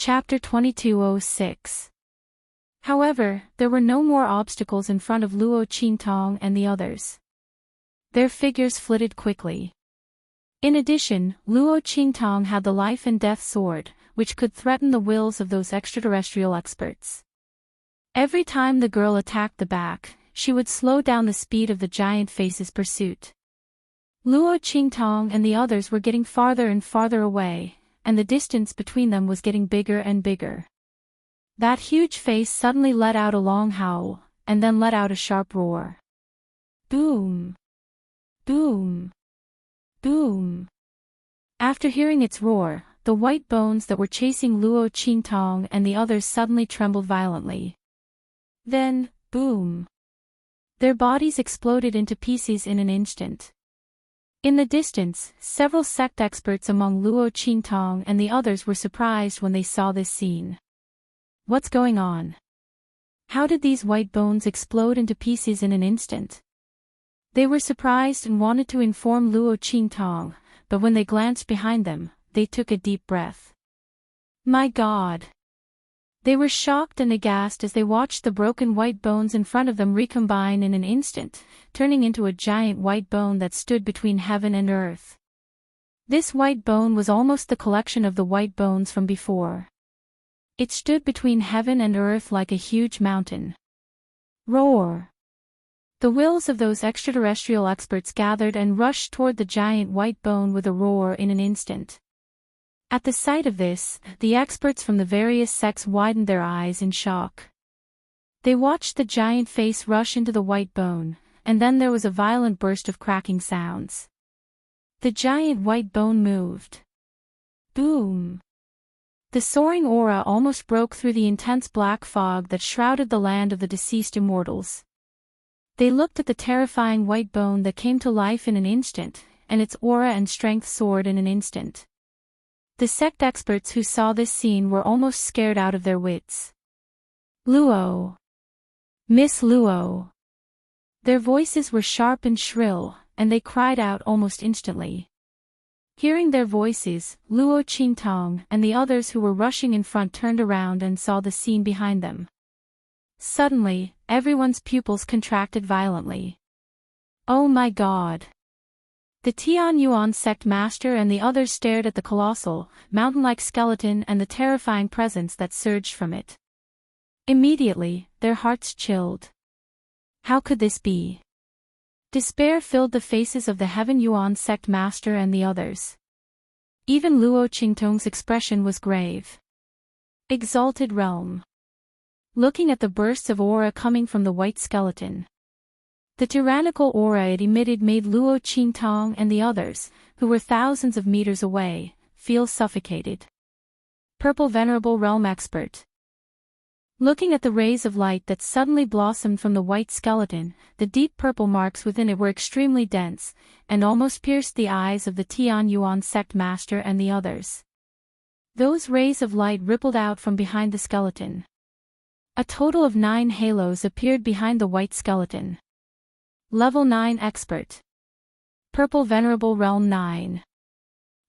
Chapter 2206. However, there were no more obstacles in front of Luo Qingtong and the others. Their figures flitted quickly. In addition, Luo Qingtong had the life and death sword, which could threaten the wills of those extraterrestrial experts. Every time the girl attacked the back, she would slow down the speed of the giant face's pursuit. Luo Qingtong and the others were getting farther and farther away, and the distance between them was getting bigger and bigger. That huge face suddenly let out a long howl, and then let out a sharp roar. Boom! Boom! Boom! After hearing its roar, the white bones that were chasing Luo Qingtong and the others suddenly trembled violently. Then, boom! Their bodies exploded into pieces in an instant. In the distance, several sect experts among Luo Qingtong and the others were surprised when they saw this scene. What's going on? How did these white bones explode into pieces in an instant? They were surprised and wanted to inform Luo Qingtong, but when they glanced behind them, they took a deep breath. My God! They were shocked and aghast as they watched the broken white bones in front of them recombine in an instant, turning into a giant white bone that stood between heaven and earth. This white bone was almost the collection of the white bones from before. It stood between heaven and earth like a huge mountain. Roar! The wills of those extraterrestrial experts gathered and rushed toward the giant white bone with a roar in an instant. At the sight of this, the experts from the various sects widened their eyes in shock. They watched the giant face rush into the white bone, and then there was a violent burst of cracking sounds. The giant white bone moved. Boom! The soaring aura almost broke through the intense black fog that shrouded the land of the deceased immortals. They looked at the terrifying white bone that came to life in an instant, and its aura and strength soared in an instant. The sect experts who saw this scene were almost scared out of their wits. Luo! Miss Luo! Their voices were sharp and shrill, and they cried out almost instantly. Hearing their voices, Luo Qingtong and the others who were rushing in front turned around and saw the scene behind them. Suddenly, everyone's pupils contracted violently. Oh my God! The Tian Yuan sect master and the others stared at the colossal, mountain-like skeleton and the terrifying presence that surged from it. Immediately, their hearts chilled. How could this be? Despair filled the faces of the Heaven Yuan sect master and the others. Even Luo Qingtong's expression was grave. Exalted realm. Looking at the bursts of aura coming from the white skeleton. The tyrannical aura it emitted made Luo Qingtong and the others, who were thousands of meters away, feel suffocated. Purple Venerable Realm Expert. Looking at the rays of light that suddenly blossomed from the white skeleton, the deep purple marks within it were extremely dense, and almost pierced the eyes of the Tian Yuan sect master and the others. Those rays of light rippled out from behind the skeleton. A total of 9 halos appeared behind the white skeleton. Level 9 Expert. Purple Venerable Realm 9.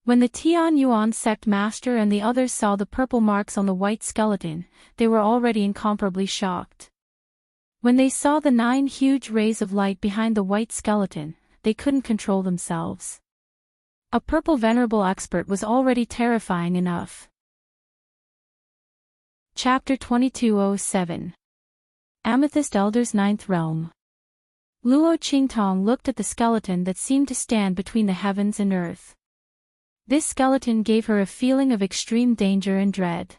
When the Tian Yuan sect master and the others saw the purple marks on the white skeleton, they were already incomparably shocked. When they saw the 9 huge rays of light behind the white skeleton, they couldn't control themselves. A purple Venerable Expert was already terrifying enough. Chapter 2207. Amethyst Elder's Ninth Realm. Luo Qingtong looked at the skeleton that seemed to stand between the heavens and earth. This skeleton gave her a feeling of extreme danger and dread.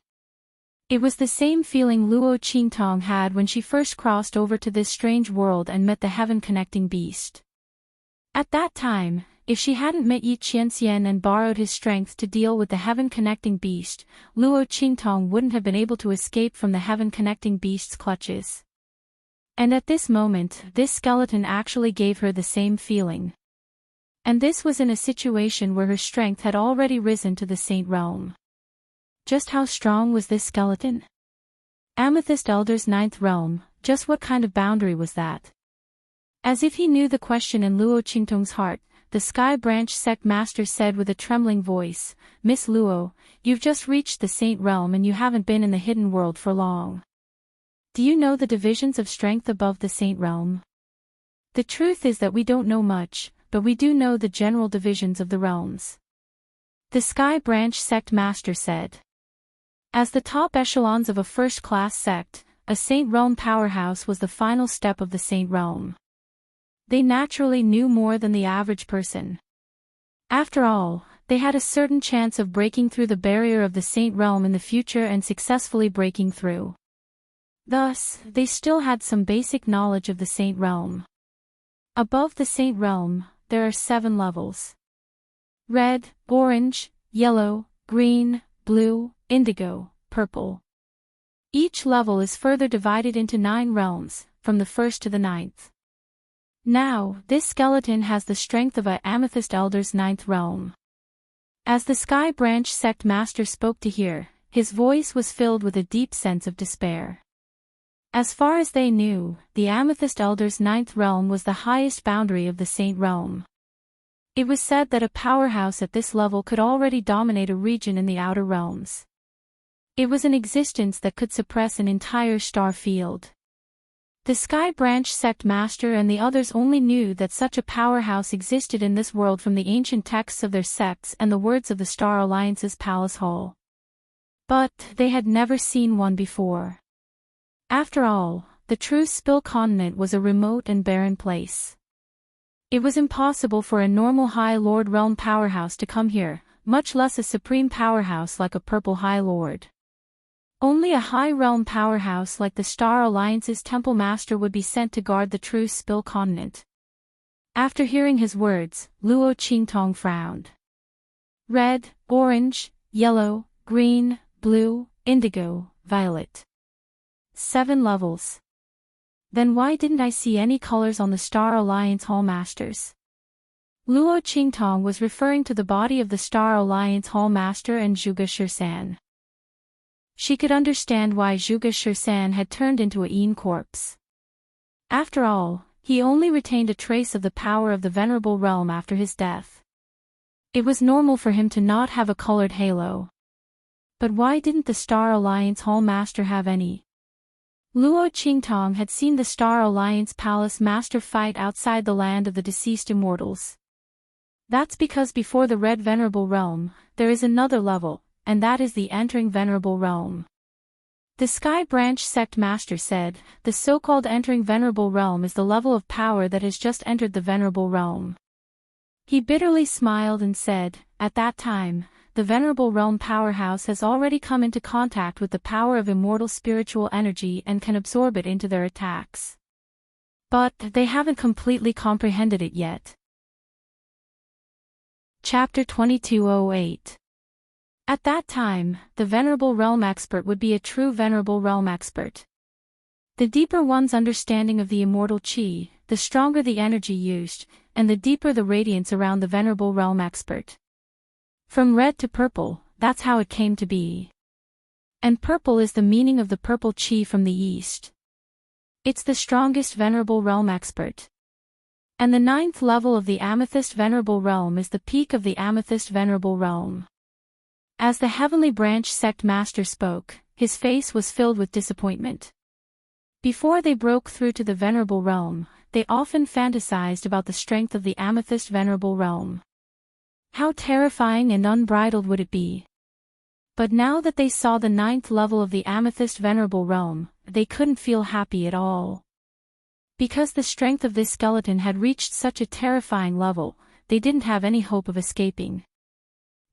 It was the same feeling Luo Qingtong had when she first crossed over to this strange world and met the heaven-connecting beast. At that time, if she hadn't met Yi Qianxian and borrowed his strength to deal with the heaven-connecting beast, Luo Qingtong wouldn't have been able to escape from the heaven-connecting beast's clutches. And at this moment, this skeleton actually gave her the same feeling. And this was in a situation where her strength had already risen to the Saint Realm. Just how strong was this skeleton? Amethyst Elder's Ninth Realm, just what kind of boundary was that? As if he knew the question in Luo Qingtong's heart, the Sky Branch Sect Master said with a trembling voice, "Miss Luo, you've just reached the Saint Realm and you haven't been in the Hidden World for long. Do you know the divisions of strength above the Saint Realm? The truth is that we don't know much, but we do know the general divisions of the realms," the Sky Branch Sect Master said. As the top echelons of a first-class sect, a Saint Realm powerhouse was the final step of the Saint Realm. They naturally knew more than the average person. After all, they had a certain chance of breaking through the barrier of the Saint Realm in the future and successfully breaking through. Thus, they still had some basic knowledge of the Saint Realm. Above the Saint Realm, there are 7 levels. Red, orange, yellow, green, blue, indigo, purple. Each level is further divided into 9 realms, from the 1st to the 9th. Now, this skeleton has the strength of a Amethyst Elder's 9th realm. As the Sky Branch Sect Master spoke to hear, his voice was filled with a deep sense of despair. As far as they knew, the Amethyst Elder's 9th realm was the highest boundary of the Saint Realm. It was said that a powerhouse at this level could already dominate a region in the outer realms. It was an existence that could suppress an entire star field. The Sky Branch Sect Master and the others only knew that such a powerhouse existed in this world from the ancient texts of their sects and the words of the Star Alliance's Palace Hall. But they had never seen one before. After all, the true Spill Continent was a remote and barren place. It was impossible for a normal High Lord Realm powerhouse to come here, much less a supreme powerhouse like a Purple High Lord. Only a High Realm powerhouse like the Star Alliance's Temple Master would be sent to guard the true Spill Continent. After hearing his words, Luo Qingtong frowned. Red, orange, yellow, green, blue, indigo, violet. 7 levels. Then why didn't I see any colors on the Star Alliance Hall Masters? Luo Qingtong was referring to the body of the Star Alliance Hall Master and Zhuge Shirsan. She could understand why Zhuge Shirsan had turned into a Yin corpse. After all, he only retained a trace of the power of the Venerable Realm after his death. It was normal for him to not have a colored halo. But why didn't the Star Alliance Hall Master have any? Luo Qingtong had seen the Star Alliance Palace Master fight outside the land of the deceased immortals. That's because before the Red Venerable Realm, there is another level, and that is the Entering Venerable Realm. The Sky Branch Sect Master said, the so-called Entering Venerable Realm is the level of power that has just entered the Venerable Realm. He bitterly smiled and said, at that time, the Venerable Realm powerhouse has already come into contact with the power of immortal spiritual energy and can absorb it into their attacks. But they haven't completely comprehended it yet. Chapter 2208. At that time, the Venerable Realm Expert would be a true Venerable Realm Expert. The deeper one's understanding of the immortal Qi, the stronger the energy used, and the deeper the radiance around the Venerable Realm Expert. From red to purple, that's how it came to be. And purple is the meaning of the purple Qi from the east. It's the strongest Venerable Realm Expert. And the 9th level of the Amethyst Venerable Realm is the peak of the Amethyst Venerable Realm. As the Heavenly Branch Sect Master spoke, his face was filled with disappointment. Before they broke through to the Venerable Realm, they often fantasized about the strength of the Amethyst Venerable Realm. How terrifying and unbridled would it be? But now that they saw the 9th level of the Amethyst Venerable Realm, they couldn't feel happy at all. Because the strength of this skeleton had reached such a terrifying level, they didn't have any hope of escaping.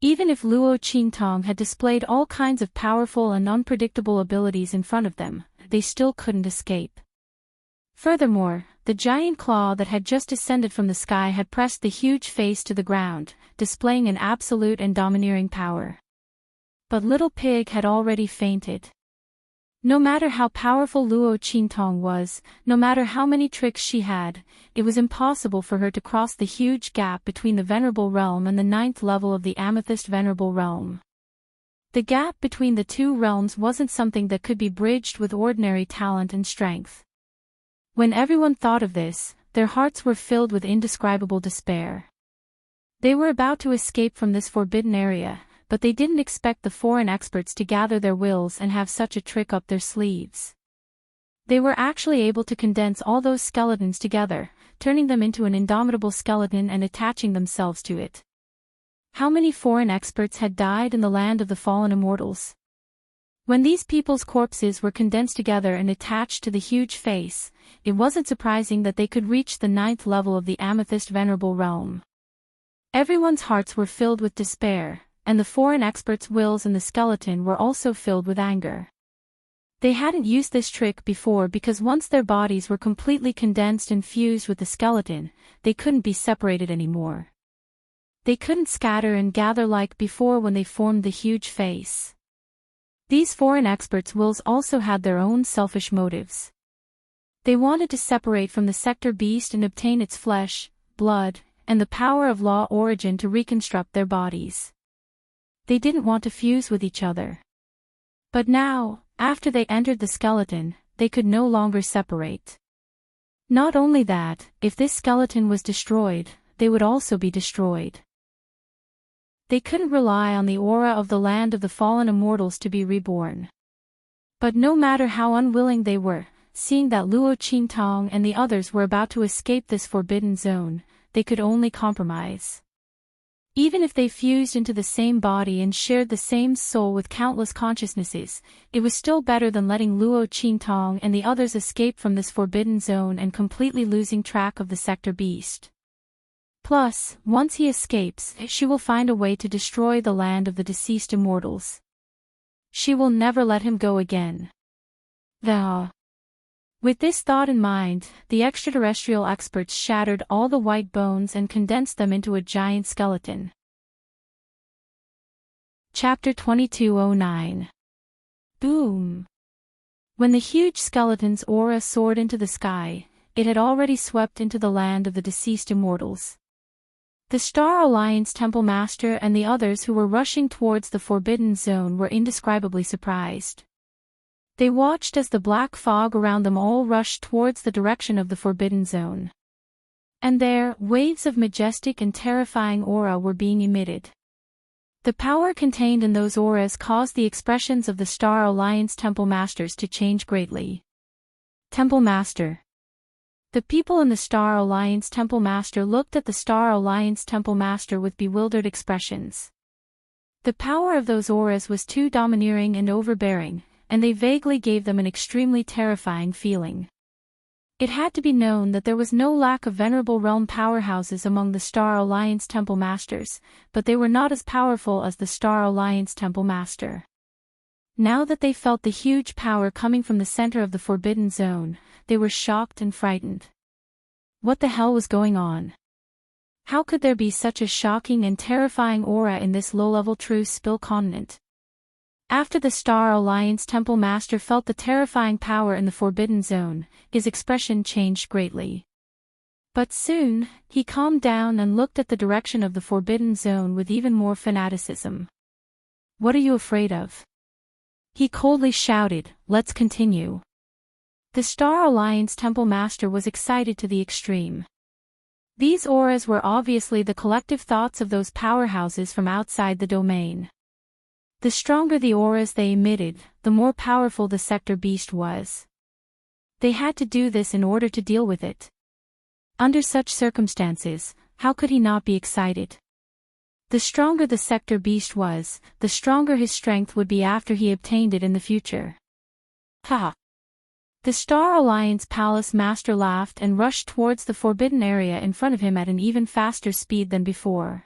Even if Luo Qingtong had displayed all kinds of powerful and unpredictable abilities in front of them, they still couldn't escape. Furthermore, the giant claw that had just descended from the sky had pressed the huge face to the ground, displaying an absolute and domineering power. But Little Pig had already fainted. No matter how powerful Luo Qingtong was, no matter how many tricks she had, it was impossible for her to cross the huge gap between the Venerable Realm and the 9th level of the Amethyst Venerable Realm. The gap between the two realms wasn't something that could be bridged with ordinary talent and strength. When everyone thought of this, their hearts were filled with indescribable despair. They were about to escape from this forbidden area, but they didn't expect the foreign experts to gather their wills and have such a trick up their sleeves. They were actually able to condense all those skeletons together, turning them into an indomitable skeleton and attaching themselves to it. How many foreign experts had died in the land of the fallen immortals? When these people's corpses were condensed together and attached to the huge face, it wasn't surprising that they could reach the 9th level of the Amethyst Venerable Realm. Everyone's hearts were filled with despair, and the foreign experts' wills and the skeleton were also filled with anger. They hadn't used this trick before because once their bodies were completely condensed and fused with the skeleton, they couldn't be separated anymore. They couldn't scatter and gather like before when they formed the huge face. These foreign experts' wills also had their own selfish motives. They wanted to separate from the sector beast and obtain its flesh, blood, and the power of law origin to reconstruct their bodies. They didn't want to fuse with each other. But now, after they entered the skeleton, they could no longer separate. Not only that, if this skeleton was destroyed, they would also be destroyed. They couldn't rely on the aura of the land of the fallen immortals to be reborn. But no matter how unwilling they were, seeing that Luo Qingtong and the others were about to escape this forbidden zone, they could only compromise. Even if they fused into the same body and shared the same soul with countless consciousnesses, it was still better than letting Luo Qingtong and the others escape from this forbidden zone and completely losing track of the sector beast. Plus, once he escapes, she will find a way to destroy the land of the deceased immortals. She will never let him go again. With this thought in mind, the extraterrestrial experts shattered all the white bones and condensed them into a giant skeleton. Chapter 2209. Boom! When the huge skeleton's aura soared into the sky, it had already swept into the land of the deceased immortals. The Star Alliance Temple Master and the others who were rushing towards the Forbidden Zone were indescribably surprised. They watched as the black fog around them all rushed towards the direction of the Forbidden Zone. And there, waves of majestic and terrifying aura were being emitted. The power contained in those auras caused the expressions of the Star Alliance Temple Masters to change greatly. Temple Master. The people in the Star Alliance Temple Master looked at the Star Alliance Temple Master with bewildered expressions. The power of those auras was too domineering and overbearing, and they vaguely gave them an extremely terrifying feeling. It had to be known that there was no lack of venerable realm powerhouses among the Star Alliance Temple Masters, but they were not as powerful as the Star Alliance Temple Master. Now that they felt the huge power coming from the center of the Forbidden Zone, they were shocked and frightened. What the hell was going on? How could there be such a shocking and terrifying aura in this low-level true spill continent? After the Star Alliance Temple Master felt the terrifying power in the Forbidden Zone, his expression changed greatly. But soon, he calmed down and looked at the direction of the Forbidden Zone with even more fanaticism. What are you afraid of? He coldly shouted, "Let's continue." The Star Alliance Temple Master was excited to the extreme. These auras were obviously the collective thoughts of those powerhouses from outside the domain. The stronger the auras they emitted, the more powerful the sector beast was. They had to do this in order to deal with it. Under such circumstances, how could he not be excited? The stronger the sector beast was, the stronger his strength would be after he obtained it in the future. Ha! The Star Alliance Palace Master laughed and rushed towards the forbidden area in front of him at an even faster speed than before.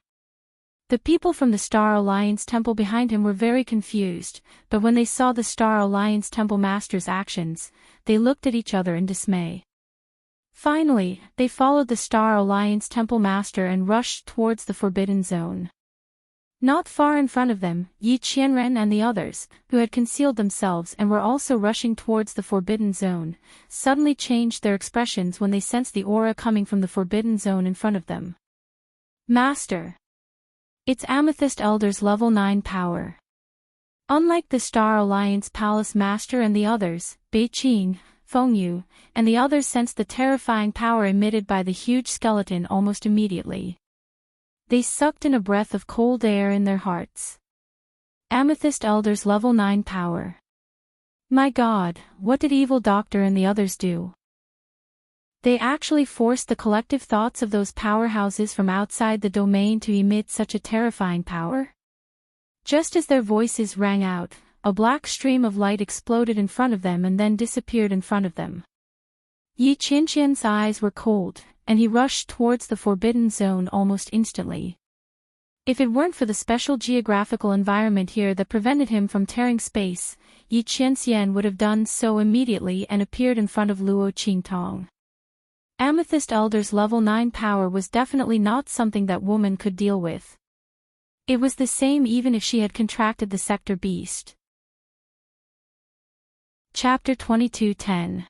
The people from the Star Alliance Temple behind him were very confused, but when they saw the Star Alliance Temple Master's actions, they looked at each other in dismay. Finally, they followed the Star Alliance Temple Master and rushed towards the Forbidden Zone. Not far in front of them, Yi Qianren and the others, who had concealed themselves and were also rushing towards the Forbidden Zone, suddenly changed their expressions when they sensed the aura coming from the Forbidden Zone in front of them. Master! It's Amethyst Elder's level 9 power. Unlike the Star Alliance Palace Master and the others, Beiqing, Fengyu, and the others sensed the terrifying power emitted by the huge skeleton almost immediately. They sucked in a breath of cold air in their hearts. Amethyst Elder's level 9 power. My God, what did Evil Doctor and the others do? They actually forced the collective thoughts of those powerhouses from outside the domain to emit such a terrifying power? Just as their voices rang out, a black stream of light exploded in front of them and then disappeared in front of them. Yi Qianqian's eyes were cold, and he rushed towards the forbidden zone almost instantly. If it weren't for the special geographical environment here that prevented him from tearing space, Yi Qianxian would have done so immediately and appeared in front of Luo Qingtong. Amethyst Elder's level 9 power was definitely not something that woman could deal with. It was the same even if she had contracted the Sector Beast. Chapter 22:10.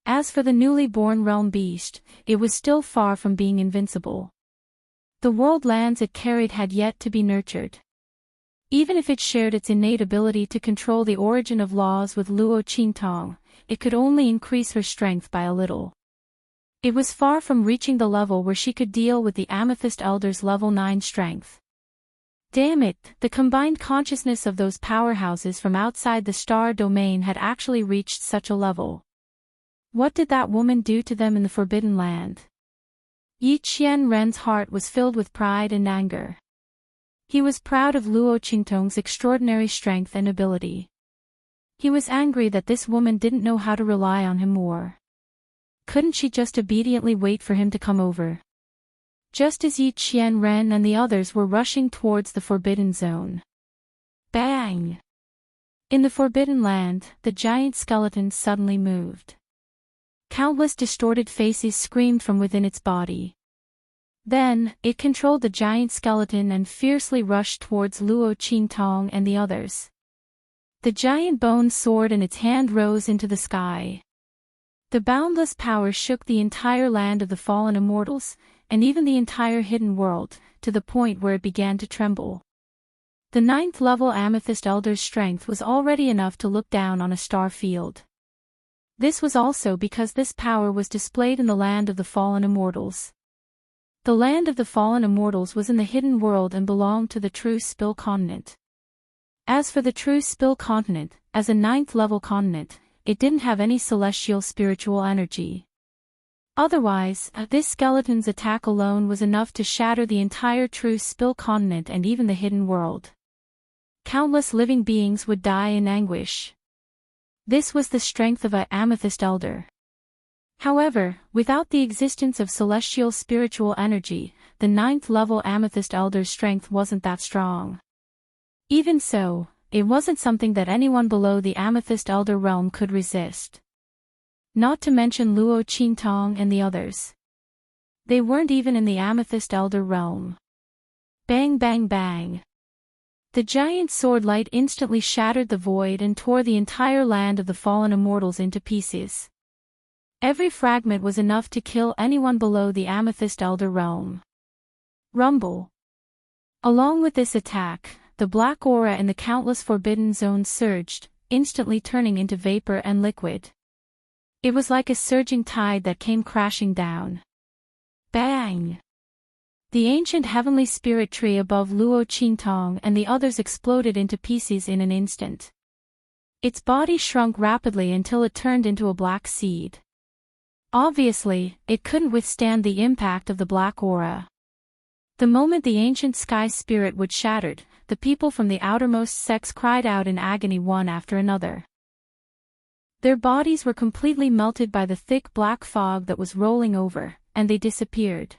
As for the newly born Realm Beast, it was still far from being invincible. The world lands it carried had yet to be nurtured. Even if it shared its innate ability to control the origin of laws with Luo Qingtong, it could only increase her strength by a little. It was far from reaching the level where she could deal with the Amethyst Elder's level 9 strength. Damn it, the combined consciousness of those powerhouses from outside the star domain had actually reached such a level. What did that woman do to them in the Forbidden Land? Yi Qianren's heart was filled with pride and anger. He was proud of Luo Qingtong's extraordinary strength and ability. He was angry that this woman didn't know how to rely on him more. Couldn't she just obediently wait for him to come over? Just as Yi Qianren and the others were rushing towards the Forbidden Zone. Bang! In the Forbidden Land, the giant skeleton suddenly moved. Countless distorted faces screamed from within its body. Then, it controlled the giant skeleton and fiercely rushed towards Luo Qingtong and the others. The giant bone sword in its hand rose into the sky. The boundless power shook the entire land of the fallen immortals, and even the entire hidden world, to the point where it began to tremble. The 9th level Amethyst Elder's strength was already enough to look down on a star field. This was also because this power was displayed in the land of the fallen immortals. The land of the fallen immortals was in the hidden world and belonged to the true Spill Continent. As for the true Spill Continent, as a 9th level continent, it didn't have any celestial spiritual energy. Otherwise, this skeleton's attack alone was enough to shatter the entire true Spill Continent and even the hidden world. Countless living beings would die in anguish. This was the strength of an Amethyst Elder. However, without the existence of celestial spiritual energy, the 9th level Amethyst Elder's strength wasn't that strong. Even so, it wasn't something that anyone below the Amethyst Elder realm could resist. Not to mention Luo Qingtong and the others. They weren't even in the Amethyst Elder realm. Bang bang bang. The giant sword light instantly shattered the void and tore the entire land of the fallen immortals into pieces. Every fragment was enough to kill anyone below the Amethyst Elder realm. Rumble. Along with this attack, the black aura in the countless forbidden zones surged, instantly turning into vapor and liquid. It was like a surging tide that came crashing down. Bang! The ancient heavenly spirit tree above Luo Qingtong and the others exploded into pieces in an instant. Its body shrunk rapidly until it turned into a black seed. Obviously, it couldn't withstand the impact of the black aura. The moment the ancient sky spirit would shattered, the people from the outermost sects cried out in agony one after another. Their bodies were completely melted by the thick black fog that was rolling over, and they disappeared.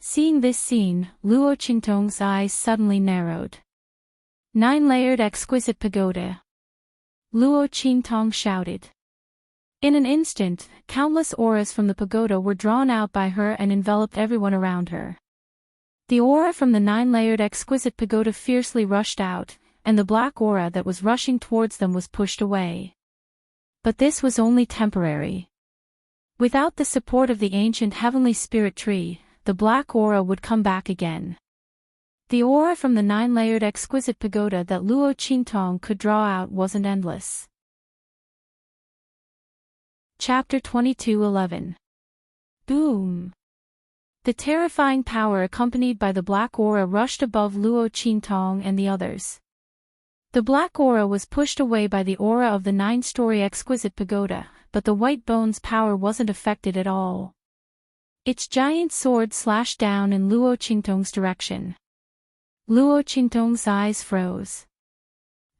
Seeing this scene, Luo Qingtong's eyes suddenly narrowed. 9-layered exquisite pagoda. Luo Qingtong shouted. In an instant, countless auras from the pagoda were drawn out by her and enveloped everyone around her. The aura from the 9-layered exquisite pagoda fiercely rushed out, and the black aura that was rushing towards them was pushed away. But this was only temporary. Without the support of the ancient heavenly spirit tree, the black aura would come back again. The aura from the 9-layered exquisite pagoda that Luo Qingtong could draw out wasn't endless. Chapter 22:11. Boom! The terrifying power accompanied by the black aura rushed above Luo Qintong and the others. The black aura was pushed away by the aura of the 9-story exquisite pagoda, but the white bone's power wasn't affected at all. Its giant sword slashed down in Luo Qintong's direction. Luo Qintong's eyes froze.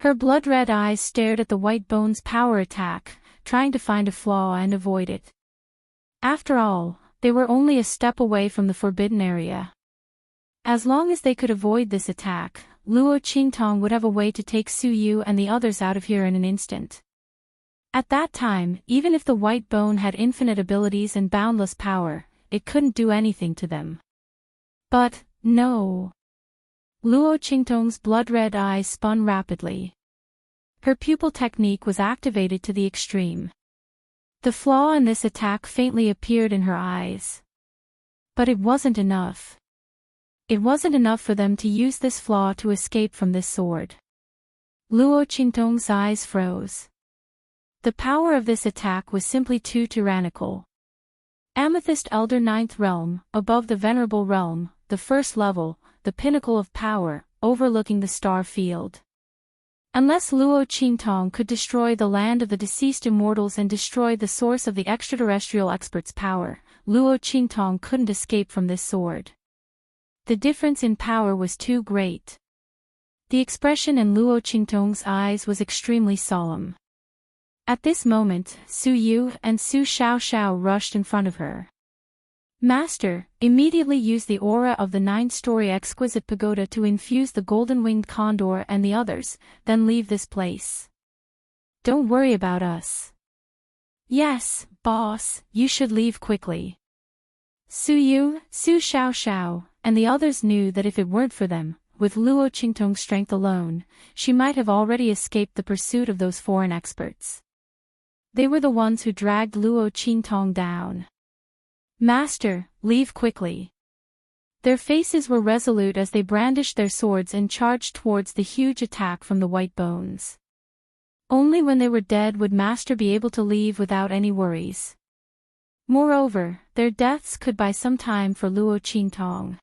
Her blood-red eyes stared at the white bone's power attack, trying to find a flaw and avoid it. After all, they were only a step away from the forbidden area. As long as they could avoid this attack, Luo Qintong would have a way to take Su Yu and the others out of here in an instant. At that time, even if the white bone had infinite abilities and boundless power, it couldn't do anything to them. But, no. Luo Qintong's blood-red eyes spun rapidly. Her pupil technique was activated to the extreme. The flaw in this attack faintly appeared in her eyes. But it wasn't enough. It wasn't enough for them to use this flaw to escape from this sword. Luo Qintong's eyes froze. The power of this attack was simply too tyrannical. Amethyst Elder 9th Realm, above the Venerable Realm, the first level, the pinnacle of power, overlooking the star field. Unless Luo Qintong could destroy the land of the deceased immortals and destroy the source of the extraterrestrial expert's power, Luo Qintong couldn't escape from this sword. The difference in power was too great. The expression in Luo Qintong's eyes was extremely solemn. At this moment, Su Yu and Su Xiaoxiao rushed in front of her. Master, immediately use the aura of the 9-story exquisite pagoda to infuse the golden-winged condor and the others, then leave this place. Don't worry about us. Yes, boss, you should leave quickly. Su Yu, Su Xiaoxiao, and the others knew that if it weren't for them, with Luo Qintong's strength alone, she might have already escaped the pursuit of those foreign experts. They were the ones who dragged Luo Qintong down. Master, leave quickly. Their faces were resolute as they brandished their swords and charged towards the huge attack from the white bones. Only when they were dead would Master be able to leave without any worries. Moreover, their deaths could buy some time for Luo Qintong.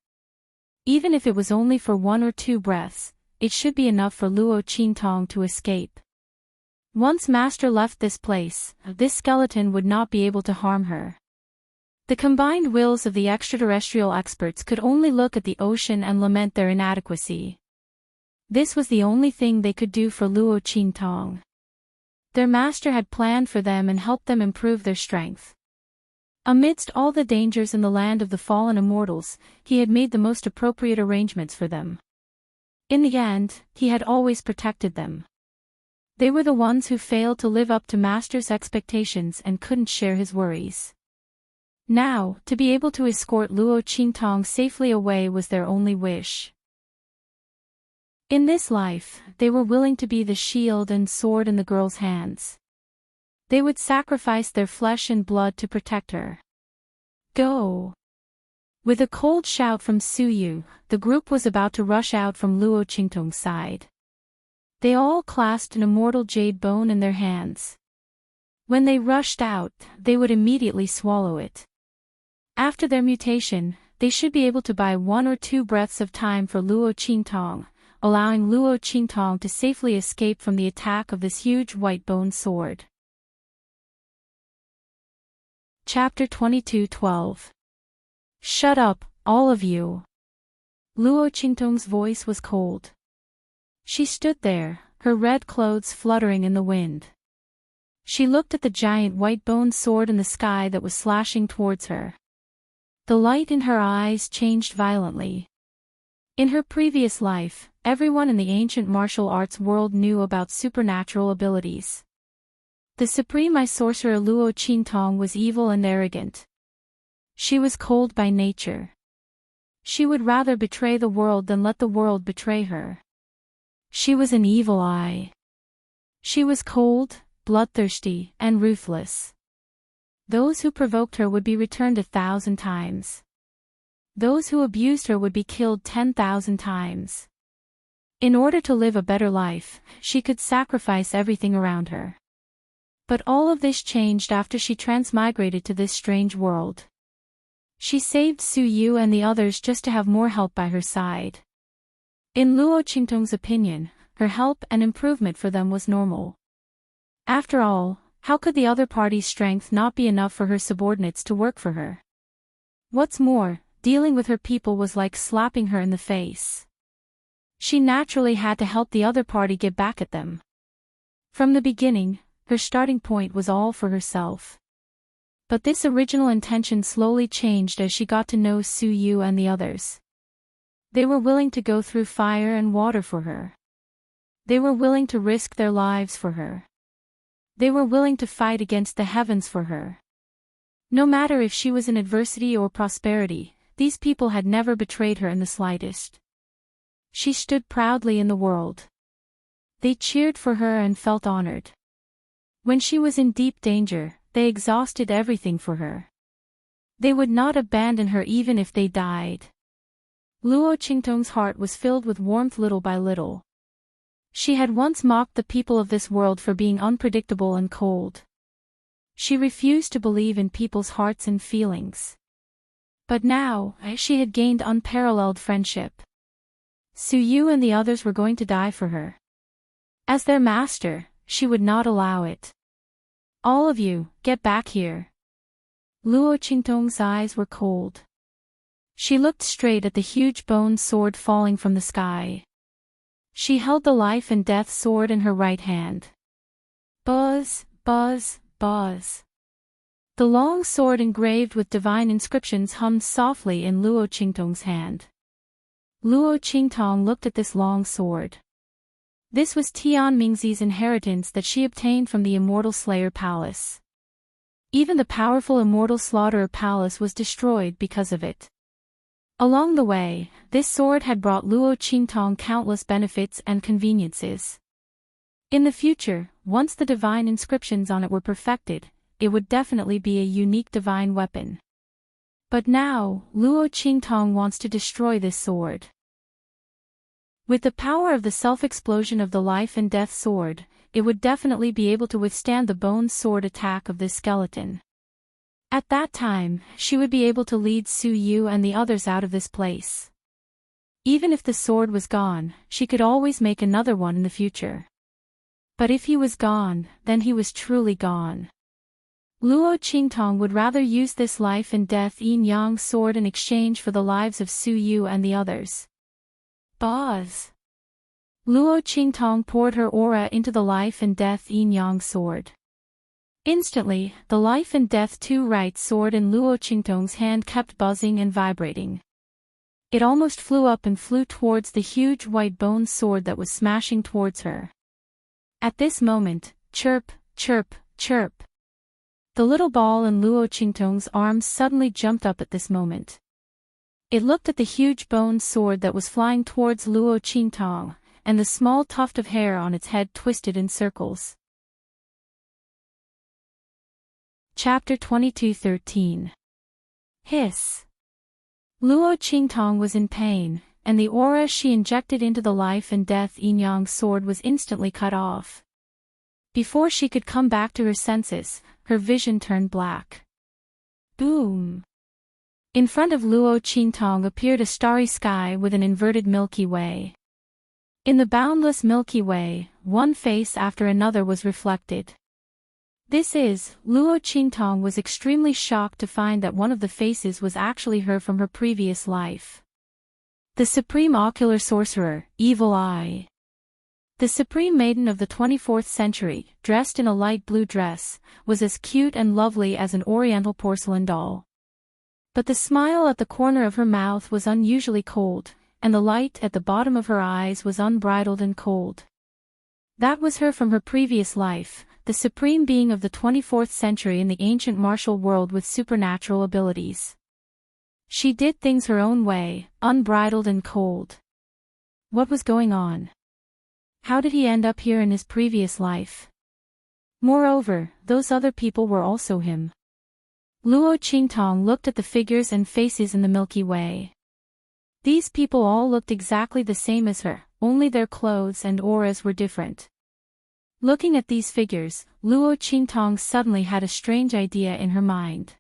Even if it was only for 1 or 2 breaths, it should be enough for Luo Qintong to escape. Once Master left this place, this skeleton would not be able to harm her. The combined wills of the extraterrestrial experts could only look at the ocean and lament their inadequacy. This was the only thing they could do for Luo Qintong. Their master had planned for them and helped them improve their strength. Amidst all the dangers in the land of the fallen immortals, he had made the most appropriate arrangements for them. In the end, he had always protected them. They were the ones who failed to live up to Master's expectations and couldn't share his worries. Now, to be able to escort Luo Qintong safely away was their only wish. In this life, they were willing to be the shield and sword in the girl's hands. They would sacrifice their flesh and blood to protect her. Go! With a cold shout from Su Yu, the group was about to rush out from Luo Qintong's side. They all clasped an immortal jade bone in their hands. When they rushed out, they would immediately swallow it. After their mutation, they should be able to buy 1 or 2 breaths of time for Luo Qintong, allowing Luo Qintong to safely escape from the attack of this huge white bone sword. Chapter 22:12. Shut up, all of you. Luo Qintong's voice was cold. She stood there, her red clothes fluttering in the wind. She looked at the giant white bone sword in the sky that was slashing towards her. The light in her eyes changed violently. In her previous life, everyone in the ancient martial arts world knew about supernatural abilities. The supreme sorcerer Luo Qintong was evil and arrogant. She was cold by nature. She would rather betray the world than let the world betray her. She was an evil eye. She was cold, bloodthirsty, and ruthless. Those who provoked her would be returned 1,000 times. Those who abused her would be killed 10,000 times. In order to live a better life, she could sacrifice everything around her. But all of this changed after she transmigrated to this strange world. She saved Su Yu and the others just to have more help by her side. In Luo Qingtong's opinion, her help and improvement for them was normal. After all, how could the other party's strength not be enough for her subordinates to work for her? What's more, dealing with her people was like slapping her in the face. She naturally had to help the other party get back at them. From the beginning, her starting point was all for herself. But this original intention slowly changed as she got to know Su Yu and the others. They were willing to go through fire and water for her. They were willing to risk their lives for her. They were willing to fight against the heavens for her. No matter if she was in adversity or prosperity, these people had never betrayed her in the slightest. She stood proudly in the world. They cheered for her and felt honored. When she was in deep danger, they exhausted everything for her. They would not abandon her even if they died. Luo Qingtong's heart was filled with warmth little by little. She had once mocked the people of this world for being unpredictable and cold. She refused to believe in people's hearts and feelings. But now, she had gained unparalleled friendship. Su Yu and the others were going to die for her. As their master, she would not allow it. All of you, get back here. Luo Qingtong's eyes were cold. She looked straight at the huge bone sword falling from the sky. She held the life and death sword in her right hand. Buzz, buzz, buzz. The long sword engraved with divine inscriptions hummed softly in Luo Qingtong's hand. Luo Qingtong looked at this long sword. This was Tian Mingzi's inheritance that she obtained from the Immortal Slayer Palace. Even the powerful Immortal Slaughterer Palace was destroyed because of it. Along the way, this sword had brought Luo Qingtong countless benefits and conveniences. In the future, once the divine inscriptions on it were perfected, it would definitely be a unique divine weapon. But now, Luo Qingtong wants to destroy this sword. With the power of the self-explosion of the life and death sword, it would definitely be able to withstand the bone sword attack of this skeleton. At that time, she would be able to lead Su Yu and the others out of this place. Even if the sword was gone, she could always make another one in the future. But if he was gone, then he was truly gone. Luo Qingtong would rather use this life and death yin-yang sword in exchange for the lives of Su Yu and the others. Buzz! Luo Qingtong poured her aura into the life and death yin-yang sword. Instantly, the life and death two-right sword in Luo Qingtong's hand kept buzzing and vibrating. It almost flew up and flew towards the huge white bone sword that was smashing towards her. At this moment, chirp, chirp, chirp. The little ball in Luo Qingtong's arms suddenly jumped up at this moment. It looked at the huge bone sword that was flying towards Luo Qingtong, and the small tuft of hair on its head twisted in circles. Chapter 22:13. Hiss. Luo Qingtong was in pain, and the aura she injected into the life and death yin-yang sword was instantly cut off. Before she could come back to her senses, her vision turned black. Boom! In front of Luo Qingtong appeared a starry sky with an inverted Milky Way. In the boundless Milky Way, one face after another was reflected. Luo Qingtong was extremely shocked to find that one of the faces was actually her from her previous life. The Supreme Ocular Sorcerer, Evil Eye. The Supreme Maiden of the 24th century, dressed in a light blue dress, was as cute and lovely as an oriental porcelain doll. But the smile at the corner of her mouth was unusually cold, and the light at the bottom of her eyes was unbridled and cold. That was her from her previous life, the supreme being of the 24th century in the ancient martial world with supernatural abilities. She did things her own way, unbridled and cold. What was going on? How did he end up here in his previous life? Moreover, those other people were also him. Luo Qingtong looked at the figures and faces in the Milky Way. These people all looked exactly the same as her, only their clothes and auras were different. Looking at these figures, Luo Qingtong suddenly had a strange idea in her mind.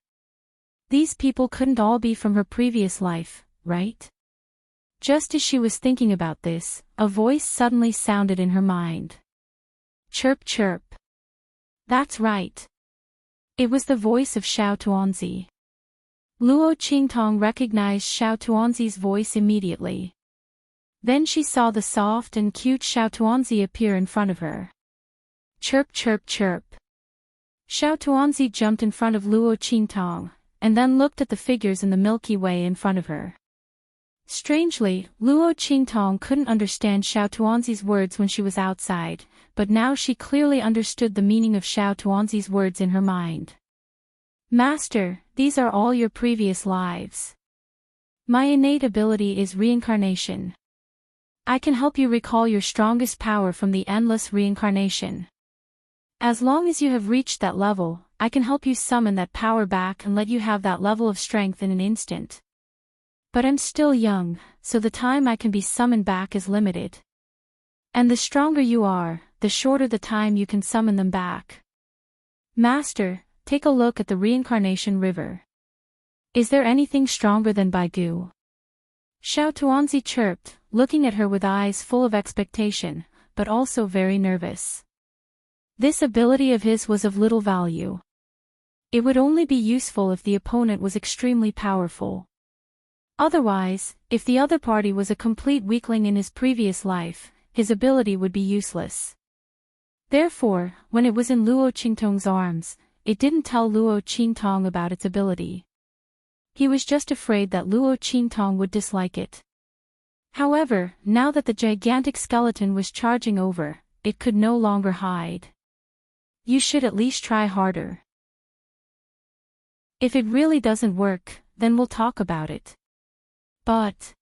These people couldn't all be from her previous life, right? Just as she was thinking about this, a voice suddenly sounded in her mind. Chirp chirp. That's right. It was the voice of Xiao Tuanzi. Luo Qingtong recognized Xiao Tuanzi's voice immediately. Then she saw the soft and cute Xiao Tuanzi appear in front of her. Chirp chirp chirp. Xiao Tuanzi jumped in front of Luo Qingtong, and then looked at the figures in the Milky Way in front of her. Strangely, Luo Qingtong couldn't understand Xiao Tuanzi's words when she was outside, but now she clearly understood the meaning of Xiao Tuanzi's words in her mind. Master, these are all your previous lives. My innate ability is reincarnation. I can help you recall your strongest power from the endless reincarnation. As long as you have reached that level, I can help you summon that power back and let you have that level of strength in an instant. But I'm still young, so the time I can be summoned back is limited. And the stronger you are, the shorter the time you can summon them back. Master, take a look at the reincarnation river. Is there anything stronger than Baigu? Xiao Tuanzi chirped, looking at her with eyes full of expectation, but also very nervous. This ability of his was of little value. It would only be useful if the opponent was extremely powerful. Otherwise, if the other party was a complete weakling in his previous life, his ability would be useless. Therefore, when it was in Luo Qingtong's arms, it didn't tell Luo Qingtong about its ability. He was just afraid that Luo Qingtong would dislike it. However, now that the gigantic skeleton was charging over, it could no longer hide. You should at least try harder. If it really doesn't work, then we'll talk about it. But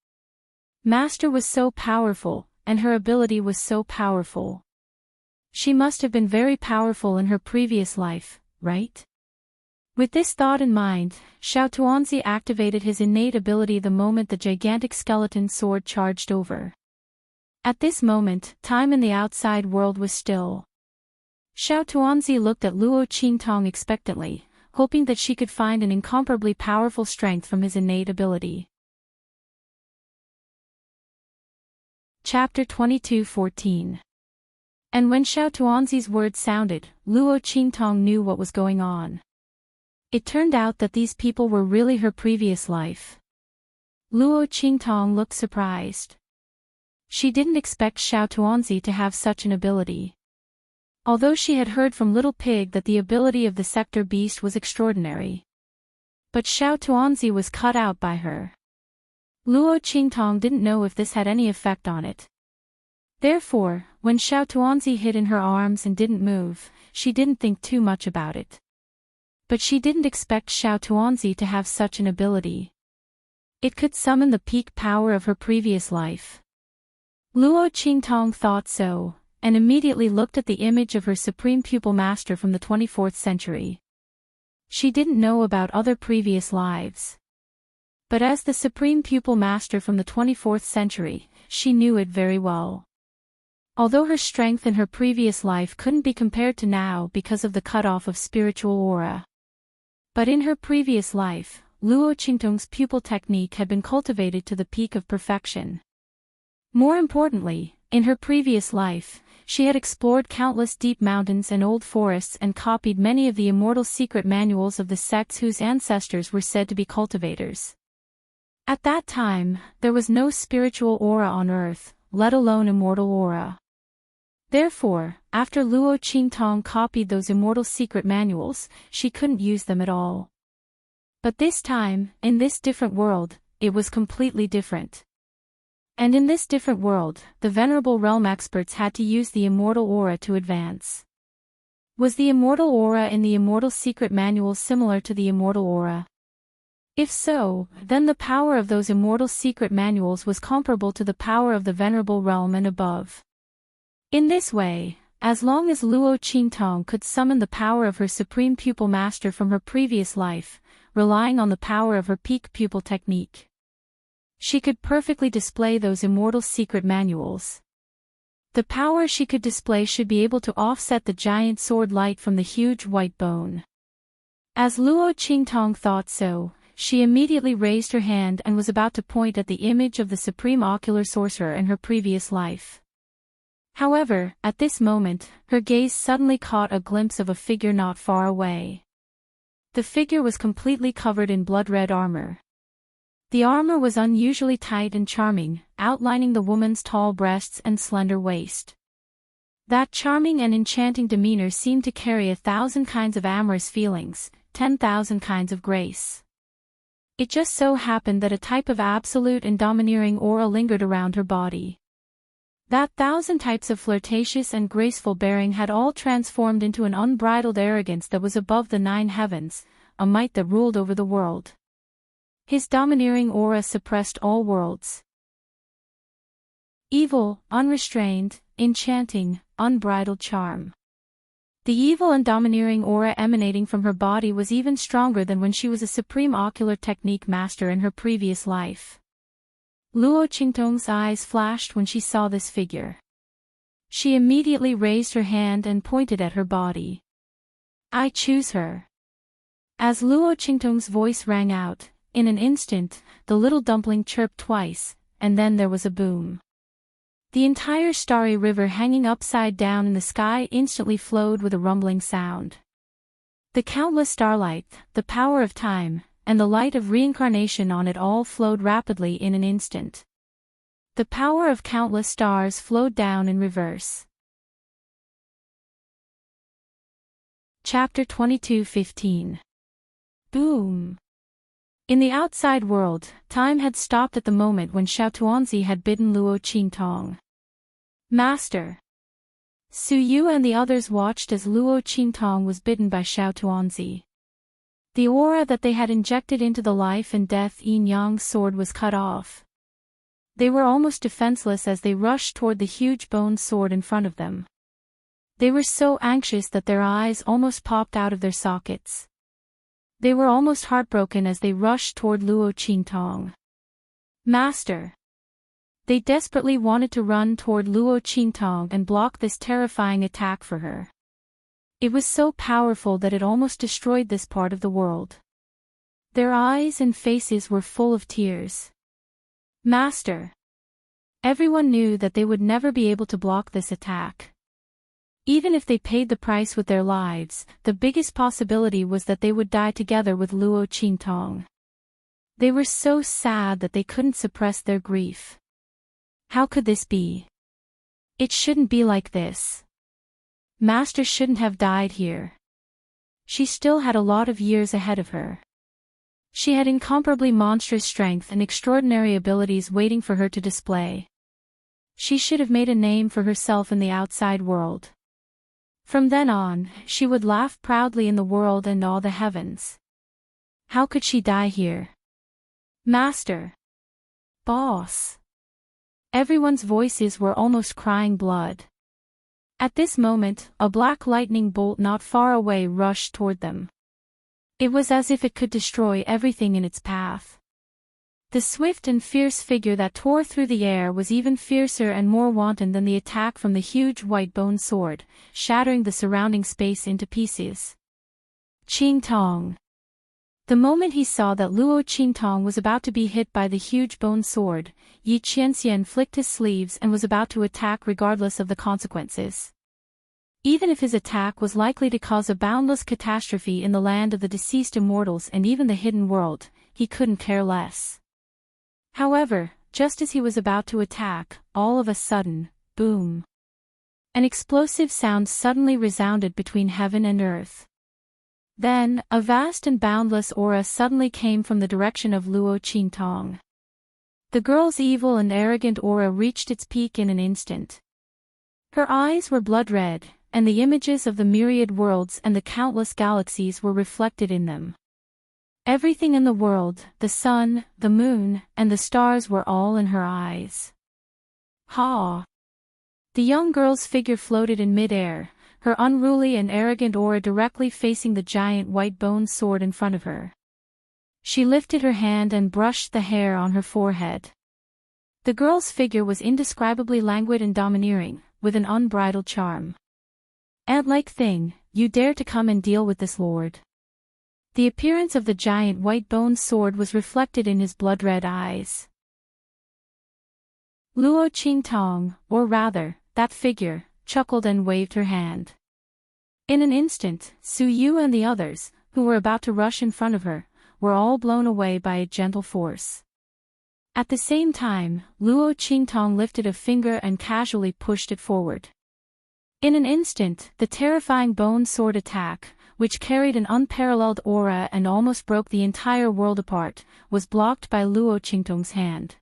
Master was so powerful, and her ability was so powerful. She must have been very powerful in her previous life, right? With this thought in mind, Xiao Tuanzi activated his innate ability the moment the gigantic skeleton sword charged over. At this moment, time in the outside world was still. Xiao Tuanzi looked at Luo Qingtong expectantly, hoping that she could find an incomparably powerful strength from his innate ability. Chapter 22:14. And when Xiao Tuanzi's words sounded, Luo Qingtong knew what was going on. It turned out that these people were really her previous life. Luo Qingtong looked surprised. She didn't expect Xiao Tuanzi to have such an ability. Although she had heard from Little Pig that the ability of the Sector Beast was extraordinary. But Xiao Tuanzi was cut out by her. Luo Qingtong didn't know if this had any effect on it. Therefore, when Xiao Tuanzi hid in her arms and didn't move, she didn't think too much about it. But she didn't expect Xiao Tuanzi to have such an ability. It could summon the peak power of her previous life. Luo Qingtong thought so, and immediately looked at the image of her supreme pupil master from the 24th century. She didn't know about other previous lives. But as the supreme pupil master from the 24th century, she knew it very well. Although her strength in her previous life couldn't be compared to now because of the cutoff of spiritual aura. But in her previous life, Luo Qingtong's pupil technique had been cultivated to the peak of perfection. More importantly, in her previous life, she had explored countless deep mountains and old forests and copied many of the immortal secret manuals of the sects whose ancestors were said to be cultivators. At that time, there was no spiritual aura on earth, let alone immortal aura. Therefore, after Luo Qingtong copied those immortal secret manuals, she couldn't use them at all. But this time, in this different world, it was completely different. And in this different world, the Venerable Realm experts had to use the immortal aura to advance. Was the immortal aura in the immortal secret manual similar to the immortal aura? If so, then the power of those immortal secret manuals was comparable to the power of the Venerable Realm and above. In this way, as long as Luo Qingtong could summon the power of her supreme pupil master from her previous life, relying on the power of her peak pupil technique, she could perfectly display those immortal secret manuals. The power she could display should be able to offset the giant sword light from the huge white bone. As Luo Qingtong thought so, she immediately raised her hand and was about to point at the image of the supreme ocular sorcerer in her previous life. However, at this moment, her gaze suddenly caught a glimpse of a figure not far away. The figure was completely covered in blood-red armor. The armor was unusually tight and charming, outlining the woman's tall breasts and slender waist. That charming and enchanting demeanor seemed to carry 1,000 kinds of amorous feelings, 10,000 kinds of grace. It just so happened that a type of absolute and domineering aura lingered around her body. That 1,000 types of flirtatious and graceful bearing had all transformed into an unbridled arrogance that was above the 9 heavens, a might that ruled over the world. His domineering aura suppressed all worlds. Evil, unrestrained, enchanting, unbridled charm. The evil and domineering aura emanating from her body was even stronger than when she was a supreme ocular technique master in her previous life. Luo Qingtong's eyes flashed when she saw this figure. She immediately raised her hand and pointed at her body. "I choose her." As Luo Qingtong's voice rang out, in an instant, the little dumpling chirped twice, and then there was a boom. The entire starry river hanging upside down in the sky instantly flowed with a rumbling sound. The countless starlight, the power of time, and the light of reincarnation on it all flowed rapidly in an instant. The power of countless stars flowed down in reverse. Chapter 22:15. Boom. In the outside world, time had stopped at the moment when Xiao Tuanzi had bidden Luo Qingtong. "Master." Su Yu and the others watched as Luo Qingtong was bidden by Xiao Tuanzi. The aura that they had injected into the life and death yin-yang sword was cut off. They were almost defenseless as they rushed toward the huge bone sword in front of them. They were so anxious that their eyes almost popped out of their sockets. They were almost heartbroken as they rushed toward Luo Qingtong. "Master." They desperately wanted to run toward Luo Qingtong and block this terrifying attack for her. It was so powerful that it almost destroyed this part of the world. Their eyes and faces were full of tears. "Master." Everyone knew that they would never be able to block this attack. Even if they paid the price with their lives, the biggest possibility was that they would die together with Luo Qingtong. They were so sad that they couldn't suppress their grief. How could this be? It shouldn't be like this. Master shouldn't have died here. She still had a lot of years ahead of her. She had incomparably monstrous strength and extraordinary abilities waiting for her to display. She should have made a name for herself in the outside world. From then on, she would laugh proudly in the world and awe the heavens. How could she die here? "Master." "Boss." Everyone's voices were almost crying blood. At this moment, a black lightning bolt not far away rushed toward them. It was as if it could destroy everything in its path. The swift and fierce figure that tore through the air was even fiercer and more wanton than the attack from the huge white bone sword, shattering the surrounding space into pieces. Qingtong. The moment he saw that Luo Qingtong was about to be hit by the huge bone sword, Yi Qianxian flicked his sleeves and was about to attack regardless of the consequences. Even if his attack was likely to cause a boundless catastrophe in the land of the deceased immortals and even the hidden world, he couldn't care less. However, just as he was about to attack, all of a sudden, boom. An explosive sound suddenly resounded between heaven and earth. Then, a vast and boundless aura suddenly came from the direction of Luo Qingtong. The girl's evil and arrogant aura reached its peak in an instant. Her eyes were blood-red, and the images of the myriad worlds and the countless galaxies were reflected in them. Everything in the world, the sun, the moon, and the stars were all in her eyes. Ha! The young girl's figure floated in mid-air, her unruly and arrogant aura directly facing the giant white bone sword in front of her. She lifted her hand and brushed the hair on her forehead. The girl's figure was indescribably languid and domineering, with an unbridled charm. "Ant-like thing, you dare to come and deal with this lord?" The appearance of the giant white bone sword was reflected in his blood-red eyes. Luo Qingtong, or rather, that figure, chuckled and waved her hand. In an instant, Su Yu and the others, who were about to rush in front of her, were all blown away by a gentle force. At the same time, Luo Qingtong lifted a finger and casually pushed it forward. In an instant, the terrifying bone sword attack, which carried an unparalleled aura and almost broke the entire world apart, was blocked by Luo Qingtong's hand.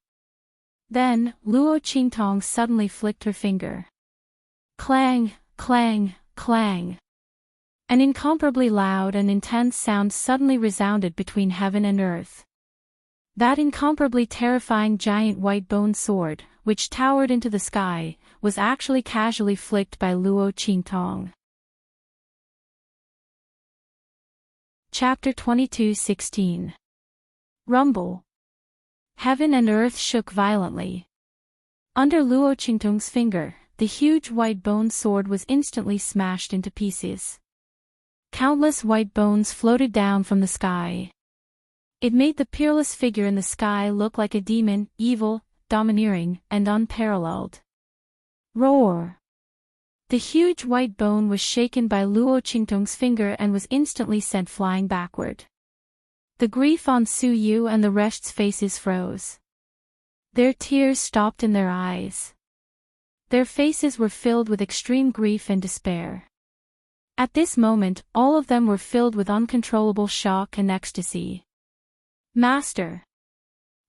Then, Luo Qingtong suddenly flicked her finger. Clang, clang, clang. An incomparably loud and intense sound suddenly resounded between heaven and earth. That incomparably terrifying giant white bone sword, which towered into the sky, was actually casually flicked by Luo Qingtong. Chapter 22:16. Rumble. Heaven and earth shook violently. Under Luo Qingtong's finger, the huge white bone sword was instantly smashed into pieces. Countless white bones floated down from the sky. It made the peerless figure in the sky look like a demon, evil, domineering, and unparalleled. Roar! The huge white bone was shaken by Luo Qingtong's finger and was instantly sent flying backward. The grief on Su Yu and the rest's faces froze. Their tears stopped in their eyes. Their faces were filled with extreme grief and despair. At this moment, all of them were filled with uncontrollable shock and ecstasy. Master!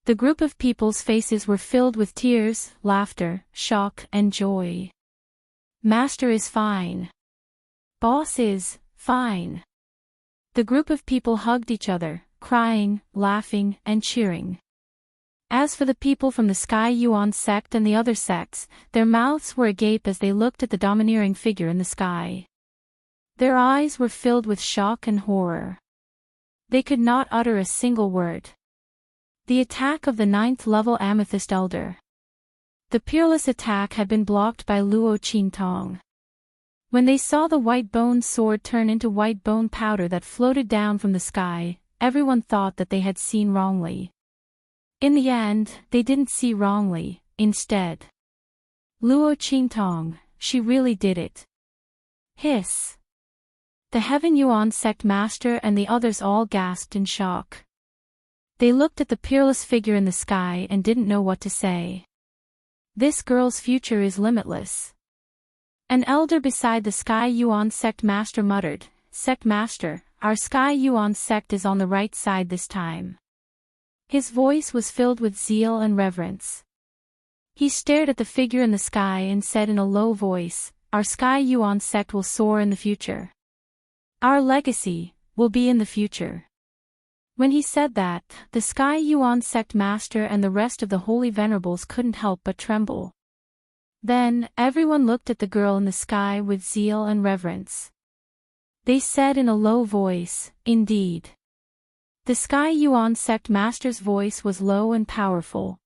The group of people's faces were filled with tears, laughter, shock, and joy. Master is fine. Boss is fine. The group of people hugged each other, crying, laughing, and cheering. As for the people from the Sky Yuan sect and the other sects, their mouths were agape as they looked at the domineering figure in the sky. Their eyes were filled with shock and horror. They could not utter a single word. The attack of the 9th-level Amethyst Elder. The peerless attack had been blocked by Luo Qingtong. When they saw the white bone sword turn into white bone powder that floated down from the sky, everyone thought that they had seen wrongly. In the end, they didn't see wrongly, instead. Luo Qingtong, she really did it. Hiss. The Heaven Yuan sect master and the others all gasped in shock. They looked at the peerless figure in the sky and didn't know what to say. This girl's future is limitless. An elder beside the Sky Yuan sect master muttered, "Sect master, our Sky Yuan sect is on the right side this time." His voice was filled with zeal and reverence. He stared at the figure in the sky and said in a low voice, "Our Sky Yuan sect will soar in the future. Our legacy will be in the future." When he said that, the Sky Yuan sect master and the rest of the holy venerables couldn't help but tremble. Then, everyone looked at the girl in the sky with zeal and reverence. They said in a low voice, "Indeed." The Sky Yuan sect master's voice was low and powerful.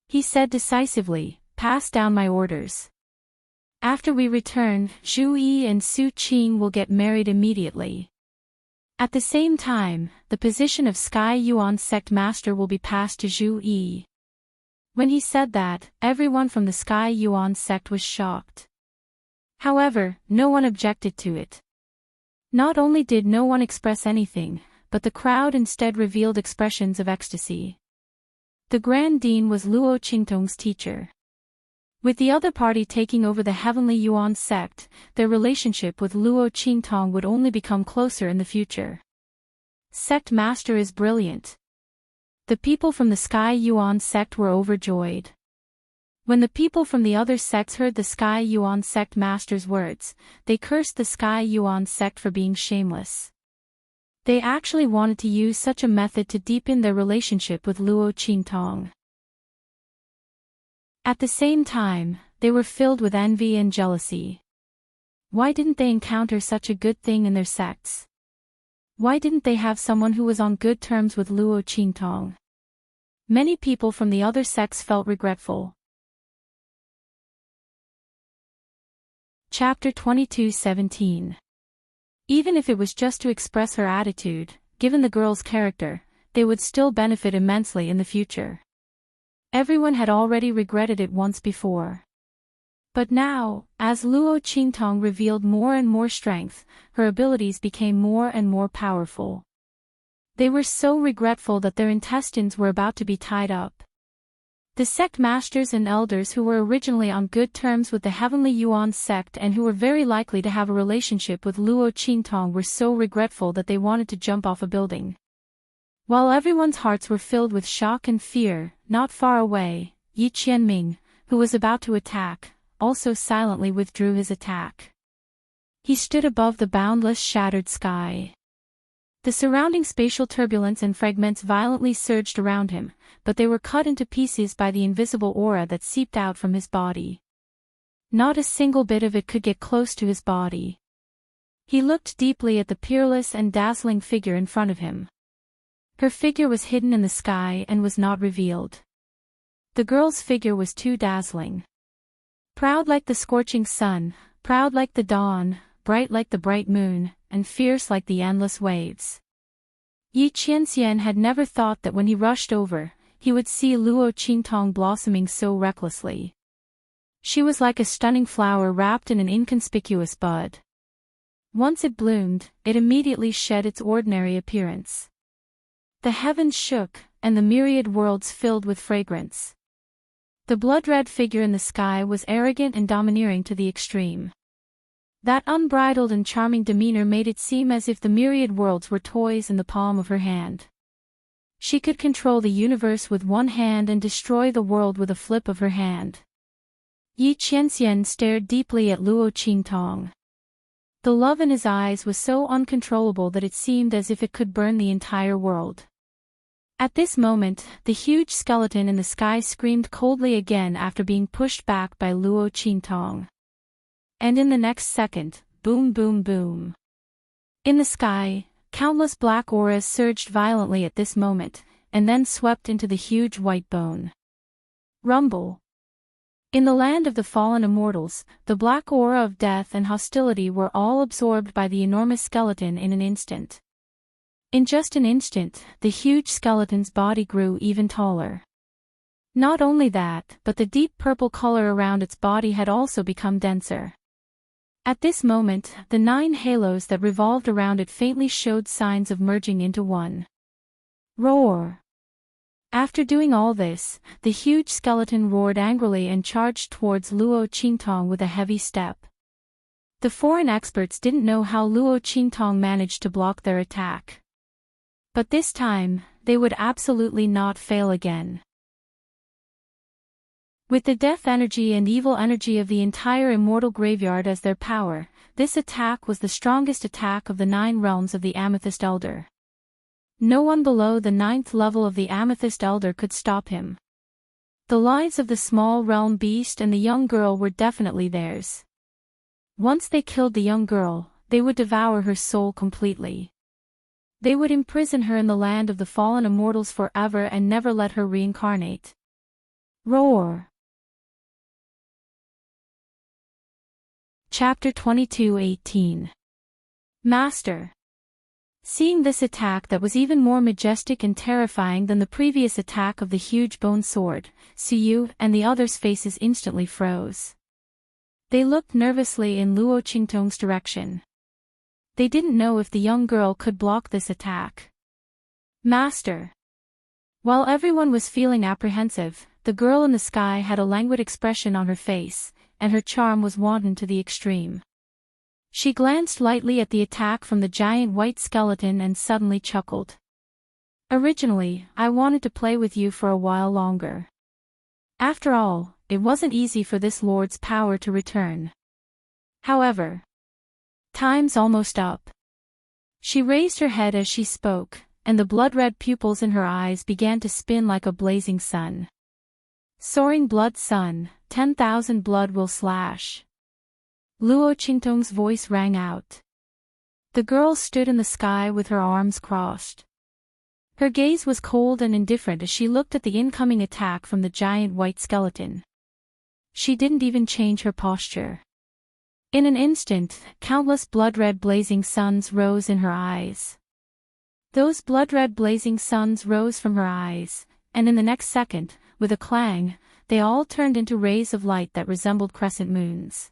He said decisively, "Pass down my orders. After we return, Zhu Yi and Su Qing will get married immediately. At the same time, the position of Sky Yuan sect master will be passed to Zhu Yi." When he said that, everyone from the Sky Yuan sect was shocked. However, no one objected to it. Not only did no one express anything, but the crowd instead revealed expressions of ecstasy. The Grand Dean was Luo Qingtong's teacher. With the other party taking over the Heavenly Yuan sect, their relationship with Luo Qingtong would only become closer in the future. Sect master is brilliant. The people from the Sky Yuan sect were overjoyed. When the people from the other sects heard the Sky Yuan sect master's words, they cursed the Sky Yuan sect for being shameless. They actually wanted to use such a method to deepen their relationship with Luo Qingtong. At the same time, they were filled with envy and jealousy. Why didn't they encounter such a good thing in their sects? Why didn't they have someone who was on good terms with Luo Qingtong? Many people from the other sects felt regretful. Chapter 22:17. Even if it was just to express her attitude, given the girl's character, they would still benefit immensely in the future. Everyone had already regretted it once before. But now, as Luo Qingtong revealed more and more strength, her abilities became more and more powerful. They were so regretful that their intestines were about to be tied up. The sect masters and elders who were originally on good terms with the Heavenly Yuan sect and who were very likely to have a relationship with Luo Qingtong were so regretful that they wanted to jump off a building. While everyone's hearts were filled with shock and fear, not far away, Yi Qianming, who was about to attack, also silently withdrew his attack. He stood above the boundless shattered sky. The surrounding spatial turbulence and fragments violently surged around him, but they were cut into pieces by the invisible aura that seeped out from his body. Not a single bit of it could get close to his body. He looked deeply at the peerless and dazzling figure in front of him. Her figure was hidden in the sky and was not revealed. The girl's figure was too dazzling. Proud like the scorching sun, proud like the dawn, bright like the bright moon, and fierce like the endless waves. Yi Qianxian had never thought that when he rushed over, he would see Luo Qingtong blossoming so recklessly. She was like a stunning flower wrapped in an inconspicuous bud. Once it bloomed, it immediately shed its ordinary appearance. The heavens shook, and the myriad worlds filled with fragrance. The blood-red figure in the sky was arrogant and domineering to the extreme. That unbridled and charming demeanor made it seem as if the myriad worlds were toys in the palm of her hand. She could control the universe with one hand and destroy the world with a flip of her hand. Yi Qianxian stared deeply at Luo Qingtong. The love in his eyes was so uncontrollable that it seemed as if it could burn the entire world. At this moment, the huge skeleton in the sky screamed coldly again after being pushed back by Luo Qingtong. And in the next second, boom boom boom. In the sky, countless black auras surged violently at this moment, and then swept into the huge white bone. Rumble. In the land of the fallen immortals, the black aura of death and hostility were all absorbed by the enormous skeleton in an instant. In just an instant, the huge skeleton's body grew even taller. Not only that, but the deep purple color around its body had also become denser. At this moment, the 9 halos that revolved around it faintly showed signs of merging into one. Roar! After doing all this, the huge skeleton roared angrily and charged towards Luo Qingtong with a heavy step. The foreign experts didn't know how Luo Qingtong managed to block their attack. But this time, they would absolutely not fail again. With the death energy and evil energy of the entire immortal graveyard as their power, this attack was the strongest attack of the 9 realms of the Amethyst Elder. No one below the 9th level of the Amethyst Elder could stop him. The lives of the small realm beast and the young girl were definitely theirs. Once they killed the young girl, they would devour her soul completely. They would imprison her in the land of the fallen immortals forever and never let her reincarnate. Roar! Chapter 22:18. Master. Seeing this attack that was even more majestic and terrifying than the previous attack of the huge bone sword, Suyu and the others' faces instantly froze. They looked nervously in Luo Qingtong's direction. They didn't know if the young girl could block this attack. Master. While everyone was feeling apprehensive, the girl in the sky had a languid expression on her face, and her charm was wanton to the extreme. She glanced lightly at the attack from the giant white skeleton and suddenly chuckled. Originally, I wanted to play with you for a while longer. After all, it wasn't easy for this lord's power to return. However, time's almost up. She raised her head as she spoke, and the blood-red pupils in her eyes began to spin like a blazing sun. Soaring blood sun, 10,000 blood will slash. Luo Qingtong's voice rang out. The girl stood in the sky with her arms crossed. Her gaze was cold and indifferent as she looked at the incoming attack from the giant white skeleton. She didn't even change her posture. In an instant, countless blood-red blazing suns rose in her eyes. Those blood-red blazing suns rose from her eyes, and in the next second, with a clang, they all turned into rays of light that resembled crescent moons.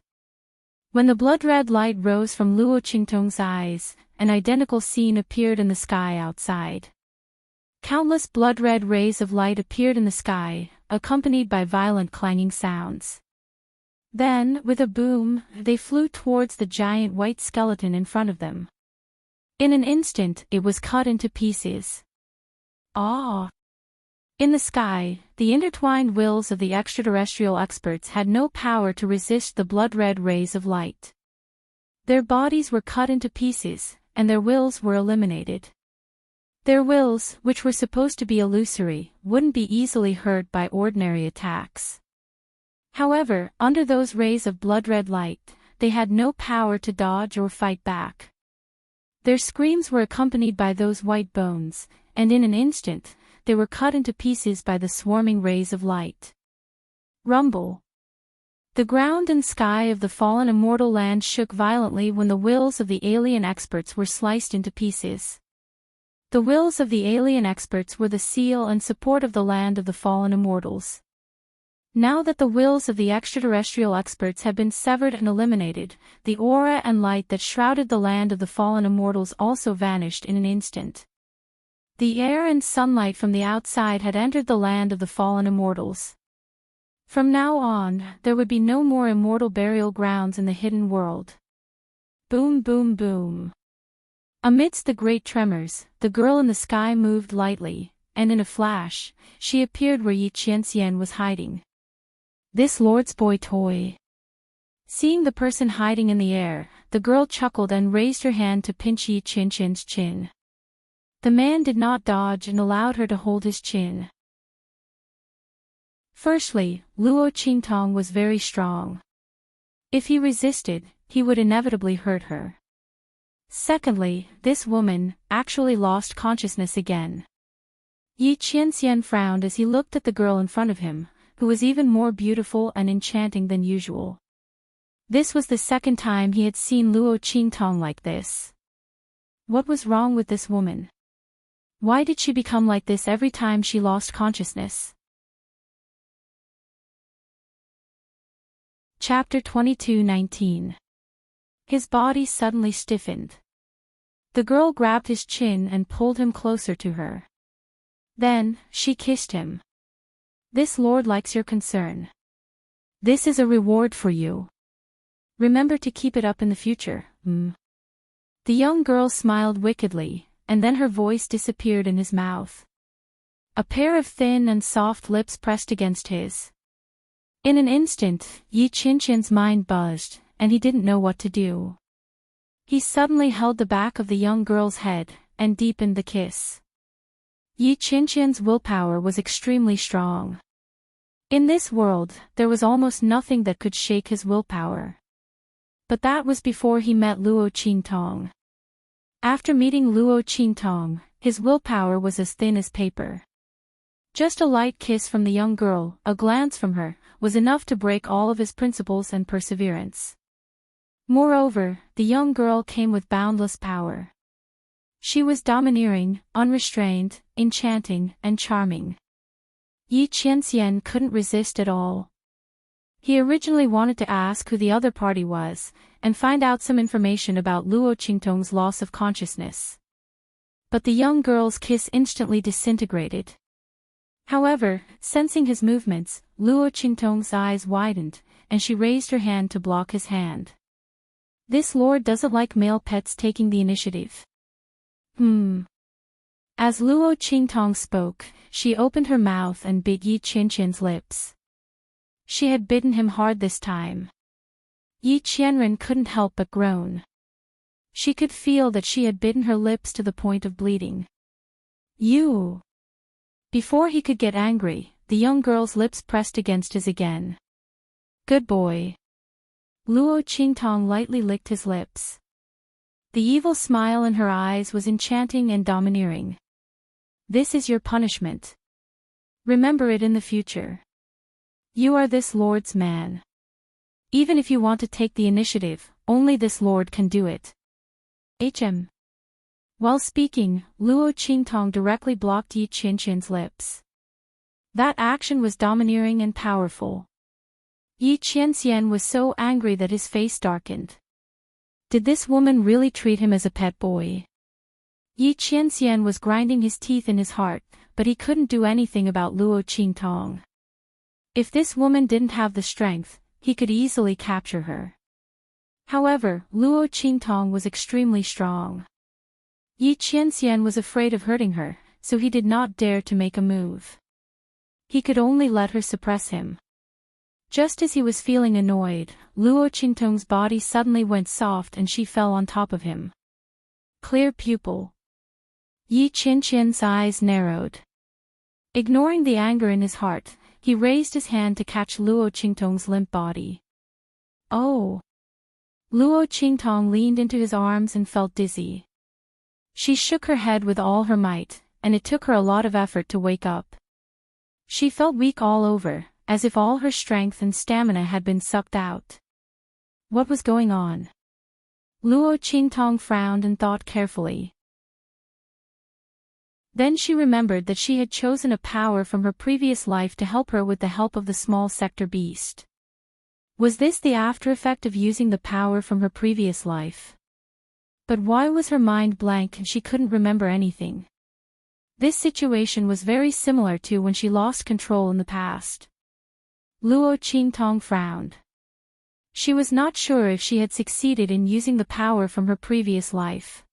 When the blood-red light rose from Luo Qingtong's eyes, an identical scene appeared in the sky outside. Countless blood-red rays of light appeared in the sky, accompanied by violent clanging sounds. Then, with a boom, they flew towards the giant white skeleton in front of them. In an instant, it was cut into pieces. Ah! In the sky, the intertwined wills of the extraterrestrial experts had no power to resist the blood-red rays of light. Their bodies were cut into pieces, and their wills were eliminated. Their wills, which were supposed to be illusory, wouldn't be easily hurt by ordinary attacks. However, under those rays of blood-red light, they had no power to dodge or fight back. Their screams were accompanied by those white bones, and in an instant, they were cut into pieces by the swarming rays of light. Rumble. The ground and sky of the fallen immortal land shook violently when the wills of the alien experts were sliced into pieces. The wills of the alien experts were the seal and support of the land of the fallen immortals. Now that the wills of the extraterrestrial experts had been severed and eliminated, the aura and light that shrouded the land of the fallen immortals also vanished in an instant. The air and sunlight from the outside had entered the land of the fallen immortals. From now on, there would be no more immortal burial grounds in the hidden world. Boom, boom, boom. Amidst the great tremors, the girl in the sky moved lightly, and in a flash, she appeared where Yi Qianxian was hiding. This lord's boy toy. Seeing the person hiding in the air, the girl chuckled and raised her hand to pinch Yi Qianxian's chin. The man did not dodge and allowed her to hold his chin. Firstly, Luo Qingtong was very strong. If he resisted, he would inevitably hurt her. Secondly, this woman actually lost consciousness again. Yi Qianxian frowned as he looked at the girl in front of him, who was even more beautiful and enchanting than usual. This was the second time he had seen Luo Qingtong like this. What was wrong with this woman? Why did she become like this every time she lost consciousness? Chapter 22:19. His body suddenly stiffened. The girl grabbed his chin and pulled him closer to her. Then, she kissed him. This lord likes your concern. This is a reward for you. Remember to keep it up in the future, The young girl smiled wickedly, and then her voice disappeared in his mouth. A pair of thin and soft lips pressed against his. In an instant, Yi Qianxian's mind buzzed, and he didn't know what to do. He suddenly held the back of the young girl's head, and deepened the kiss. Yi Qianxian's willpower was extremely strong. In this world, there was almost nothing that could shake his willpower. But that was before he met Luo Qingtong. After meeting Luo Qingtong, his willpower was as thin as paper. Just a light kiss from the young girl, a glance from her, was enough to break all of his principles and perseverance. Moreover, the young girl came with boundless power. She was domineering, unrestrained, enchanting, and charming. Yi Qianxian couldn't resist at all. He originally wanted to ask who the other party was, and find out some information about Luo Qingtong's loss of consciousness. But the young girl's kiss instantly disintegrated. However, sensing his movements, Luo Qingtong's eyes widened, and she raised her hand to block his hand. This lord doesn't like male pets taking the initiative. As Luo Qingtong spoke, she opened her mouth and bit Yi Qianxian's lips. She had bitten him hard this time. Yi Qianren couldn't help but groan. She could feel that she had bitten her lips to the point of bleeding. You! Before he could get angry, the young girl's lips pressed against his again. Good boy. Luo Qingtong lightly licked his lips. The evil smile in her eyes was enchanting and domineering. This is your punishment. Remember it in the future. You are this lord's man. Even if you want to take the initiative, only this lord can do it. While speaking, Luo Qingtong directly blocked Yi Qianqian's lips. That action was domineering and powerful. Yi Qianxian was so angry that his face darkened. Did this woman really treat him as a pet boy? Yi Qianxian was grinding his teeth in his heart, but he couldn't do anything about Luo Qingtong. If this woman didn't have the strength, he could easily capture her. However, Luo Qingtong was extremely strong. Yi Qianxian was afraid of hurting her, so he did not dare to make a move. He could only let her suppress him. Just as he was feeling annoyed, Luo Qingtong's body suddenly went soft and she fell on top of him. Clear pupil. Yi Qianqian's eyes narrowed. Ignoring the anger in his heart, he raised his hand to catch Luo Qingtong's limp body. Oh! Luo Qingtong leaned into his arms and felt dizzy. She shook her head with all her might, and it took her a lot of effort to wake up. She felt weak all over, as if all her strength and stamina had been sucked out. What was going on? Luo Qingtong frowned and thought carefully. Then she remembered that she had chosen a power from her previous life to help her with the help of the small sector beast. Was this the after effect of using the power from her previous life? But why was her mind blank and she couldn't remember anything? This situation was very similar to when she lost control in the past. Luo Qingtong frowned. She was not sure if she had succeeded in using the power from her previous life.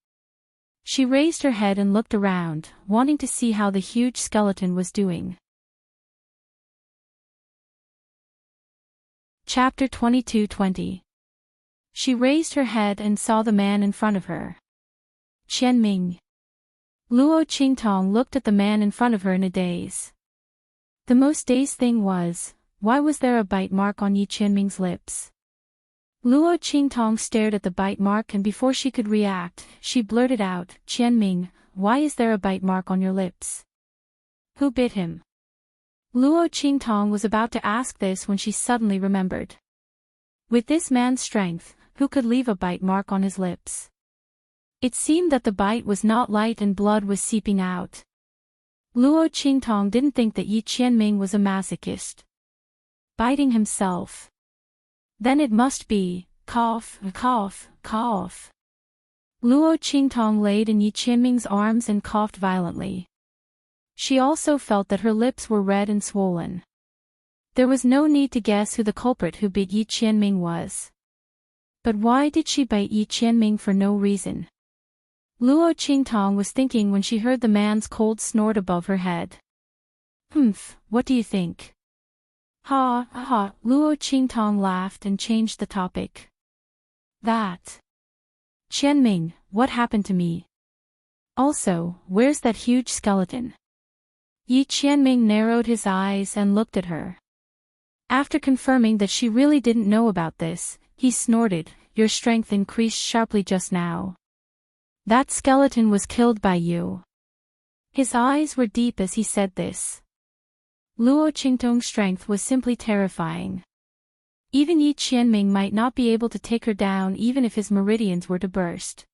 She raised her head and looked around, wanting to see how the huge skeleton was doing. Chapter 22:20. She raised her head and saw the man in front of her. Qianming. Luo Qingtong looked at the man in front of her in a daze. The most dazed thing was, why was there a bite mark on Yi Qianming's lips? Luo Qingtong stared at the bite mark and before she could react, she blurted out, Qianming, why is there a bite mark on your lips? Who bit him? Luo Qingtong was about to ask this when she suddenly remembered. With this man's strength, who could leave a bite mark on his lips? It seemed that the bite was not light and blood was seeping out. Luo Qingtong didn't think that Yi Qianming was a masochist. Biting himself. Then it must be, cough, cough, cough. Luo Qingtong laid in Yi Qianming's arms and coughed violently. She also felt that her lips were red and swollen. There was no need to guess who the culprit who bit Yi Qianming was. But why did she bite Yi Qianming for no reason? Luo Qingtong was thinking when she heard the man's cold snort above her head. Humph, what do you think? Ha, ha, Luo Qingtong laughed and changed the topic. That. Qianming, what happened to me? Also, where's that huge skeleton? Yi Qianming narrowed his eyes and looked at her. After confirming that she really didn't know about this, he snorted, your strength increased sharply just now. That skeleton was killed by you. His eyes were deep as he said this. Luo Qingtong's strength was simply terrifying. Even Yi Qianming might not be able to take her down even if his meridians were to burst.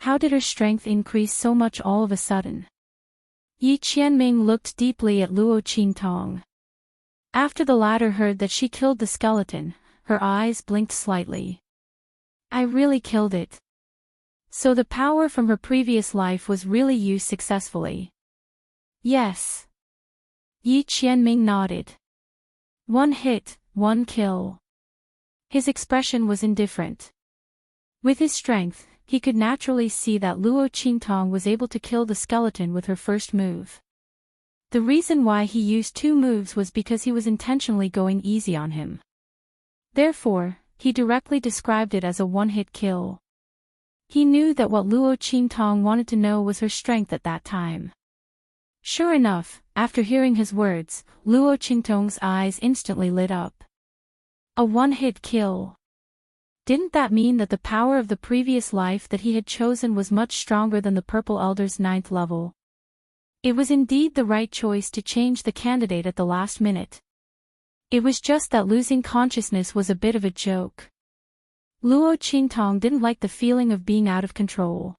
How did her strength increase so much all of a sudden? Yi Qianming looked deeply at Luo Qingtong. After the latter heard that she killed the skeleton, her eyes blinked slightly. I really killed it. So the power from her previous life was really used successfully. Yes. Yi Qianming nodded. One hit, one kill. His expression was indifferent. With his strength, he could naturally see that Luo Qingtong was able to kill the skeleton with her first move. The reason why he used two moves was because he was intentionally going easy on him. Therefore, he directly described it as a one-hit kill. He knew that what Luo Qingtong wanted to know was her strength at that time. Sure enough, after hearing his words, Luo Qingtong's eyes instantly lit up. A one-hit kill. Didn't that mean that the power of the previous life that he had chosen was much stronger than the Purple Elder's 9th level? It was indeed the right choice to change the candidate at the last minute. It was just that losing consciousness was a bit of a joke. Luo Qingtong didn't like the feeling of being out of control.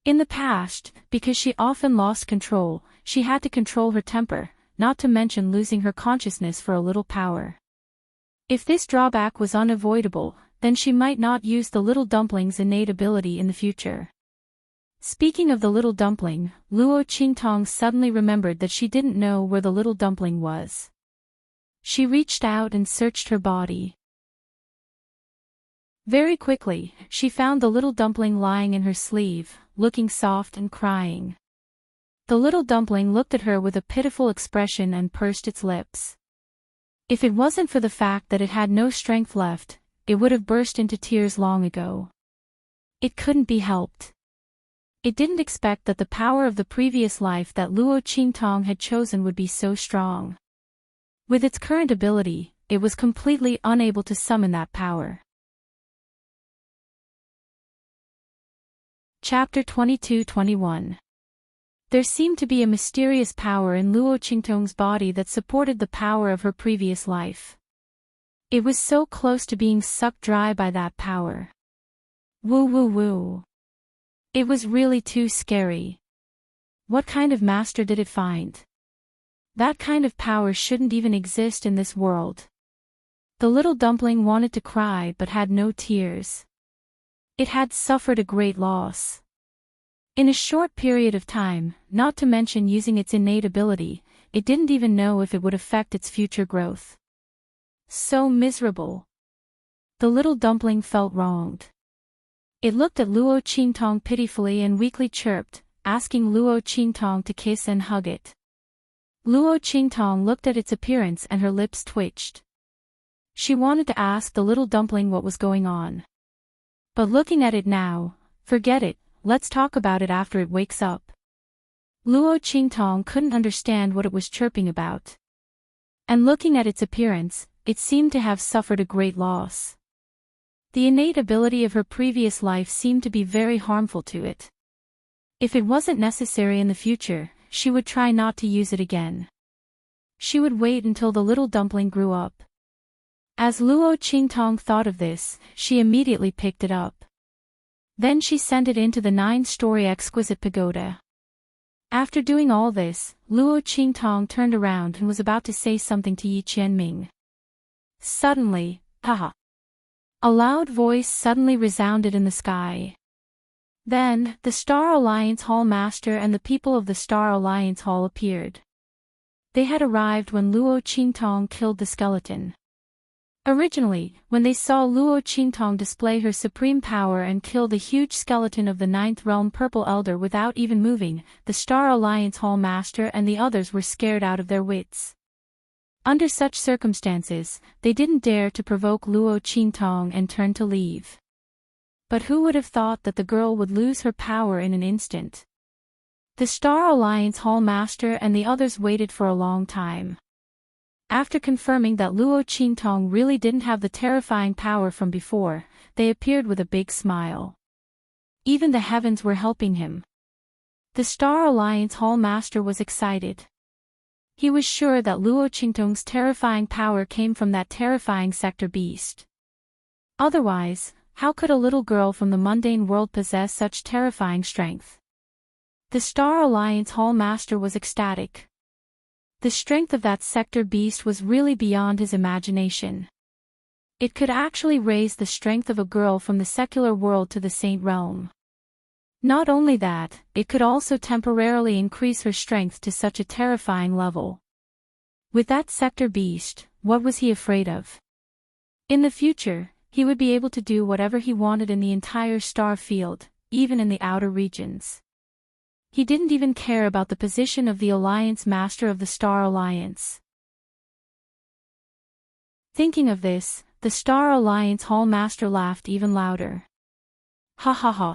In the past, because she often lost control, she had to control her temper, not to mention losing her consciousness for a little power. If this drawback was unavoidable, then she might not use the little dumpling's innate ability in the future. Speaking of the little dumpling, Luo Qingtong suddenly remembered that she didn't know where the little dumpling was. She reached out and searched her body. Very quickly, she found the little dumpling lying in her sleeve, looking soft and crying. The little dumpling looked at her with a pitiful expression and pursed its lips. If it wasn't for the fact that it had no strength left, it would have burst into tears long ago. It couldn't be helped. It didn't expect that the power of the previous life that Luo Qingtong had chosen would be so strong. With its current ability, it was completely unable to summon that power. Chapter 22-21. There seemed to be a mysterious power in Luo Qingtong's body that supported the power of her previous life. It was so close to being sucked dry by that power. Woo woo woo. It was really too scary. What kind of master did it find? That kind of power shouldn't even exist in this world. The little dumpling wanted to cry but had no tears. It had suffered a great loss. In a short period of time, not to mention using its innate ability, it didn't even know if it would affect its future growth. So miserable. The little dumpling felt wronged. It looked at Luo Qingtong pitifully and weakly chirped, asking Luo Qingtong to kiss and hug it. Luo Qingtong looked at its appearance and her lips twitched. She wanted to ask the little dumpling what was going on. But looking at it now, forget it, let's talk about it after it wakes up. Luo Qingtong couldn't understand what it was chirping about. And looking at its appearance, it seemed to have suffered a great loss. The innate ability of her previous life seemed to be very harmful to it. If it wasn't necessary in the future, she would try not to use it again. She would wait until the little dumpling grew up. As Luo Qingtong thought of this, she immediately picked it up. Then she sent it into the 9-story exquisite pagoda. After doing all this, Luo Qingtong turned around and was about to say something to Yi Qianming. Suddenly, haha! A loud voice suddenly resounded in the sky. Then, the Star Alliance Hall Master and the people of the Star Alliance Hall appeared. They had arrived when Luo Qingtong killed the skeleton. Originally, when they saw Luo Qingtong display her supreme power and kill the huge skeleton of the 9th Realm Purple Elder without even moving, the Star Alliance Hall Master and the others were scared out of their wits. Under such circumstances, they didn't dare to provoke Luo Qingtong and turned to leave. But who would have thought that the girl would lose her power in an instant? The Star Alliance Hall Master and the others waited for a long time. After confirming that Luo Qingtong really didn't have the terrifying power from before, they appeared with a big smile. Even the heavens were helping him. The Star Alliance Hall Master was excited. He was sure that Luo Qingtong's terrifying power came from that terrifying sector beast. Otherwise, how could a little girl from the mundane world possess such terrifying strength? The Star Alliance Hall Master was ecstatic. The strength of that sector beast was really beyond his imagination. It could actually raise the strength of a girl from the secular world to the Saint Realm. Not only that, it could also temporarily increase her strength to such a terrifying level. With that sector beast, what was he afraid of? In the future, he would be able to do whatever he wanted in the entire star field, even in the outer regions. He didn't even care about the position of the Alliance Master of the Star Alliance. Thinking of this, the Star Alliance Hall Master laughed even louder. Ha ha ha.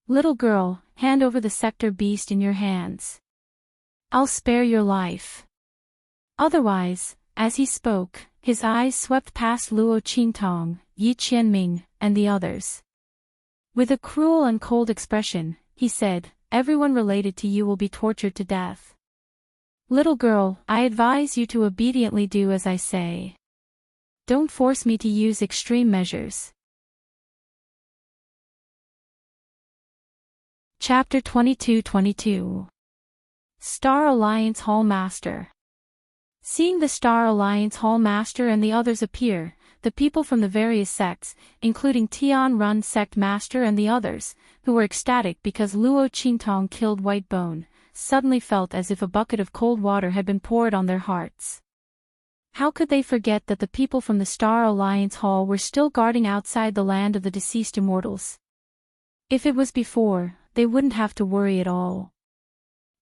Little girl, hand over the sector beast in your hands. I'll spare your life. Otherwise, as he spoke, his eyes swept past Luo Qingtong, Yi Qianming, and the others. With a cruel and cold expression, he said, "Everyone related to you will be tortured to death. Little girl, I advise you to obediently do as I say. Don't force me to use extreme measures." Chapter 22-22. Star Alliance Hall Master. Seeing the Star Alliance Hall Master and the others appear, the people from the various sects, including Tian Run Sect Master and the others, who were ecstatic because Luo Qingtong killed Whitebone, suddenly felt as if a bucket of cold water had been poured on their hearts. How could they forget that the people from the Star Alliance Hall were still guarding outside the land of the deceased immortals? If it was before, they wouldn't have to worry at all.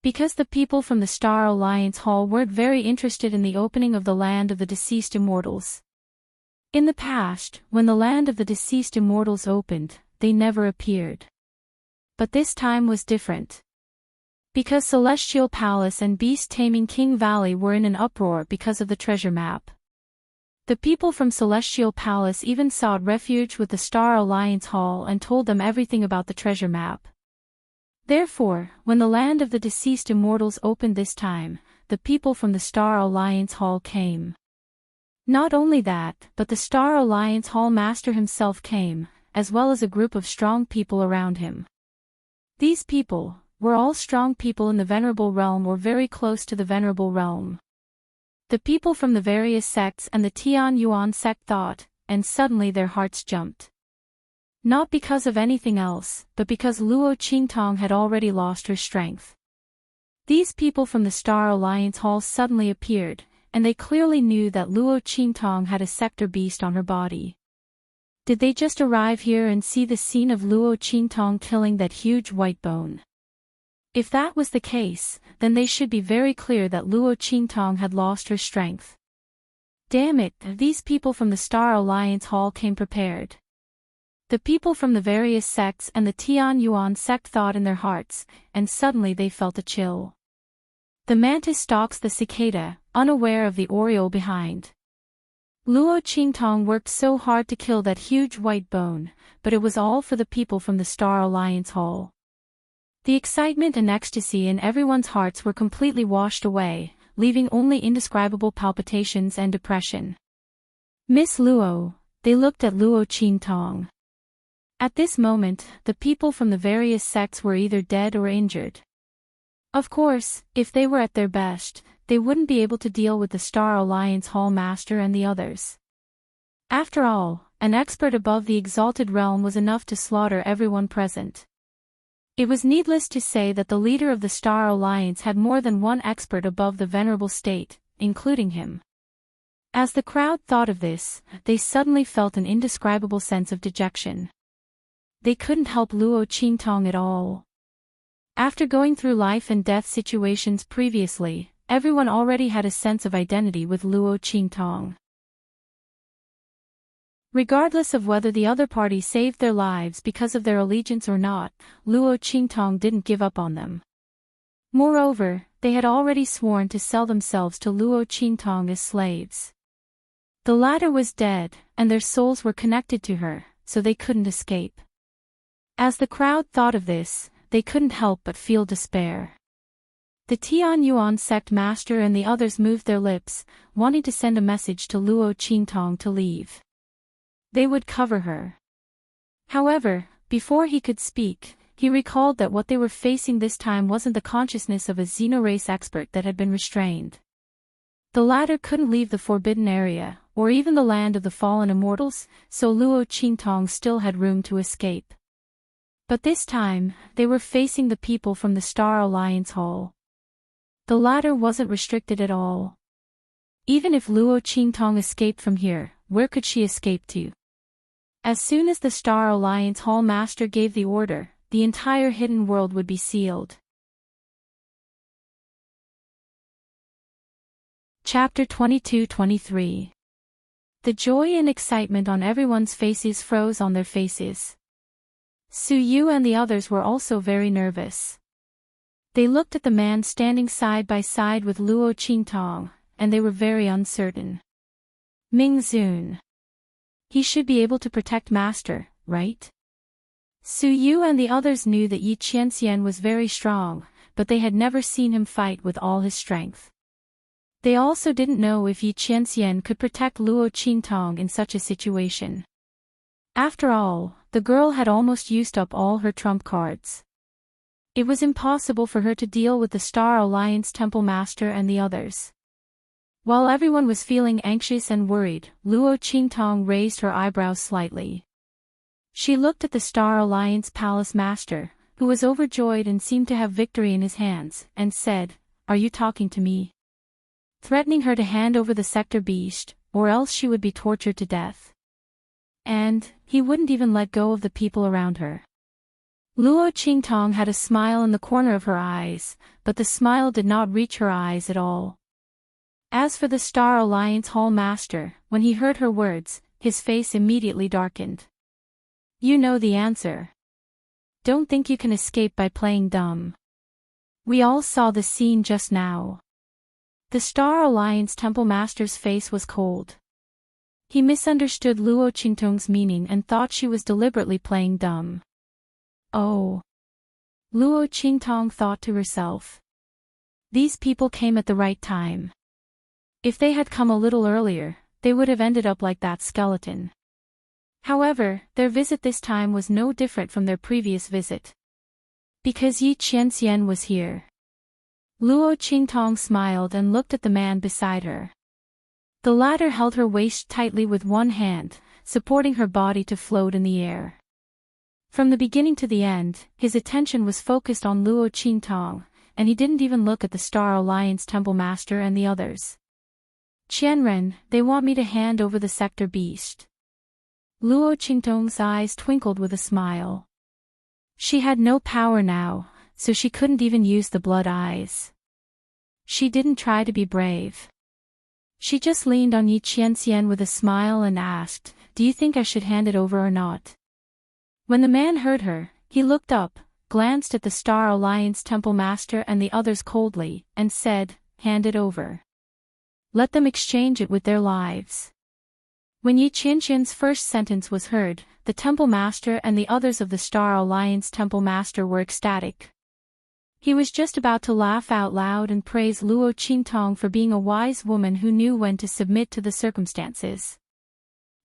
Because the people from the Star Alliance Hall weren't very interested in the opening of the land of the deceased immortals. In the past, when the land of the deceased immortals opened, they never appeared. But this time was different. Because Celestial Palace and Beast Taming King Valley were in an uproar because of the treasure map. The people from Celestial Palace even sought refuge with the Star Alliance Hall and told them everything about the treasure map. Therefore, when the land of the deceased immortals opened this time, the people from the Star Alliance Hall came. Not only that, but the Star Alliance Hall Master himself came, as well as a group of strong people around him. These people were all strong people in the Venerable Realm or very close to the Venerable Realm. The people from the various sects and the Tian Yuan sect thought, and suddenly their hearts jumped. Not because of anything else, but because Luo Qingtong had already lost her strength. These people from the Star Alliance Hall suddenly appeared, and they clearly knew that Luo Qingtong had a sector beast on her body. Did they just arrive here and see the scene of Luo Qingtong killing that huge white bone? If that was the case, then they should be very clear that Luo Qingtong had lost her strength. Damn it, these people from the Star Alliance Hall came prepared. The people from the various sects and the Tian Yuan sect thought in their hearts, and suddenly they felt a chill. The mantis stalks the cicada, unaware of the oriole behind. Luo Qingtong worked so hard to kill that huge white bone, but it was all for the people from the Star Alliance Hall. The excitement and ecstasy in everyone's hearts were completely washed away, leaving only indescribable palpitations and depression. Miss Luo, they looked at Luo Qingtong. At this moment, the people from the various sects were either dead or injured. Of course, if they were at their best, they wouldn't be able to deal with the Star Alliance Hall Master and the others. After all, an expert above the exalted realm was enough to slaughter everyone present. It was needless to say that the leader of the Star Alliance had more than one expert above the venerable state, including him. As the crowd thought of this, they suddenly felt an indescribable sense of dejection. They couldn't help Luo Qingtong at all. After going through life and death situations previously, everyone already had a sense of identity with Luo Qingtong. Regardless of whether the other party saved their lives because of their allegiance or not, Luo Qingtong didn't give up on them. Moreover, they had already sworn to sell themselves to Luo Qingtong as slaves. The latter was dead, and their souls were connected to her, so they couldn't escape. As the crowd thought of this, they couldn't help but feel despair. The Tian Yuan sect master and the others moved their lips, wanting to send a message to Luo Qingtong to leave. They would cover her. However, before he could speak, he recalled that what they were facing this time wasn't the consciousness of a xenorace expert that had been restrained. The latter couldn't leave the forbidden area, or even the land of the fallen immortals, so Luo Qingtong still had room to escape. But this time, they were facing the people from the Star Alliance Hall. The latter wasn't restricted at all. Even if Luo Qingtong escaped from here, where could she escape to? As soon as the Star Alliance Hall Master gave the order, the entire hidden world would be sealed. Chapter 22-23. The joy and excitement on everyone's faces froze on their faces. Su Yu and the others were also very nervous. They looked at the man standing side by side with Luo Qingtong, and they were very uncertain. Ming Zun. He should be able to protect Master, right? Su Yu and the others knew that Yi Qianxian was very strong, but they had never seen him fight with all his strength. They also didn't know if Yi Qianxian could protect Luo Qingtong in such a situation. After all, the girl had almost used up all her trump cards. It was impossible for her to deal with the Star Alliance Temple Master and the others. While everyone was feeling anxious and worried, Luo Qingtong raised her eyebrows slightly. She looked at the Star Alliance Palace Master, who was overjoyed and seemed to have victory in his hands, and said, "Are you talking to me?" Threatening her to hand over the Sector Beast, or else she would be tortured to death. And he wouldn't even let go of the people around her. Luo Qingtong had a smile in the corner of her eyes, but the smile did not reach her eyes at all. As for the Star Alliance Hall Master, when he heard her words, his face immediately darkened. "You know the answer. Don't think you can escape by playing dumb. We all saw the scene just now." The Star Alliance Temple Master's face was cold. He misunderstood Luo Qingtong's meaning and thought she was deliberately playing dumb. Oh. Luo Qingtong thought to herself. These people came at the right time. If they had come a little earlier, they would have ended up like that skeleton. However, their visit this time was no different from their previous visit. Because Yi Qianxian was here. Luo Qingtong smiled and looked at the man beside her. The latter held her waist tightly with one hand, supporting her body to float in the air. From the beginning to the end, his attention was focused on Luo Qingtong, and he didn't even look at the Star Alliance Temple Master and the others. "Qianren, they want me to hand over the Sector Beast." Luo Qingtong's eyes twinkled with a smile. She had no power now, so she couldn't even use the blood eyes. She didn't try to be brave. She just leaned on Yi Qianxian with a smile and asked, "Do you think I should hand it over or not?" When the man heard her, he looked up, glanced at the Star Alliance Temple Master and the others coldly, and said, "Hand it over. Let them exchange it with their lives." When Yi Qianxian's first sentence was heard, the Temple Master and the others of the Star Alliance Temple Master were ecstatic. He was just about to laugh out loud and praise Luo Qingtong for being a wise woman who knew when to submit to the circumstances.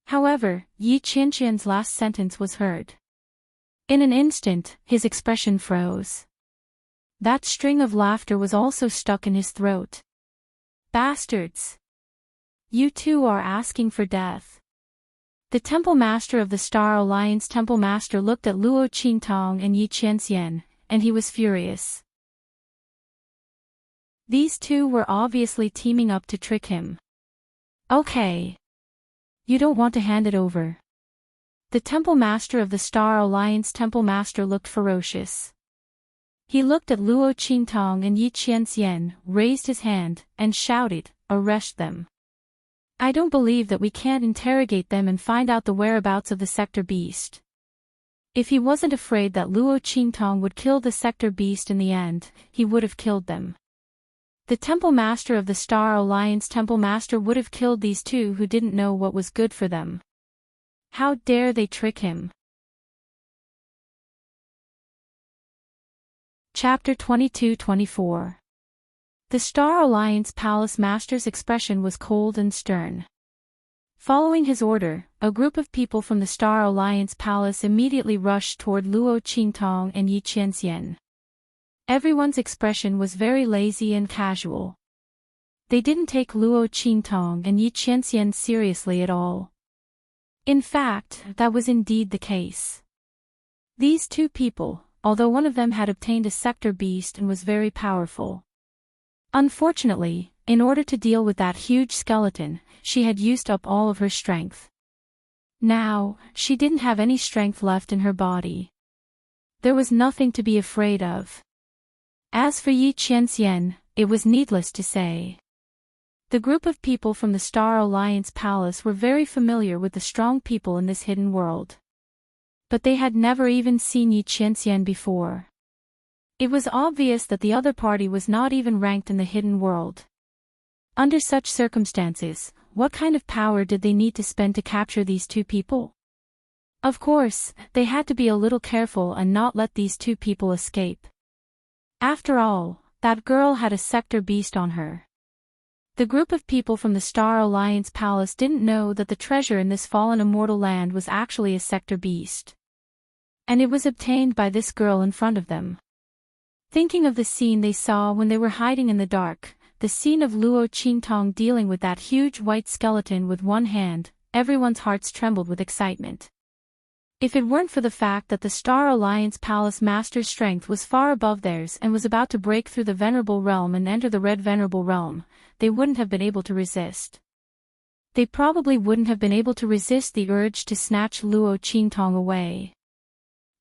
However, Yi Qianxian's last sentence was heard. In an instant, his expression froze. That string of laughter was also stuck in his throat. "Bastards! You two are asking for death." The Temple Master of the Star Alliance Temple Master looked at Luo Qingtong and Yi Qianxian, and he was furious. These two were obviously teaming up to trick him. "Okay. You don't want to hand it over." The Temple Master of the Star Alliance Temple Master looked ferocious. He looked at Luo Qingtong and Yi Qianxian, raised his hand, and shouted, "Arrest them. I don't believe that we can't interrogate them and find out the whereabouts of the Sector Beast." If he wasn't afraid that Luo Qingtong would kill the Sector Beast in the end, he would have killed them. The Temple Master of the Star Alliance Temple Master would have killed these two who didn't know what was good for them. How dare they trick him? Chapter 22-24. The Star Alliance Palace Master's expression was cold and stern. Following his order, a group of people from the Star Alliance Palace immediately rushed toward Luo Qingtong and Yi Qianxian. Everyone's expression was very lazy and casual. They didn't take Luo Qingtong and Yi Qianxian seriously at all. In fact, that was indeed the case. These two people, although one of them had obtained a Sector Beast and was very powerful. Unfortunately, in order to deal with that huge skeleton, she had used up all of her strength. Now, she didn't have any strength left in her body. There was nothing to be afraid of. As for Yi Qianxian, it was needless to say. The group of people from the Star Alliance Palace were very familiar with the strong people in this hidden world. But they had never even seen Yi Qianxian before. It was obvious that the other party was not even ranked in the hidden world. Under such circumstances, what kind of power did they need to spend to capture these two people? Of course, they had to be a little careful and not let these two people escape. After all, that girl had a Sector Beast on her. The group of people from the Star Alliance Palace didn't know that the treasure in this fallen immortal land was actually a Sector Beast. And it was obtained by this girl in front of them. Thinking of the scene they saw when they were hiding in the dark, the scene of Luo Qingtong dealing with that huge white skeleton with one hand, everyone's hearts trembled with excitement. If it weren't for the fact that the Star Alliance Palace Master's strength was far above theirs and was about to break through the Venerable Realm and enter the Red Venerable Realm, they wouldn't have been able to resist. They probably wouldn't have been able to resist the urge to snatch Luo Qingtong away.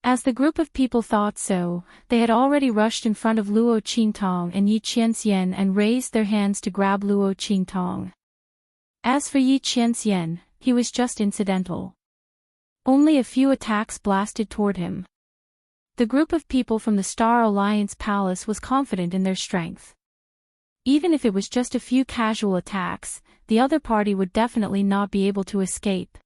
As the group of people thought so, they had already rushed in front of Luo Qingtong and Yi Qianxian and raised their hands to grab Luo Qingtong. As for Yi Qianxian, he was just incidental. Only a few attacks blasted toward him. The group of people from the Star Alliance Palace was confident in their strength. Even if it was just a few casual attacks, the other party would definitely not be able to escape.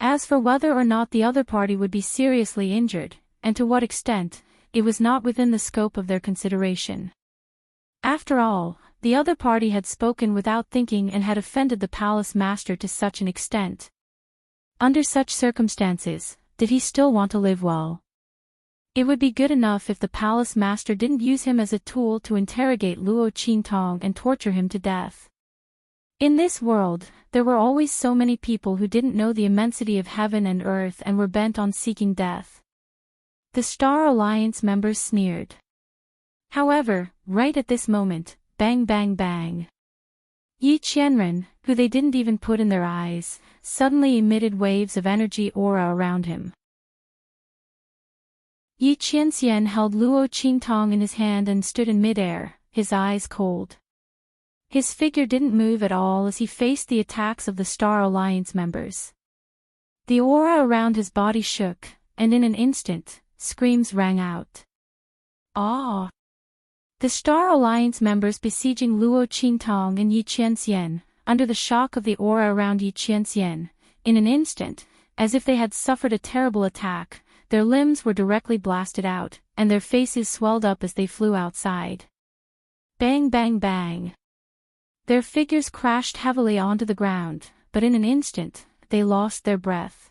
As for whether or not the other party would be seriously injured, and to what extent, it was not within the scope of their consideration. After all, the other party had spoken without thinking and had offended the palace master to such an extent. Under such circumstances, did he still want to live well? It would be good enough if the palace master didn't use him as a tool to interrogate Luo Qingtong and torture him to death. In this world, there were always so many people who didn't know the immensity of heaven and earth and were bent on seeking death. The Star Alliance members sneered. However, right at this moment, bang bang bang. Yi Qianren, who they didn't even put in their eyes, suddenly emitted waves of energy aura around him. Yi Qianxian held Luo Qingtong in his hand and stood in midair, his eyes cold. His figure didn't move at all as he faced the attacks of the Star Alliance members. The aura around his body shook, and in an instant, screams rang out. Ah! The Star Alliance members besieging Luo Qingtong and Yi Qianxian, under the shock of the aura around Yi Qianxian, in an instant, as if they had suffered a terrible attack, their limbs were directly blasted out, and their faces swelled up as they flew outside. Bang bang bang. Their figures crashed heavily onto the ground, but in an instant, they lost their breath.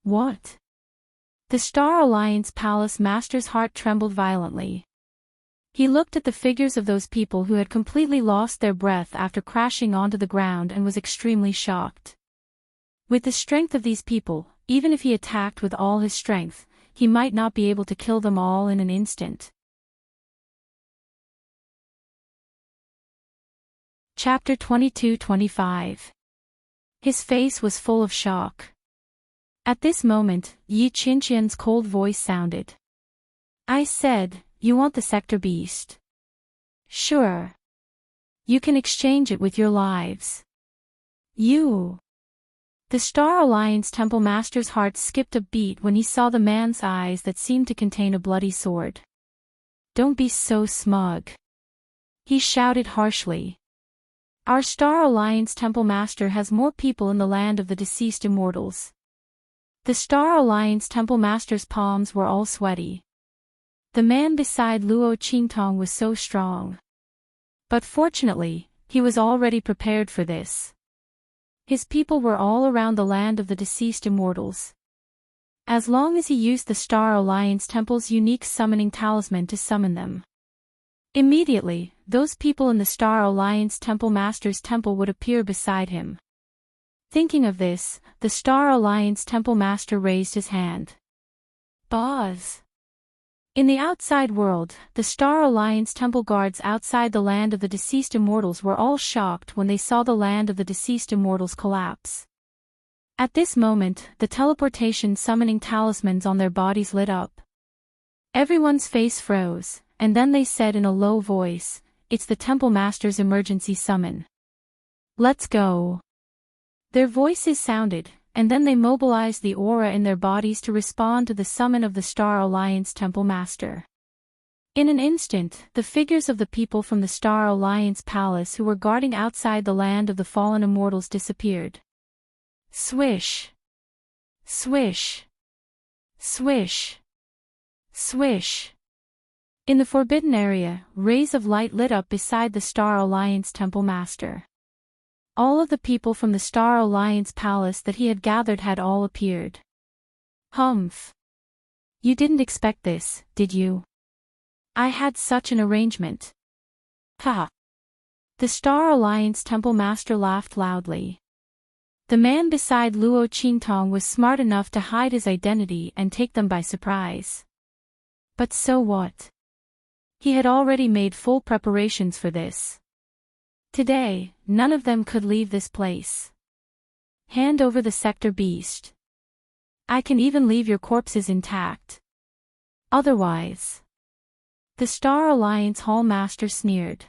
What? The Star Alliance Palace Master's heart trembled violently. He looked at the figures of those people who had completely lost their breath after crashing onto the ground and was extremely shocked. With the strength of these people, even if he attacked with all his strength, he might not be able to kill them all in an instant. Chapter 22-25. His face was full of shock. At this moment, Yi Qianxian's cold voice sounded. I said, you want the sector beast? Sure. You can exchange it with your lives. You. The Star Alliance Temple Master's heart skipped a beat when he saw the man's eyes that seemed to contain a bloody sword. Don't be so smug. He shouted harshly. Our Star Alliance Temple Master has more people in the land of the deceased immortals. The Star Alliance Temple Master's palms were all sweaty. The man beside Luo Qingtong was so strong. But fortunately, he was already prepared for this. His people were all around the land of the deceased immortals. As long as he used the Star Alliance Temple's unique summoning talisman to summon them. Immediately, those people in the Star Alliance Temple Master's temple would appear beside him. Thinking of this, the Star Alliance Temple Master raised his hand. Buzz! In the outside world, the Star Alliance Temple guards outside the land of the deceased immortals were all shocked when they saw the land of the deceased immortals collapse. At this moment, the teleportation summoning talismans on their bodies lit up. Everyone's face froze, and then they said in a low voice, it's the Temple Master's emergency summon. Let's go. Their voices sounded, and then they mobilized the aura in their bodies to respond to the summon of the Star Alliance Temple Master. In an instant, the figures of the people from the Star Alliance Palace who were guarding outside the land of the fallen immortals disappeared. Swish! Swish! Swish! Swish! In the forbidden area, rays of light lit up beside the Star Alliance Temple Master. All of the people from the Star Alliance Palace that he had gathered had all appeared. Humph! You didn't expect this, did you? I had such an arrangement. Ha! The Star Alliance Temple Master laughed loudly. The man beside Luo Qingtong was smart enough to hide his identity and take them by surprise. But so what? He had already made full preparations for this. Today, none of them could leave this place. Hand over the sector beast. I can even leave your corpses intact. Otherwise. The Star Alliance Hall Master sneered.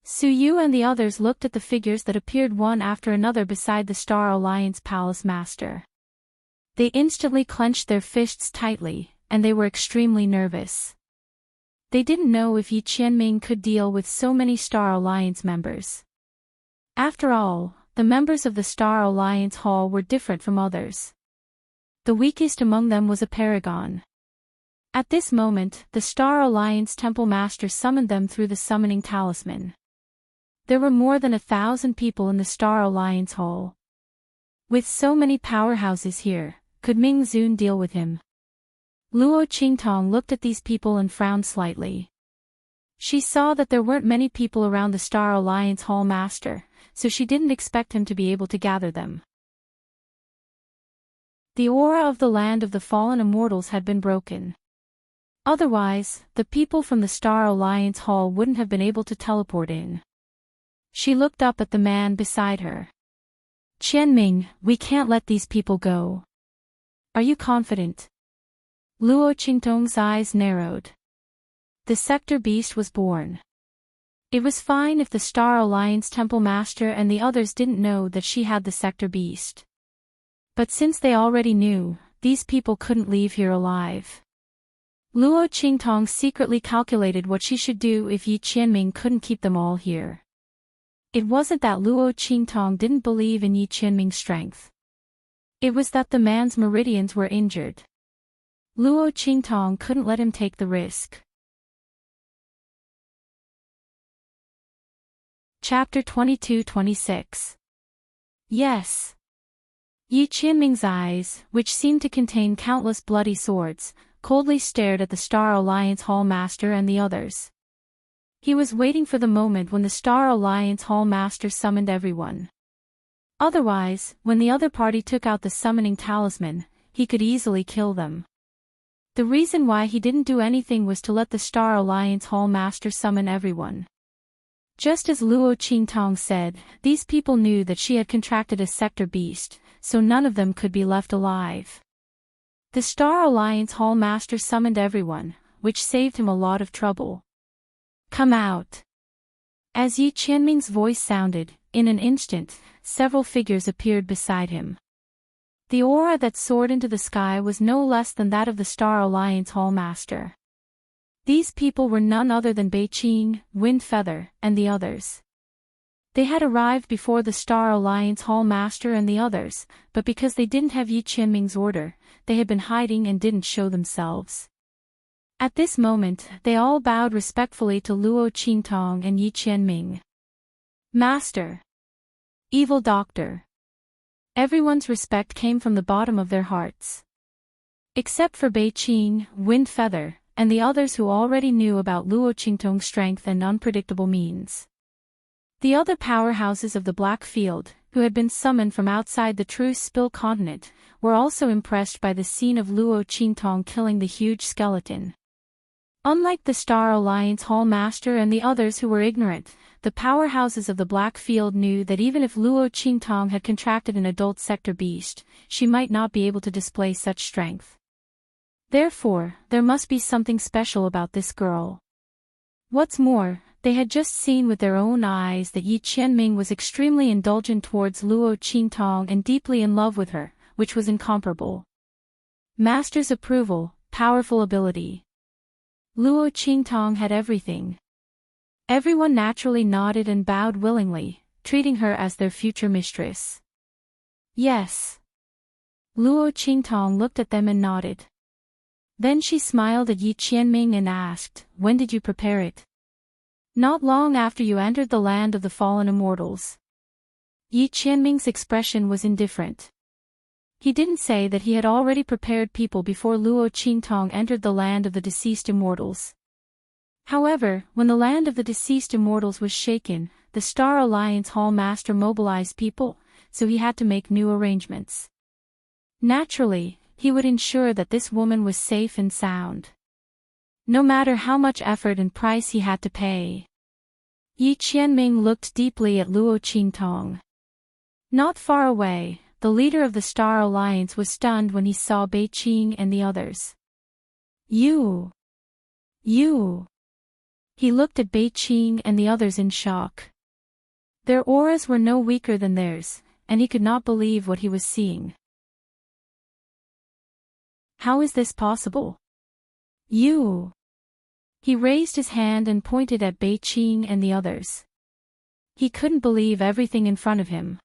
Su Yu and the others looked at the figures that appeared one after another beside the Star Alliance Palace Master. They instantly clenched their fists tightly, and they were extremely nervous. They didn't know if Yi Qianming could deal with so many Star Alliance members. After all, the members of the Star Alliance Hall were different from others. The weakest among them was a paragon. At this moment, the Star Alliance Temple Master summoned them through the summoning talisman. There were more than 1,000 people in the Star Alliance Hall. With so many powerhouses here, could Ming Zun deal with him? Luo Qingtong looked at these people and frowned slightly. She saw that there weren't many people around the Star Alliance Hall Master, so she didn't expect him to be able to gather them. The aura of the land of the fallen immortals had been broken. Otherwise, the people from the Star Alliance Hall wouldn't have been able to teleport in. She looked up at the man beside her. Qianming, we can't let these people go. Are you confident? Luo Qingtong's eyes narrowed. The sector beast was born. It was fine if the Star Alliance Temple Master and the others didn't know that she had the sector beast. But since they already knew, these people couldn't leave here alive. Luo Qingtong secretly calculated what she should do if Yi Qianming couldn't keep them all here. It wasn't that Luo Qingtong didn't believe in Yi Qianming's strength. It was that the man's meridians were injured. Luo Qingtong couldn't let him take the risk. Chapter 22-26. Yes. Yi Qianming's eyes, which seemed to contain countless bloody swords, coldly stared at the Star Alliance Hall Master and the others. He was waiting for the moment when the Star Alliance Hall Master summoned everyone. Otherwise, when the other party took out the summoning talisman, he could easily kill them. The reason why he didn't do anything was to let the Star Alliance Hall Master summon everyone. Just as Luo Qingtong said, these people knew that she had contracted a sector beast, so none of them could be left alive. The Star Alliance Hall Master summoned everyone, which saved him a lot of trouble. Come out. As Yi Qianming's voice sounded, in an instant, several figures appeared beside him. The aura that soared into the sky was no less than that of the Star Alliance Hall Master. These people were none other than Bei Qing, Wind Feather, and the others. They had arrived before the Star Alliance Hall Master and the others, but because they didn't have Yi Qianming's order, they had been hiding and didn't show themselves. At this moment, they all bowed respectfully to Luo Qingtong and Yi Qianming. Master. Evil Doctor. Everyone's respect came from the bottom of their hearts. Except for Bei Qing, Wind Feather, and the others who already knew about Luo Qingtong's strength and unpredictable means. The other powerhouses of the Black Field, who had been summoned from outside the True Spill continent, were also impressed by the scene of Luo Qingtong killing the huge skeleton. Unlike the Star Alliance Hall Master and the others who were ignorant, the powerhouses of the Black Field knew that even if Luo Qingtong had contracted an adult sector beast, she might not be able to display such strength. Therefore, there must be something special about this girl. What's more, they had just seen with their own eyes that Yi Qianming was extremely indulgent towards Luo Qingtong and deeply in love with her, which was incomparable. Master's approval, powerful ability. Luo Qingtong had everything. Everyone naturally nodded and bowed willingly, treating her as their future mistress. Yes. Luo Qingtong looked at them and nodded. Then she smiled at Yi Qianming and asked, "When did you prepare it?" "Not long after you entered the land of the fallen immortals." Yi Qianming's expression was indifferent. He didn't say that he had already prepared people before Luo Qingtong entered the land of the deceased immortals. However, when the land of the deceased immortals was shaken, the Star Alliance Hall Master mobilized people, so he had to make new arrangements. Naturally, he would ensure that this woman was safe and sound. No matter how much effort and price he had to pay. Yi Qianming looked deeply at Luo Qingtong. Not far away, the leader of the Star Alliance was stunned when he saw Bei Qing and the others. You! He looked at Bei Qing and the others in shock. Their auras were no weaker than theirs, and he could not believe what he was seeing. How is this possible? You! He raised his hand and pointed at Bei Qing and the others. He couldn't believe everything in front of him.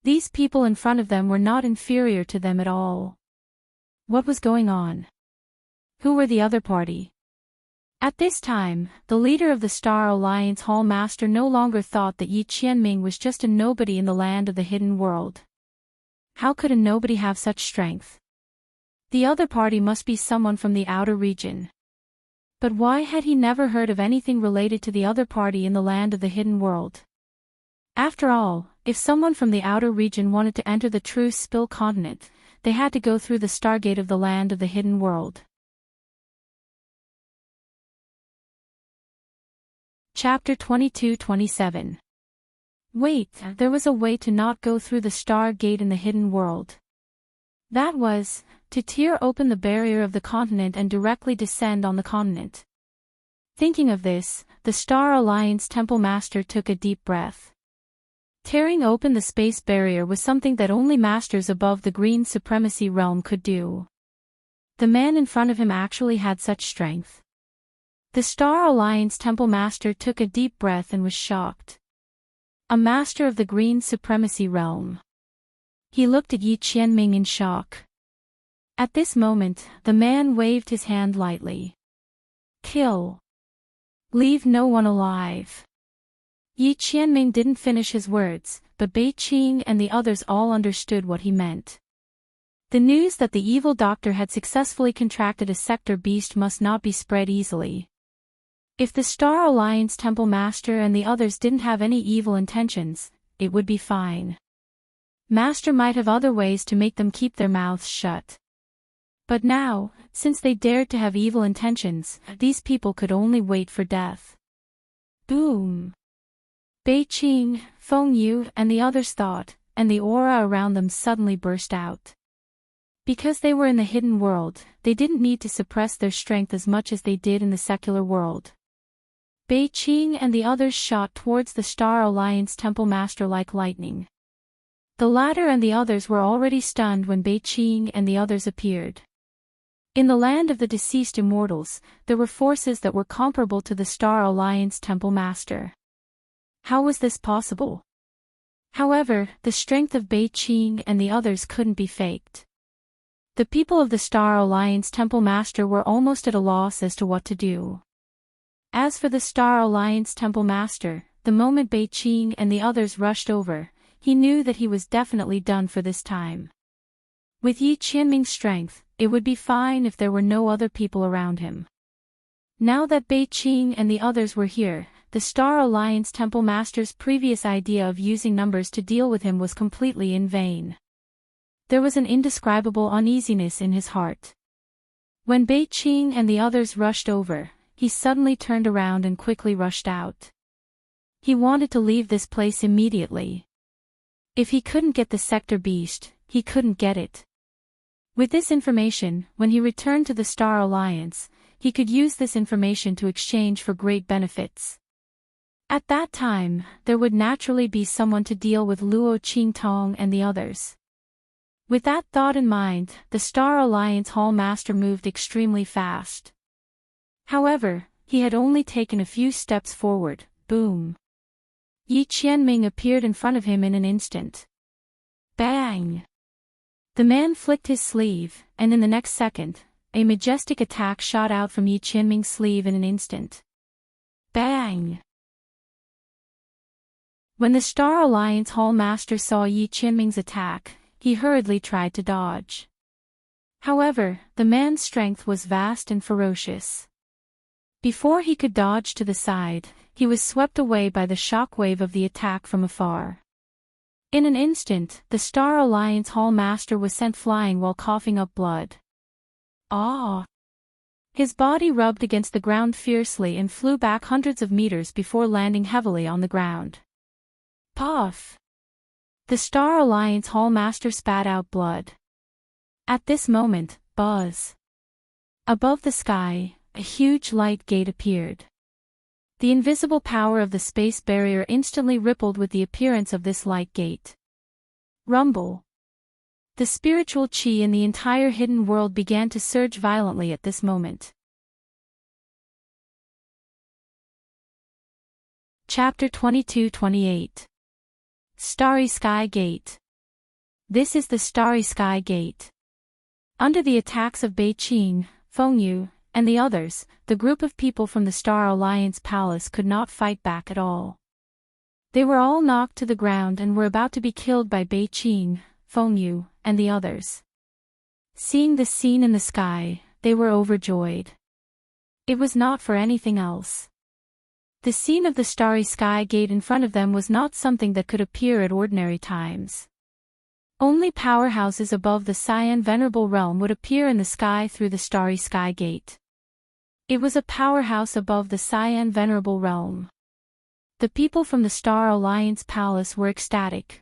These people in front of them were not inferior to them at all. What was going on? Who were the other party? At this time, the leader of the Star Alliance Hall Master no longer thought that Yi Qianming was just a nobody in the land of the hidden world. How could a nobody have such strength? The other party must be someone from the outer region. But why had he never heard of anything related to the other party in the land of the hidden world? After all, if someone from the outer region wanted to enter the true Spill continent, they had to go through the stargate of the land of the hidden world. Chapter 22-27. Wait, there was a way to not go through the star gate in the hidden world. That was, to tear open the barrier of the continent and directly descend on the continent. Thinking of this, the Star Alliance Temple Master took a deep breath. Tearing open the space barrier was something that only masters above the Green Supremacy realm could do. The man in front of him actually had such strength. The Star Alliance Temple Master took a deep breath and was shocked. A master of the Green Supremacy realm. He looked at Yi Qianming in shock. At this moment, the man waved his hand lightly. Kill. Leave no one alive. Yi Qianming didn't finish his words, but Bei Qing and the others all understood what he meant. The news that the evil doctor had successfully contracted a sector beast must not be spread easily. If the Star Alliance Temple Master and the others didn't have any evil intentions, it would be fine. Master might have other ways to make them keep their mouths shut. But now, since they dared to have evil intentions, these people could only wait for death. Boom! Bei Qing, Feng Yu, and the others thought, and the aura around them suddenly burst out. Because they were in the hidden world, they didn't need to suppress their strength as much as they did in the secular world. Bei Qing and the others shot towards the Star Alliance Temple Master like lightning. The latter and the others were already stunned when Bei Qing and the others appeared. In the land of the deceased immortals, there were forces that were comparable to the Star Alliance Temple Master. How was this possible? However, the strength of Bei Qing and the others couldn't be faked. The people of the Star Alliance Temple Master were almost at a loss as to what to do. As for the Star Alliance Temple Master, the moment Bei Qing and the others rushed over, he knew that he was definitely done for this time. With Yi Qianming's strength, it would be fine if there were no other people around him. Now that Bei Qing and the others were here, the Star Alliance Temple Master's previous idea of using numbers to deal with him was completely in vain. There was an indescribable uneasiness in his heart. When Bei Qing and the others rushed over, he suddenly turned around and quickly rushed out. He wanted to leave this place immediately. If he couldn't get the sector beast, he couldn't get it. With this information, when he returned to the Star Alliance, he could use this information to exchange for great benefits. At that time, there would naturally be someone to deal with Luo Qingtong and the others. With that thought in mind, the Star Alliance Hall Master moved extremely fast. However, he had only taken a few steps forward. Boom! Yi Qianming appeared in front of him in an instant. Bang! The man flicked his sleeve, and in the next second, a majestic attack shot out from Yi Qianming's sleeve in an instant. Bang! When the Star Alliance Hall Master saw Yi Qianming's attack, he hurriedly tried to dodge. However, the man's strength was vast and ferocious. Before he could dodge to the side, he was swept away by the shock wave of the attack from afar. In an instant, the Star Alliance Hall Master was sent flying while coughing up blood. Ah! His body rubbed against the ground fiercely and flew back hundreds of meters before landing heavily on the ground. Puff! The Star Alliance Hall Master spat out blood. At this moment, buzz! Above the sky, a huge light gate appeared. The invisible power of the space barrier instantly rippled with the appearance of this light gate. Rumble! The spiritual chi in the entire hidden world began to surge violently at this moment. Chapter 22-28 Starry Sky Gate. This is the Starry Sky Gate. Under the attacks of Bei Qing, Feng Yu, and the others, the group of people from the Star Alliance Palace could not fight back at all. They were all knocked to the ground and were about to be killed by Bei Qing, Feng Yu, and the others. Seeing this scene in the sky, they were overjoyed. It was not for anything else. The scene of the Starry Sky Gate in front of them was not something that could appear at ordinary times. Only powerhouses above the Cyan Venerable Realm would appear in the sky through the Starry Sky Gate. It was a powerhouse above the Cyan Venerable Realm. The people from the Star Alliance Palace were ecstatic.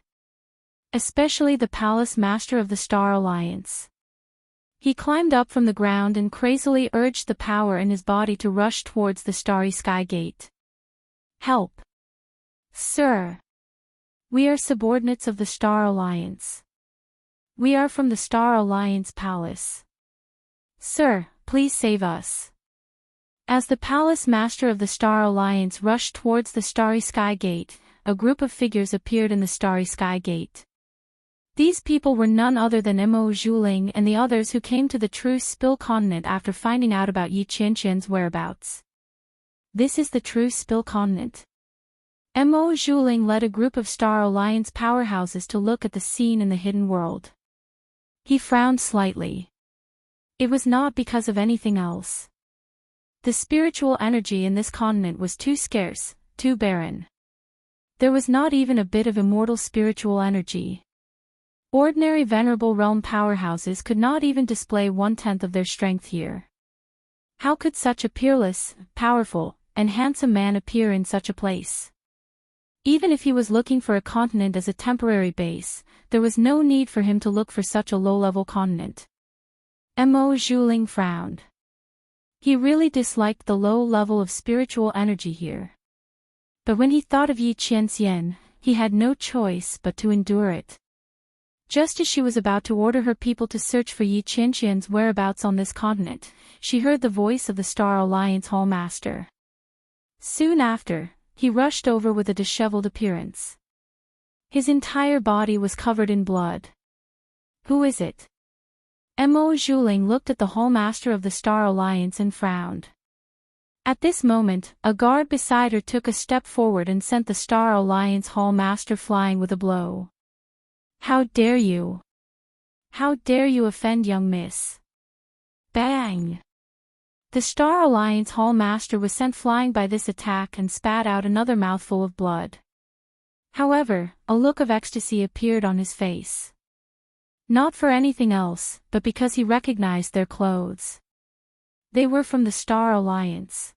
Especially the Palace Master of the Star Alliance. He climbed up from the ground and crazily urged the power in his body to rush towards the Starry Sky Gate. Help! Sir! We are subordinates of the Star Alliance. We are from the Star Alliance Palace. Sir, please save us. As the Palace Master of the Star Alliance rushed towards the Starry Sky Gate, a group of figures appeared in the Starry Sky Gate. These people were none other than Mo Zhuling and the others who came to the True Spill Continent after finding out about Yi Qianqian's whereabouts. This is the True Spill Continent. Mo Zhuling led a group of Star Alliance powerhouses to look at the scene in the hidden world. He frowned slightly. It was not because of anything else. The spiritual energy in this continent was too scarce, too barren. There was not even a bit of immortal spiritual energy. Ordinary Venerable Realm powerhouses could not even display 1/10 of their strength here. How could such a peerless, powerful, and handsome man appear in such a place? Even if he was looking for a continent as a temporary base, there was no need for him to look for such a low-level continent. Mo Zhuling frowned. He really disliked the low level of spiritual energy here. But when he thought of Yi Qianqian, he had no choice but to endure it. Just as she was about to order her people to search for Yi Qianqian's whereabouts on this continent, she heard the voice of the Star Alliance Hall Master. Soon after, he rushed over with a disheveled appearance. His entire body was covered in blood. Who is it? Mo Zhuling looked at the Hall Master of the Star Alliance and frowned. At this moment, a guard beside her took a step forward and sent the Star Alliance Hall Master flying with a blow. How dare you? How dare you offend young miss? Bang! The Star Alliance Hall Master was sent flying by this attack and spat out another mouthful of blood. However, a look of ecstasy appeared on his face. Not for anything else, but because he recognized their clothes. They were from the Star Alliance.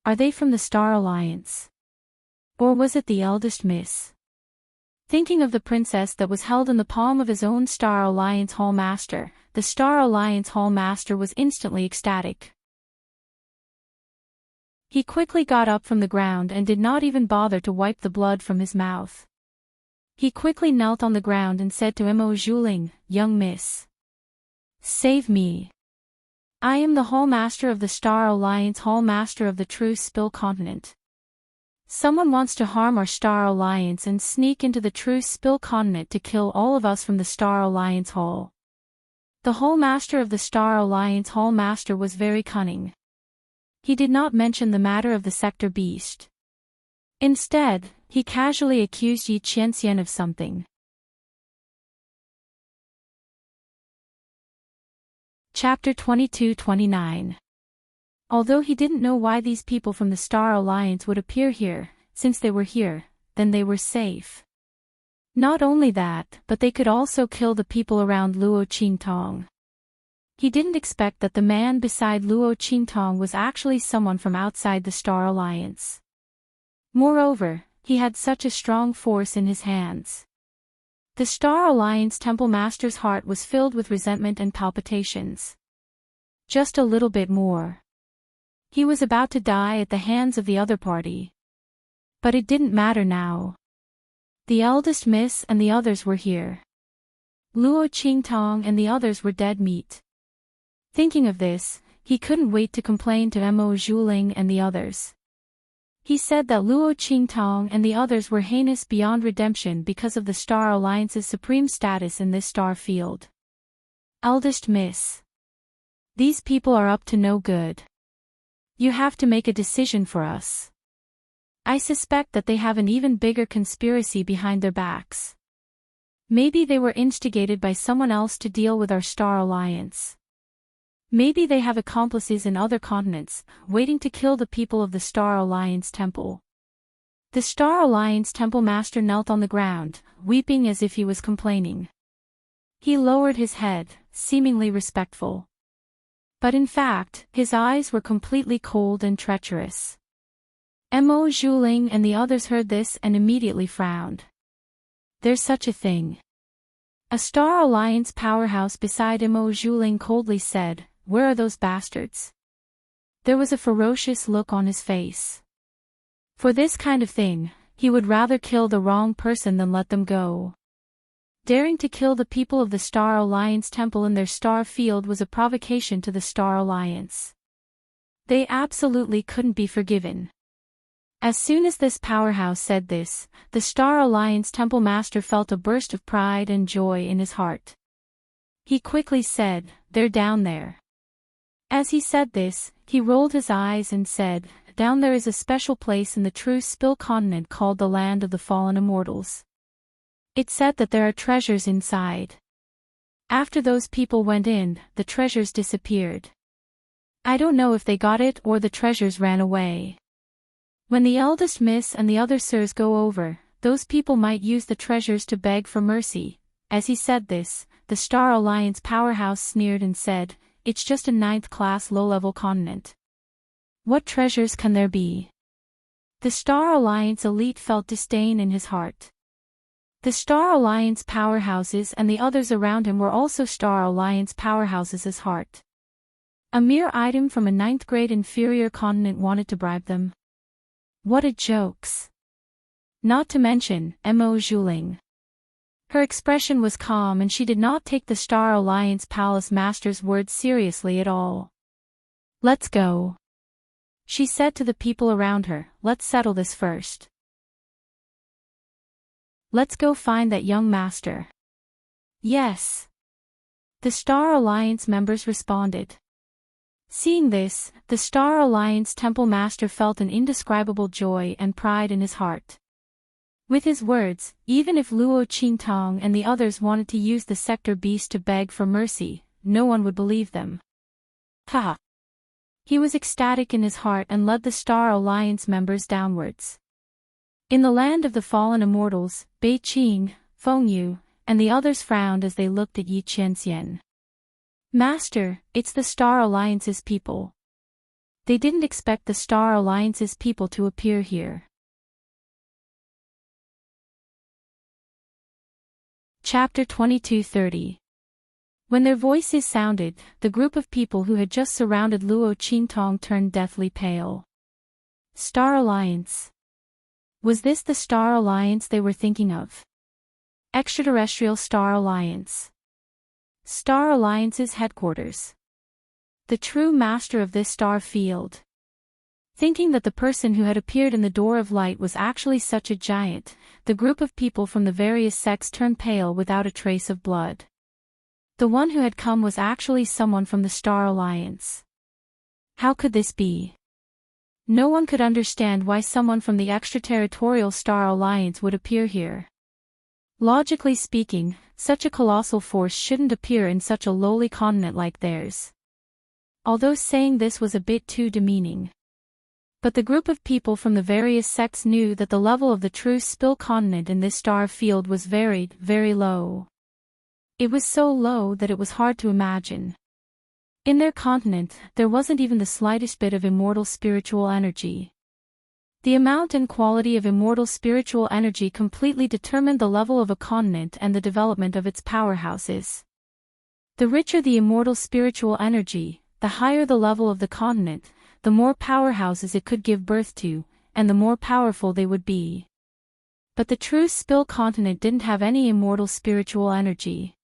Are they from the Star Alliance? Or was it the eldest miss? Thinking of the princess that was held in the palm of his own Star Alliance Hall Master, the Star Alliance Hall Master was instantly ecstatic. He quickly got up from the ground and did not even bother to wipe the blood from his mouth. He quickly knelt on the ground and said to Mo Zhuling, "Young miss. Save me. I am the Hall Master of the Star Alliance Hall Master of the True Spill Continent. Someone wants to harm our Star Alliance and sneak into the True Spill Continent to kill all of us from the Star Alliance Hall." The Hall Master of the Star Alliance Hall Master was very cunning. He did not mention the matter of the Sector Beast. Instead, he casually accused Yi Qianqian of something. Chapter 22-29 Although he didn't know why these people from the Star Alliance would appear here, since they were here, then they were safe. Not only that, but they could also kill the people around Luo Qingtong. He didn't expect that the man beside Luo Qingtong was actually someone from outside the Star Alliance. Moreover, he had such a strong force in his hands. The Star Alliance Temple Master's heart was filled with resentment and palpitations. Just a little bit more. He was about to die at the hands of the other party. But it didn't matter now. The eldest miss and the others were here. Luo Qingtong and the others were dead meat. Thinking of this, he couldn't wait to complain to Mo Zhuling and the others. He said that Luo Qingtong and the others were heinous beyond redemption because of the Star Alliance's supreme status in this star field. Eldest miss. These people are up to no good. You have to make a decision for us. I suspect that they have an even bigger conspiracy behind their backs. Maybe they were instigated by someone else to deal with our Star Alliance. Maybe they have accomplices in other continents, waiting to kill the people of the Star Alliance Temple. The Star Alliance Temple Master knelt on the ground, weeping as if he was complaining. He lowered his head, seemingly respectful. But in fact, his eyes were completely cold and treacherous. Mo Zhuling and the others heard this and immediately frowned. There's such a thing. A Star Alliance powerhouse beside Mo Zhuling coldly said, "Where are those bastards?" There was a ferocious look on his face. For this kind of thing, he would rather kill the wrong person than let them go. Daring to kill the people of the Star Alliance Temple in their star field was a provocation to the Star Alliance. They absolutely couldn't be forgiven. As soon as this powerhouse said this, the Star Alliance Temple Master felt a burst of pride and joy in his heart. He quickly said, "They're down there." As he said this, he rolled his eyes and said, "Down there is a special place in the true Spill continent called the Land of the Fallen Immortals. It's said that there are treasures inside. After those people went in, the treasures disappeared. I don't know if they got it or the treasures ran away. When the eldest miss and the other sirs go over, those people might use the treasures to beg for mercy." As he said this, the Star Alliance powerhouse sneered and said, "It's just a 9th-class low-level continent. What treasures can there be?" The Star Alliance elite felt disdain in his heart. The Star Alliance powerhouses and the others around him were also Star Alliance powerhouses' as heart. A mere item from a 9th-grade inferior continent wanted to bribe them. What a jokes. Not to mention, Mo Zhuling. Her expression was calm and she did not take the Star Alliance Palace Master's words seriously at all. "Let's go," she said to the people around her. "Let's settle this first. Let's go find that young master." "Yes." The Star Alliance members responded. Seeing this, the Star Alliance Temple Master felt an indescribable joy and pride in his heart. With his words, even if Luo Qingtong and the others wanted to use the Sector Beast to beg for mercy, no one would believe them. Ha! He was ecstatic in his heart and led the Star Alliance members downwards. In the Land of the Fallen Immortals, Bei Qing, Feng Yu, and the others frowned as they looked at Yi Qianxian. "Master, it's the Star Alliance's people." They didn't expect the Star Alliance's people to appear here. Chapter 22:30. When their voices sounded, the group of people who had just surrounded Luo Qingtong turned deathly pale. Star Alliance. Was this the Star Alliance they were thinking of? Extraterrestrial Star Alliance. Star Alliance's headquarters. The true master of this star field. Thinking that the person who had appeared in the Door of Light was actually such a giant, the group of people from the various sects turned pale without a trace of blood. The one who had come was actually someone from the Star Alliance. How could this be? No one could understand why someone from the extraterritorial Star Alliance would appear here. Logically speaking, such a colossal force shouldn't appear in such a lowly continent like theirs. although saying this was a bit too demeaning. But the group of people from the various sects knew that the level of the true spill continent in this star field was very, very low. It was so low that it was hard to imagine. In their continent, there wasn't even the slightest bit of immortal spiritual energy. The amount and quality of immortal spiritual energy completely determined the level of a continent and the development of its powerhouses. The richer the immortal spiritual energy, the higher the level of the continent, the more powerhouses it could give birth to, and the more powerful they would be. But the true spill continent didn't have any immortal spiritual energy.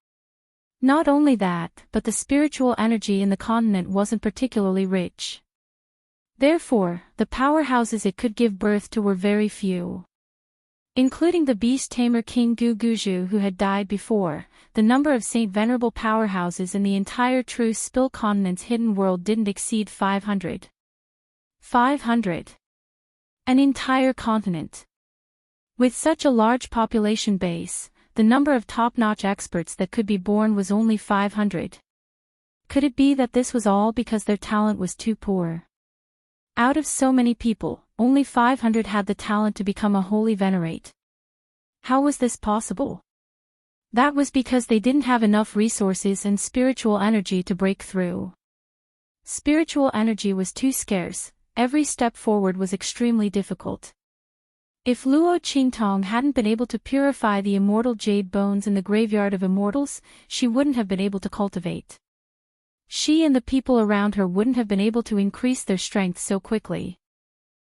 Not only that, but the spiritual energy in the continent wasn't particularly rich. Therefore, the powerhouses it could give birth to were very few. Including the beast tamer King Guguju who had died before, the number of Saint Venerable powerhouses in the entire true spill continent's hidden world didn't exceed 500. 500. An entire continent. With such a large population base, the number of top-notch experts that could be born was only 500. Could it be that this was all because their talent was too poor? Out of so many people, only 500 had the talent to become a holy venerate. How was this possible? That was because they didn't have enough resources and spiritual energy to break through. Spiritual energy was too scarce, every step forward was extremely difficult. If Luo Qingtong hadn't been able to purify the immortal jade bones in the graveyard of immortals, she wouldn't have been able to cultivate. She and the people around her wouldn't have been able to increase their strength so quickly.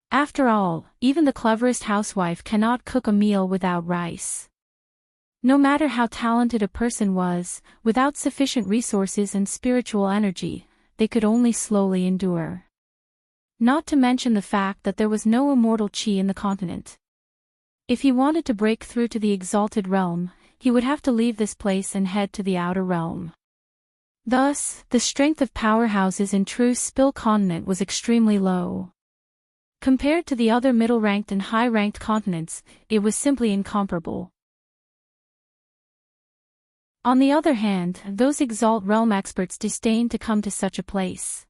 After all, even the cleverest housewife cannot cook a meal without rice. No matter how talented a person was, without sufficient resources and spiritual energy, they could only slowly endure. Not to mention the fact that there was no immortal chi in the continent. If he wanted to break through to the exalted realm, he would have to leave this place and head to the outer realm. Thus, the strength of powerhouses in true spill continent was extremely low. Compared to the other middle-ranked and high-ranked continents, it was simply incomparable. On the other hand, those exalt realm experts disdained to come to such a place.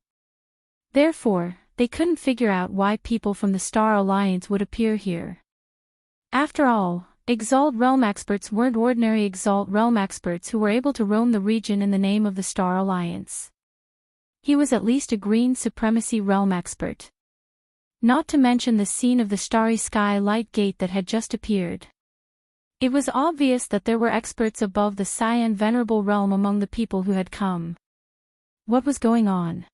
Therefore, they couldn't figure out why people from the Star Alliance would appear here. After all, Exalt Realm experts weren't ordinary Exalt Realm experts who were able to roam the region in the name of the Star Alliance. He was at least a Green Supremacy Realm expert. Not to mention the scene of the Starry Sky Light Gate that had just appeared. It was obvious that there were experts above the Cyan Venerable Realm among the people who had come. What was going on?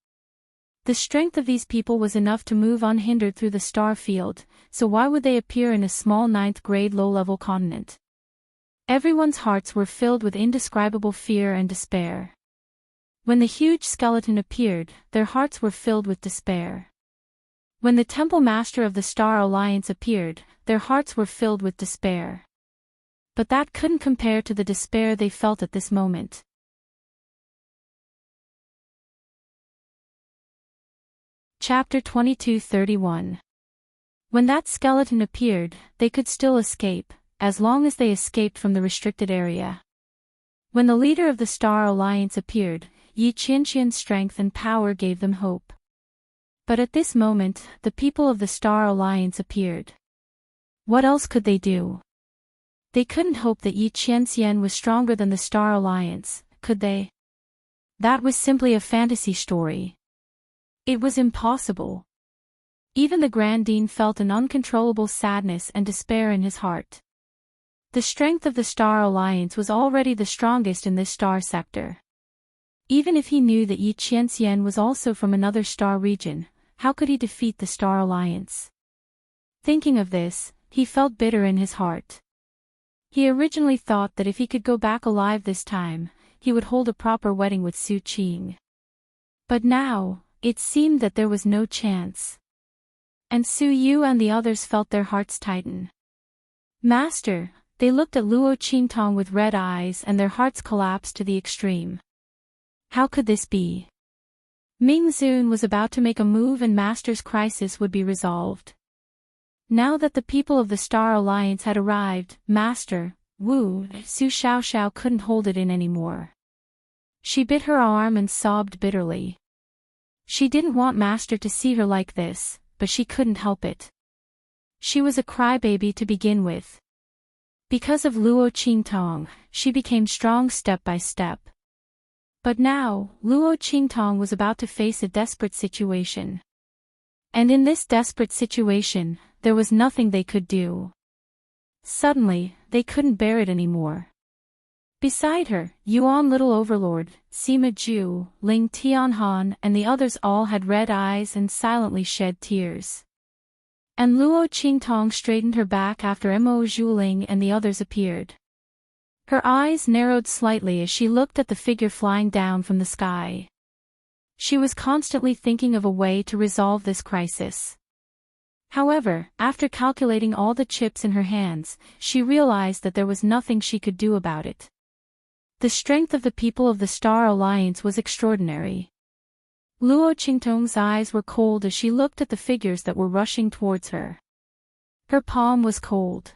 The strength of these people was enough to move unhindered through the star field, so why would they appear in a small 9th-grade low-level continent? Everyone's hearts were filled with indescribable fear and despair. When the huge skeleton appeared, their hearts were filled with despair. When the Temple Master of the Star Alliance appeared, their hearts were filled with despair. But that couldn't compare to the despair they felt at this moment. Chapter 22:31. When that skeleton appeared, they could still escape, as long as they escaped from the restricted area. When the leader of the Star Alliance appeared, Yi Qianqian's strength and power gave them hope. But at this moment, the people of the Star Alliance appeared. What else could they do? They couldn't hope that Yi Qianxian was stronger than the Star Alliance, could they? That was simply a fantasy story. It was impossible. Even the Grandine felt an uncontrollable sadness and despair in his heart. The strength of the Star Alliance was already the strongest in this star sector. Even if he knew that Yi Qianxian was also from another star region, how could he defeat the Star Alliance? Thinking of this, he felt bitter in his heart. He originally thought that if he could go back alive this time, he would hold a proper wedding with Su Qing. But now, it seemed that there was no chance. And Su Yu and the others felt their hearts tighten. Master, they looked at Luo Qingtong with red eyes and their hearts collapsed to the extreme. How could this be? Ming Zun was about to make a move and Master's crisis would be resolved. Now that the people of the Star Alliance had arrived, Master, Wu, Su Xiaoxiao couldn't hold it in anymore. She bit her arm and sobbed bitterly. She didn't want Master to see her like this, but she couldn't help it. She was a crybaby to begin with. Because of Luo Qingtong, she became strong step by step. But now, Luo Qingtong was about to face a desperate situation. And in this desperate situation, there was nothing they could do. Suddenly, they couldn't bear it anymore. Beside her, Yuan Little Overlord, Sima Ju, Ling Tianhan and the others all had red eyes and silently shed tears. And Luo Qingtong straightened her back after Mo Zhuling and the others appeared. Her eyes narrowed slightly as she looked at the figure flying down from the sky. She was constantly thinking of a way to resolve this crisis. However, after calculating all the chips in her hands, she realized that there was nothing she could do about it. The strength of the people of the Star Alliance was extraordinary. Luo Qingtong's eyes were cold as she looked at the figures that were rushing towards her. Her palm was cold.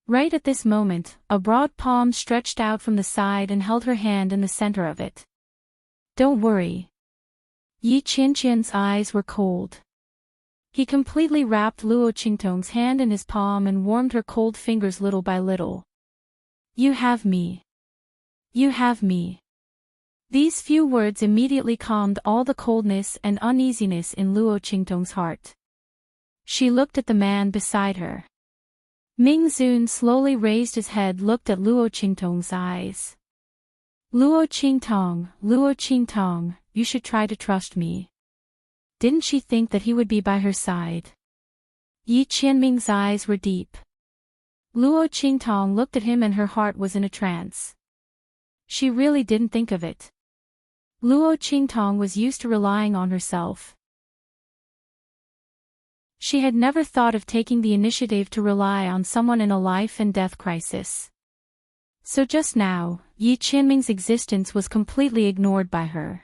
Right at this moment, a broad palm stretched out from the side and held her hand in the center of it. Don't worry. Yi Qianqian's eyes were cold. He completely wrapped Luo Qingtong's hand in his palm and warmed her cold fingers little by little. You have me. You have me. These few words immediately calmed all the coldness and uneasiness in Luo Qingtong's heart. She looked at the man beside her. Ming Zun slowly raised his head, looked at Luo Qingtong's eyes. Luo Qingtong, you should try to trust me. Didn't she think that he would be by her side? Yi Qianming's eyes were deep. Luo Qingtong looked at him and her heart was in a trance. She really didn't think of it. Luo Qingtong was used to relying on herself. She had never thought of taking the initiative to rely on someone in a life and death crisis. So just now, Yi Qianming's existence was completely ignored by her.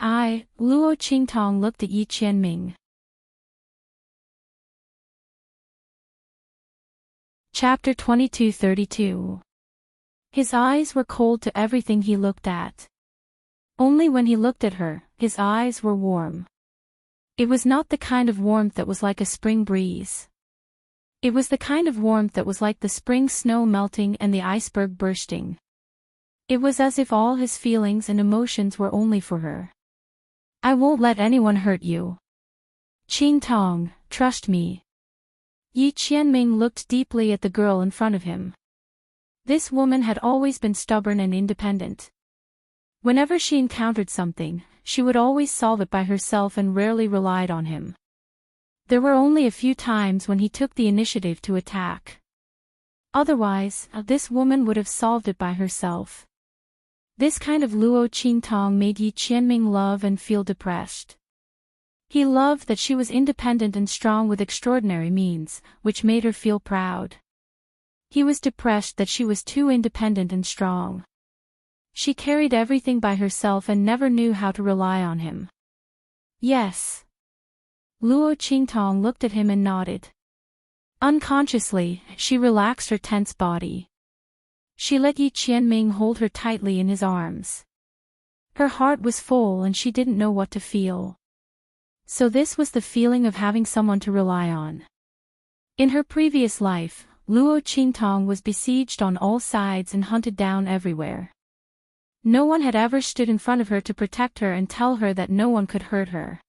Luo Qingtong looked at Yi Qianming. Chapter 2232. His eyes were cold to everything he looked at. Only when he looked at her, his eyes were warm. It was not the kind of warmth that was like a spring breeze. It was the kind of warmth that was like the spring snow melting and the iceberg bursting. It was as if all his feelings and emotions were only for her. I won't let anyone hurt you. Qingtong, trust me. Yi Qianming looked deeply at the girl in front of him. This woman had always been stubborn and independent. Whenever she encountered something, she would always solve it by herself and rarely relied on him. There were only a few times when he took the initiative to attack. Otherwise, this woman would have solved it by herself. This kind of Luo Qingtong made Yi Qianming love and feel depressed. He loved that she was independent and strong with extraordinary means, which made her feel proud. He was depressed that she was too independent and strong. She carried everything by herself and never knew how to rely on him. Yes. Luo Qingtong looked at him and nodded. Unconsciously, she relaxed her tense body. She let Yi Qianming hold her tightly in his arms. Her heart was full and she didn't know what to feel. So this was the feeling of having someone to rely on. In her previous life, Luo Qingtong was besieged on all sides and hunted down everywhere. No one had ever stood in front of her to protect her and tell her that no one could hurt her.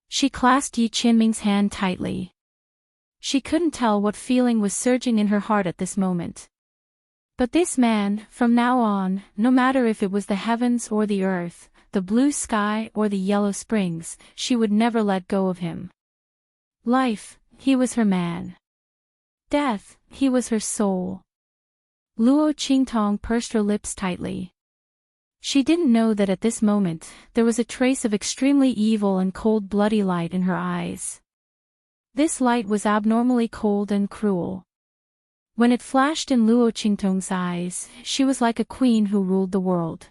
She clasped Yi Qianming's hand tightly. She couldn't tell what feeling was surging in her heart at this moment. But this man, from now on, no matter if it was the heavens or the earth, the blue sky or the yellow springs, she would never let go of him. Life, he was her man. Death, he was her soul. Luo Qingtong pursed her lips tightly. She didn't know that at this moment, there was a trace of extremely evil and cold bloody light in her eyes. This light was abnormally cold and cruel. When it flashed in Luo Qingtong's eyes, she was like a queen who ruled the world.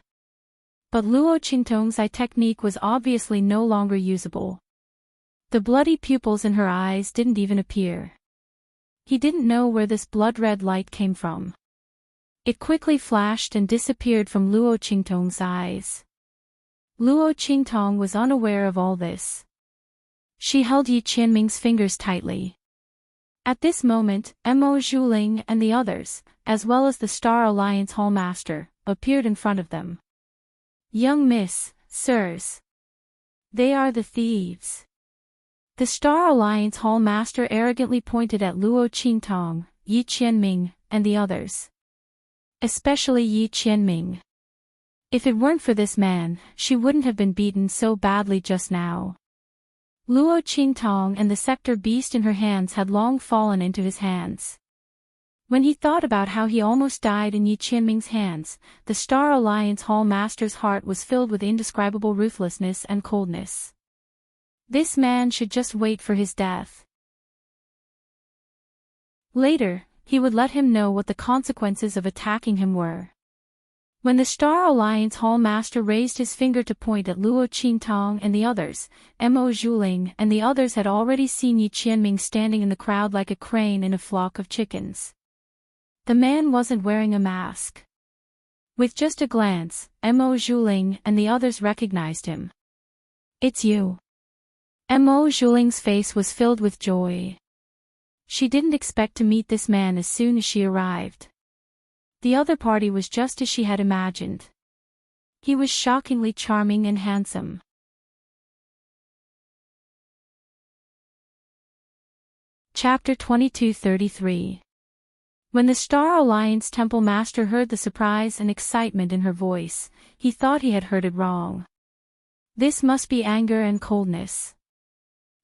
But Luo Qingtong's eye technique was obviously no longer usable. The bloody pupils in her eyes didn't even appear. He didn't know where this blood-red light came from. It quickly flashed and disappeared from Luo Qingtong's eyes. Luo Qingtong was unaware of all this. She held Yi Qianming's fingers tightly. At this moment, Mo Zhuling and the others, as well as the Star Alliance Hallmaster, appeared in front of them. Young miss, sirs. They are the thieves. The Star Alliance Hallmaster arrogantly pointed at Luo Qingtong, Yi Qianming, and the others. Especially Yi Qianming. If it weren't for this man, she wouldn't have been beaten so badly just now. Luo Qingtong and the sector beast in her hands had long fallen into his hands. When he thought about how he almost died in Yi Qianming's hands, the Star Alliance Hallmaster's heart was filled with indescribable ruthlessness and coldness. This man should just wait for his death. Later, he would let him know what the consequences of attacking him were. When the Star Alliance Hallmaster raised his finger to point at Luo Qingtong and the others, Mo Zhuling and the others had already seen Yi Qianming standing in the crowd like a crane in a flock of chickens. The man wasn't wearing a mask. With just a glance, Mo Zhuling and the others recognized him. It's you. Mo Zhuling's face was filled with joy. She didn't expect to meet this man as soon as she arrived. The other party was just as she had imagined. He was shockingly charming and handsome. Chapter 2233. When the Star Alliance Temple Master heard the surprise and excitement in her voice, he thought he had heard it wrong. This must be anger and coldness.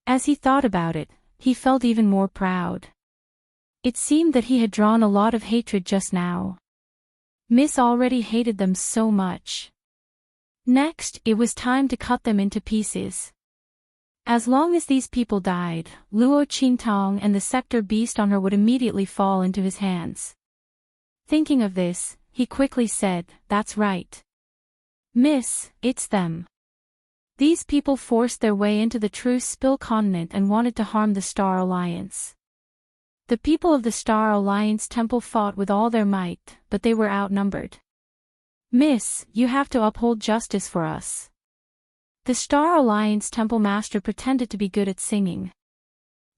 As he thought about it, he felt even more proud. It seemed that he had drawn a lot of hatred just now. Miss already hated them so much. Next, it was time to cut them into pieces. As long as these people died, Luo Qingtong and the sector beast on her would immediately fall into his hands. Thinking of this, he quickly said, "That's right. Miss, it's them. These people forced their way into the Truce Spill continent and wanted to harm the Star Alliance. The people of the Star Alliance Temple fought with all their might, but they were outnumbered. Miss, you have to uphold justice for us." The Star Alliance Temple Master pretended to be good at singing.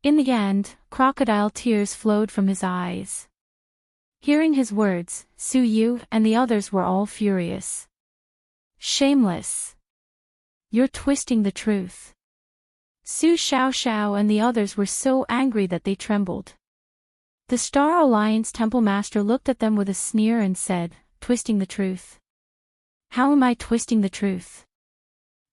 In the end, crocodile tears flowed from his eyes. Hearing his words, Su Yu and the others were all furious. "Shameless. You're twisting the truth." Su Xiaoxiao and the others were so angry that they trembled. The Star Alliance Temple Master looked at them with a sneer and said, "Twisting the truth? How am I twisting the truth?"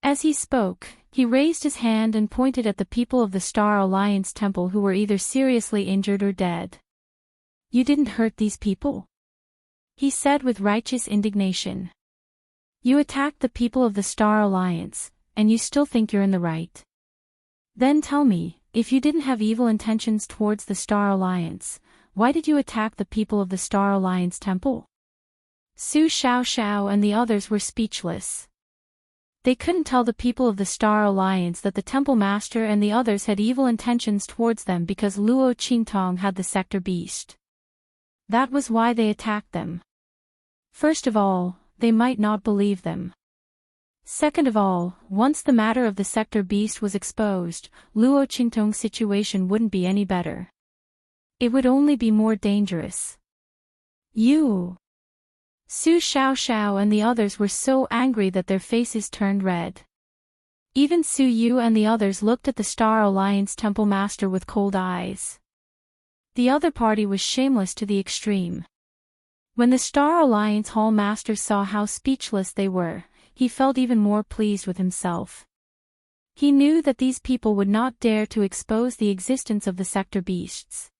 As he spoke, he raised his hand and pointed at the people of the Star Alliance Temple who were either seriously injured or dead. "You didn't hurt these people?" he said with righteous indignation. "You attacked the people of the Star Alliance, and you still think you're in the right? Then tell me, if you didn't have evil intentions towards the Star Alliance, why did you attack the people of the Star Alliance Temple?" Su Xiaoxiao and the others were speechless. They couldn't tell the people of the Star Alliance that the Temple Master and the others had evil intentions towards them because Luo Qingtong had the Sector Beast. That was why they attacked them. First of all, they might not believe them. Second of all, once the matter of the Sector Beast was exposed, Luo Qingtong's situation wouldn't be any better. It would only be more dangerous. "You!" Su Xiaoxiao and the others were so angry that their faces turned red. Even Su Yu and the others looked at the Star Alliance Temple Master with cold eyes. The other party was shameless to the extreme. When the Star Alliance Hall Master saw how speechless they were, he felt even more pleased with himself. He knew that these people would not dare to expose the existence of the Sector Beasts.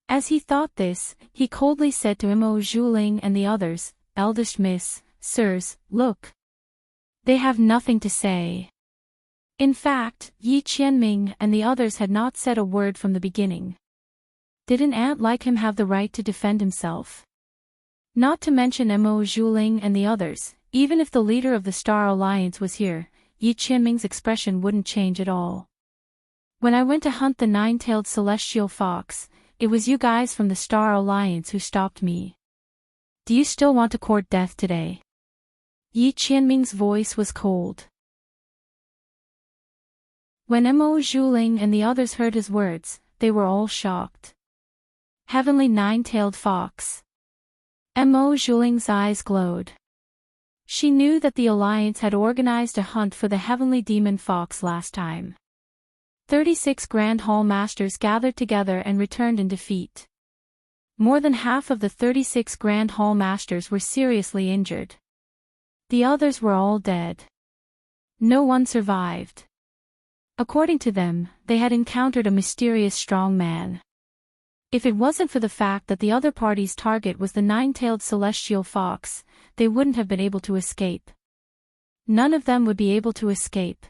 As he thought this, he coldly said to Mo Zhuling and the others, "Eldest Miss, sirs, look. They have nothing to say." In fact, Yi Qianming and the others had not said a word from the beginning. Did an ant like him have the right to defend himself? Not to mention Mo Zhuling and the others, even if the leader of the Star Alliance was here, Yi Qianming's expression wouldn't change at all. "When I went to hunt the nine-tailed celestial fox, it was you guys from the Star Alliance who stopped me. Do you still want to court death today?" Yi Qianming's voice was cold. When Mo Zhuling and the others heard his words, they were all shocked. Heavenly Nine-Tailed Fox. Mo Zhuling's eyes glowed. She knew that the Alliance had organized a hunt for the Heavenly Demon Fox last time. 36 Grand Hall Masters gathered together and returned in defeat. More than half of the 36 Grand Hall Masters were seriously injured. The others were all dead. No one survived. According to them, they had encountered a mysterious strong man. If it wasn't for the fact that the other party's target was the nine-tailed celestial fox, they wouldn't have been able to escape. None of them would be able to escape.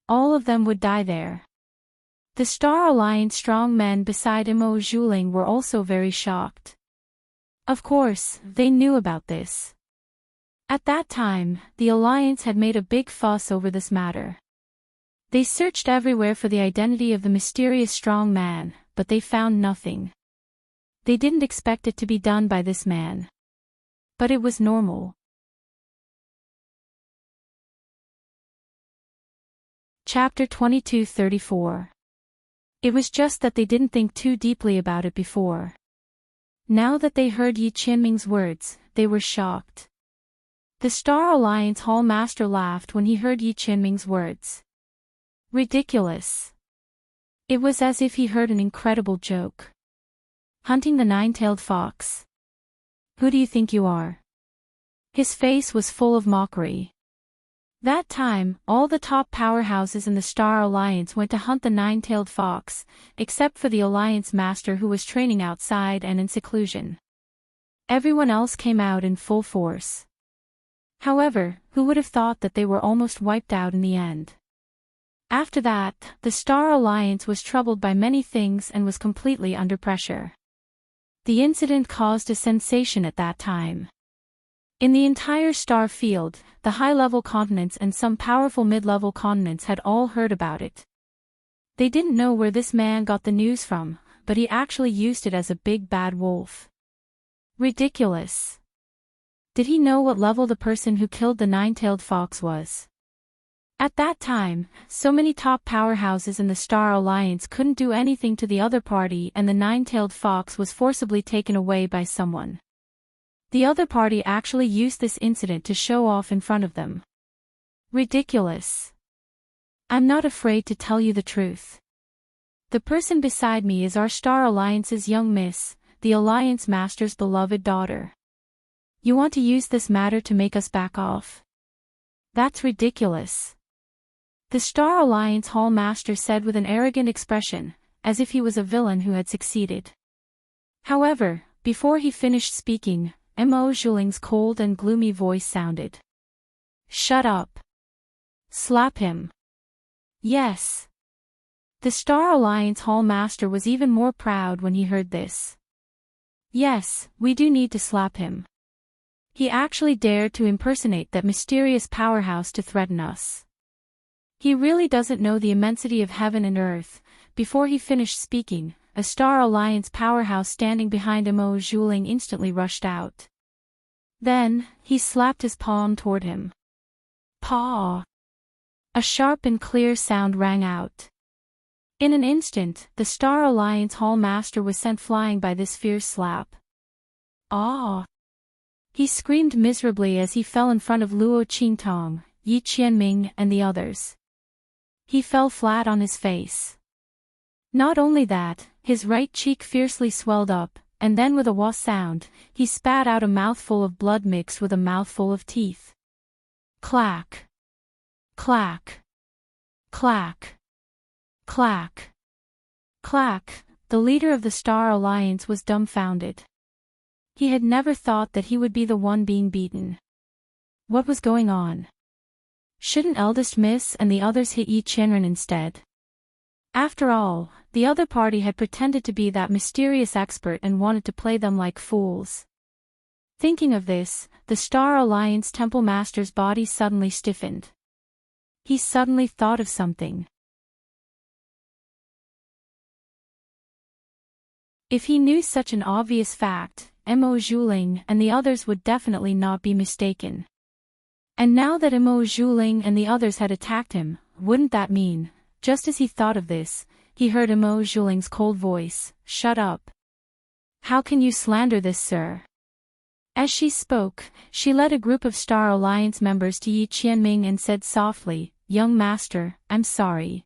All of them would die there. The Star Alliance strong men beside Mo Zhuling were also very shocked. Of course, they knew about this. At that time, the Alliance had made a big fuss over this matter. They searched everywhere for the identity of the mysterious strong man, but they found nothing. They didn't expect it to be done by this man. But it was normal. Chapter 22-34. It was just that they didn't think too deeply about it before. Now that they heard Yi Qianming's words, they were shocked. The Star Alliance Hall Master laughed when he heard Yi Qianming's words. Ridiculous. It was as if he heard an incredible joke. Hunting the nine-tailed fox. Who do you think you are? His face was full of mockery. That time, all the top powerhouses in the Star Alliance went to hunt the nine-tailed fox, except for the Alliance Master who was training outside and in seclusion. Everyone else came out in full force. However, who would have thought that they were almost wiped out in the end? After that, the Star Alliance was troubled by many things and was completely under pressure. The incident caused a sensation at that time. In the entire star field, the high-level continents and some powerful mid-level continents had all heard about it. They didn't know where this man got the news from, but he actually used it as a big bad wolf. Ridiculous. Did he know what level the person who killed the nine-tailed fox was? At that time, so many top powerhouses in the Star Alliance couldn't do anything to the other party and the nine-tailed fox was forcibly taken away by someone. The other party actually used this incident to show off in front of them. Ridiculous. I'm not afraid to tell you the truth. The person beside me is our Star Alliance's young miss, the Alliance Master's beloved daughter. You want to use this matter to make us back off? That's ridiculous. The Star Alliance Hall Master said with an arrogant expression, as if he was a villain who had succeeded. However, before he finished speaking, Mo Zhuling's cold and gloomy voice sounded. Shut up. Slap him. Yes. The Star Alliance Hall Master was even more proud when he heard this. Yes, we do need to slap him. He actually dared to impersonate that mysterious powerhouse to threaten us. He really doesn't know the immensity of heaven and earth. Before he finished speaking, a Star Alliance powerhouse standing behind Mo Zhuling instantly rushed out. Then, he slapped his palm toward him. Paw! A sharp and clear sound rang out. In an instant, the Star Alliance Hall Master was sent flying by this fierce slap. Ah! He screamed miserably as he fell in front of Luo Qingtong, Yi Qianming and the others. He fell flat on his face. Not only that, his right cheek fiercely swelled up, and then with a wah sound, he spat out a mouthful of blood mixed with a mouthful of teeth. Clack! Clack! Clack! Clack! Clack! The leader of the Star Alliance was dumbfounded. He had never thought that he would be the one being beaten. What was going on? Shouldn't eldest miss and the others hit Yi Qianren instead? After all, the other party had pretended to be that mysterious expert and wanted to play them like fools. Thinking of this, the Star Alliance Temple Master's body suddenly stiffened. He suddenly thought of something. If he knew such an obvious fact, Mo Zhuling and the others would definitely not be mistaken. And now that Imo Zhuling and the others had attacked him, wouldn't that mean, just as he thought of this, he heard Imo Zhuling's cold voice, "Shut up. How can you slander this, sir?" As she spoke, she led a group of Star Alliance members to Yi Qianming and said softly, "Young master, I'm sorry.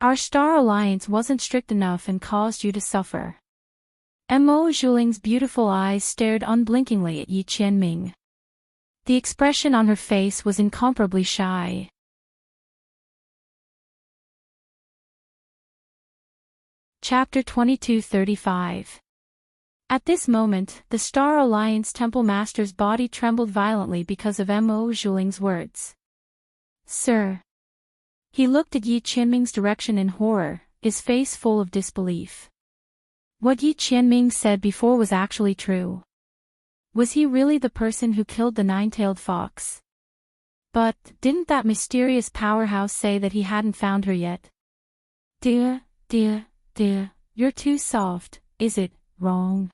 Our Star Alliance wasn't strict enough and caused you to suffer." Imo Zhuling's beautiful eyes stared unblinkingly at Yi Qianming. The expression on her face was incomparably shy. Chapter 22:35. At this moment, the Star Alliance Temple Master's body trembled violently because of Imo Zhuling's words. "Sir." He looked at Yi Qianming's direction in horror, his face full of disbelief. What Yi Qianming said before was actually true. Was he really the person who killed the nine-tailed fox? But, didn't that mysterious powerhouse say that he hadn't found her yet? Dear, you're too soft, is it wrong?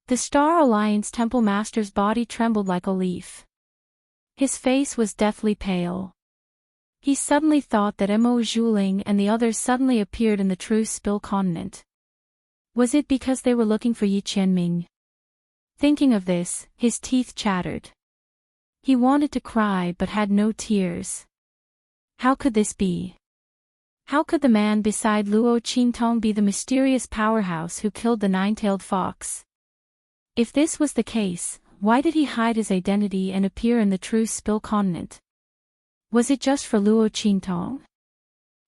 The Star Alliance Temple Master's body trembled like a leaf. His face was deathly pale. He suddenly thought that Imo Zhuling and the others suddenly appeared in the true Spill continent. Was it because they were looking for Yi Qianming? Thinking of this, his teeth chattered. He wanted to cry but had no tears. How could this be? How could the man beside Luo Qingtong be the mysterious powerhouse who killed the nine-tailed fox? If this was the case, why did he hide his identity and appear in the true Spill continent? Was it just for Luo Qingtong?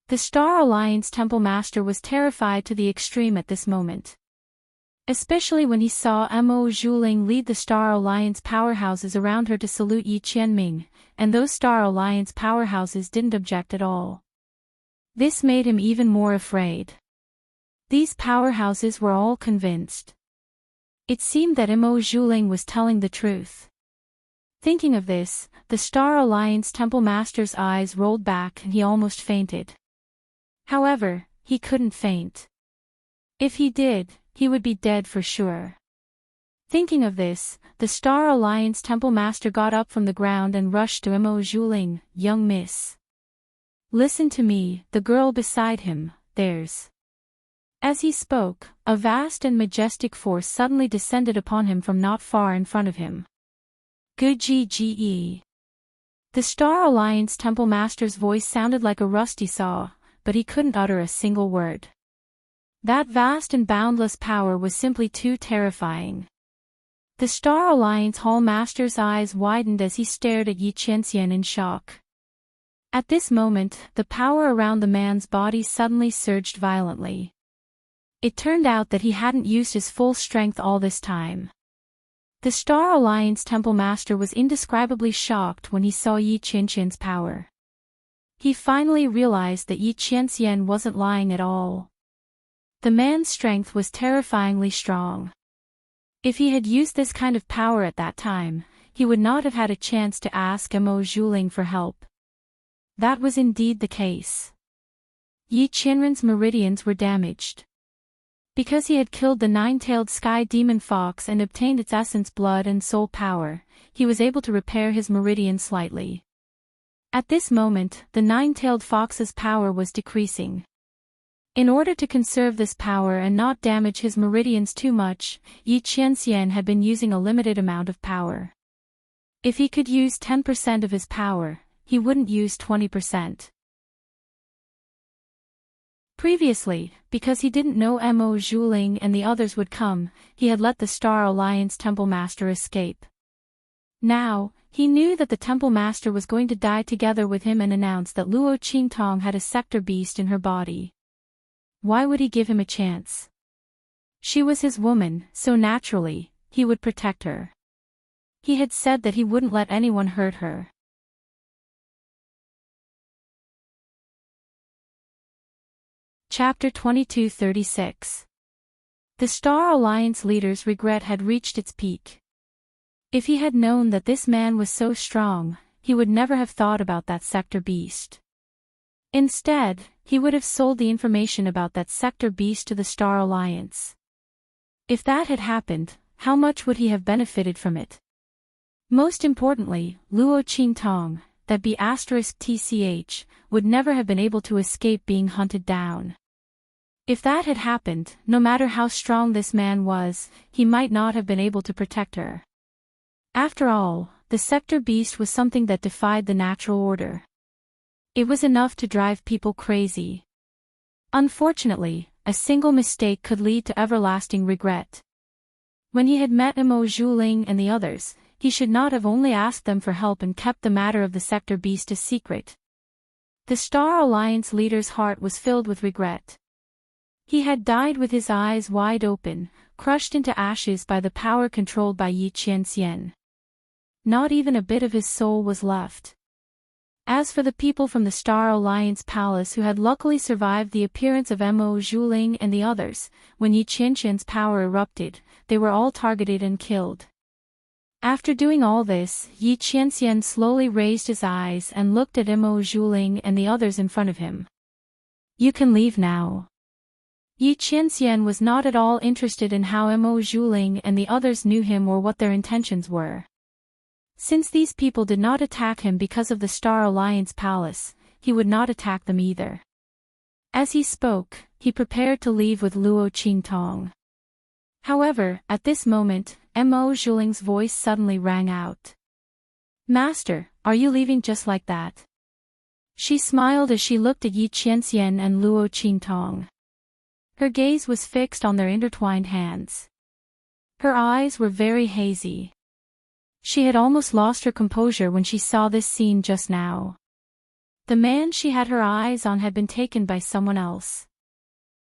The Star Alliance Temple Master was terrified to the extreme at this moment. Especially when he saw Imo Zhuling lead the Star Alliance powerhouses around her to salute Yi Qianming, and those Star Alliance powerhouses didn't object at all. This made him even more afraid. These powerhouses were all convinced. It seemed that Imo Zhuling was telling the truth. Thinking of this, the Star Alliance Temple Master's eyes rolled back and he almost fainted. However, he couldn't faint. If he did, he would be dead for sure. Thinking of this, the Star Alliance Temple Master got up from the ground and rushed to Imo Zhuling. "Young miss. Listen to me," the girl beside him, "there's..." As he spoke, a vast and majestic force suddenly descended upon him from not far in front of him. "Gge." The Star Alliance Temple Master's voice sounded like a rusty saw, but he couldn't utter a single word. That vast and boundless power was simply too terrifying. The Star Alliance Hall Master's eyes widened as he stared at Yi Qianxian in shock. At this moment, the power around the man's body suddenly surged violently. It turned out that he hadn't used his full strength all this time. The Star Alliance Temple Master was indescribably shocked when he saw Yi Qianxian's power. He finally realized that Yi Qianxian wasn't lying at all. The man's strength was terrifyingly strong. If he had used this kind of power at that time, he would not have had a chance to ask Imo Zhuling for help. That was indeed the case. Yi Qianren's meridians were damaged. Because he had killed the nine-tailed sky demon fox and obtained its essence blood and soul power, he was able to repair his meridian slightly. At this moment, the nine-tailed fox's power was decreasing. In order to conserve this power and not damage his meridians too much, Yi Qianxian had been using a limited amount of power. If he could use 10% of his power, he wouldn't use 20%. Previously, because he didn't know Imo Zhuling and the others would come, he had let the Star Alliance Temple Master escape. Now, he knew that the Temple Master was going to die together with him and announced that Luo Qingtong had a sector beast in her body. Why would he give him a chance? She was his woman, so naturally, he would protect her. He had said that he wouldn't let anyone hurt her. Chapter 22:36. The Star Alliance leader's regret had reached its peak. If he had known that this man was so strong, he would never have thought about that sector beast. Instead, he would have sold the information about that sector beast to the Star Alliance. If that had happened, how much would he have benefited from it? Most importantly, Luo Qingtong, that be *tch, would never have been able to escape being hunted down. If that had happened, no matter how strong this man was, he might not have been able to protect her. After all, the scepter beast was something that defied the natural order. It was enough to drive people crazy. Unfortunately, a single mistake could lead to everlasting regret. When he had met Mo Zhuling and the others, he should not have only asked them for help and kept the matter of the scepter beast a secret. The Star Alliance leader's heart was filled with regret. He had died with his eyes wide open, crushed into ashes by the power controlled by Yi Qianxian. Not even a bit of his soul was left. As for the people from the Star Alliance palace who had luckily survived the appearance of Mo Zhuling and the others, when Yi Qianxian's power erupted, they were all targeted and killed. After doing all this, Yi Qianxian slowly raised his eyes and looked at Mo Zhuling and the others in front of him. "You can leave now." Yi Qianxian was not at all interested in how Mo Zhuling and the others knew him or what their intentions were. Since these people did not attack him because of the Star Alliance palace, he would not attack them either. As he spoke, he prepared to leave with Luo Qingtong. However, at this moment, Mo Zhuling's voice suddenly rang out. "Master, are you leaving just like that?" She smiled as she looked at Yi Qianxian and Luo Qingtong. Her gaze was fixed on their intertwined hands. Her eyes were very hazy. She had almost lost her composure when she saw this scene just now. The man she had her eyes on had been taken by someone else.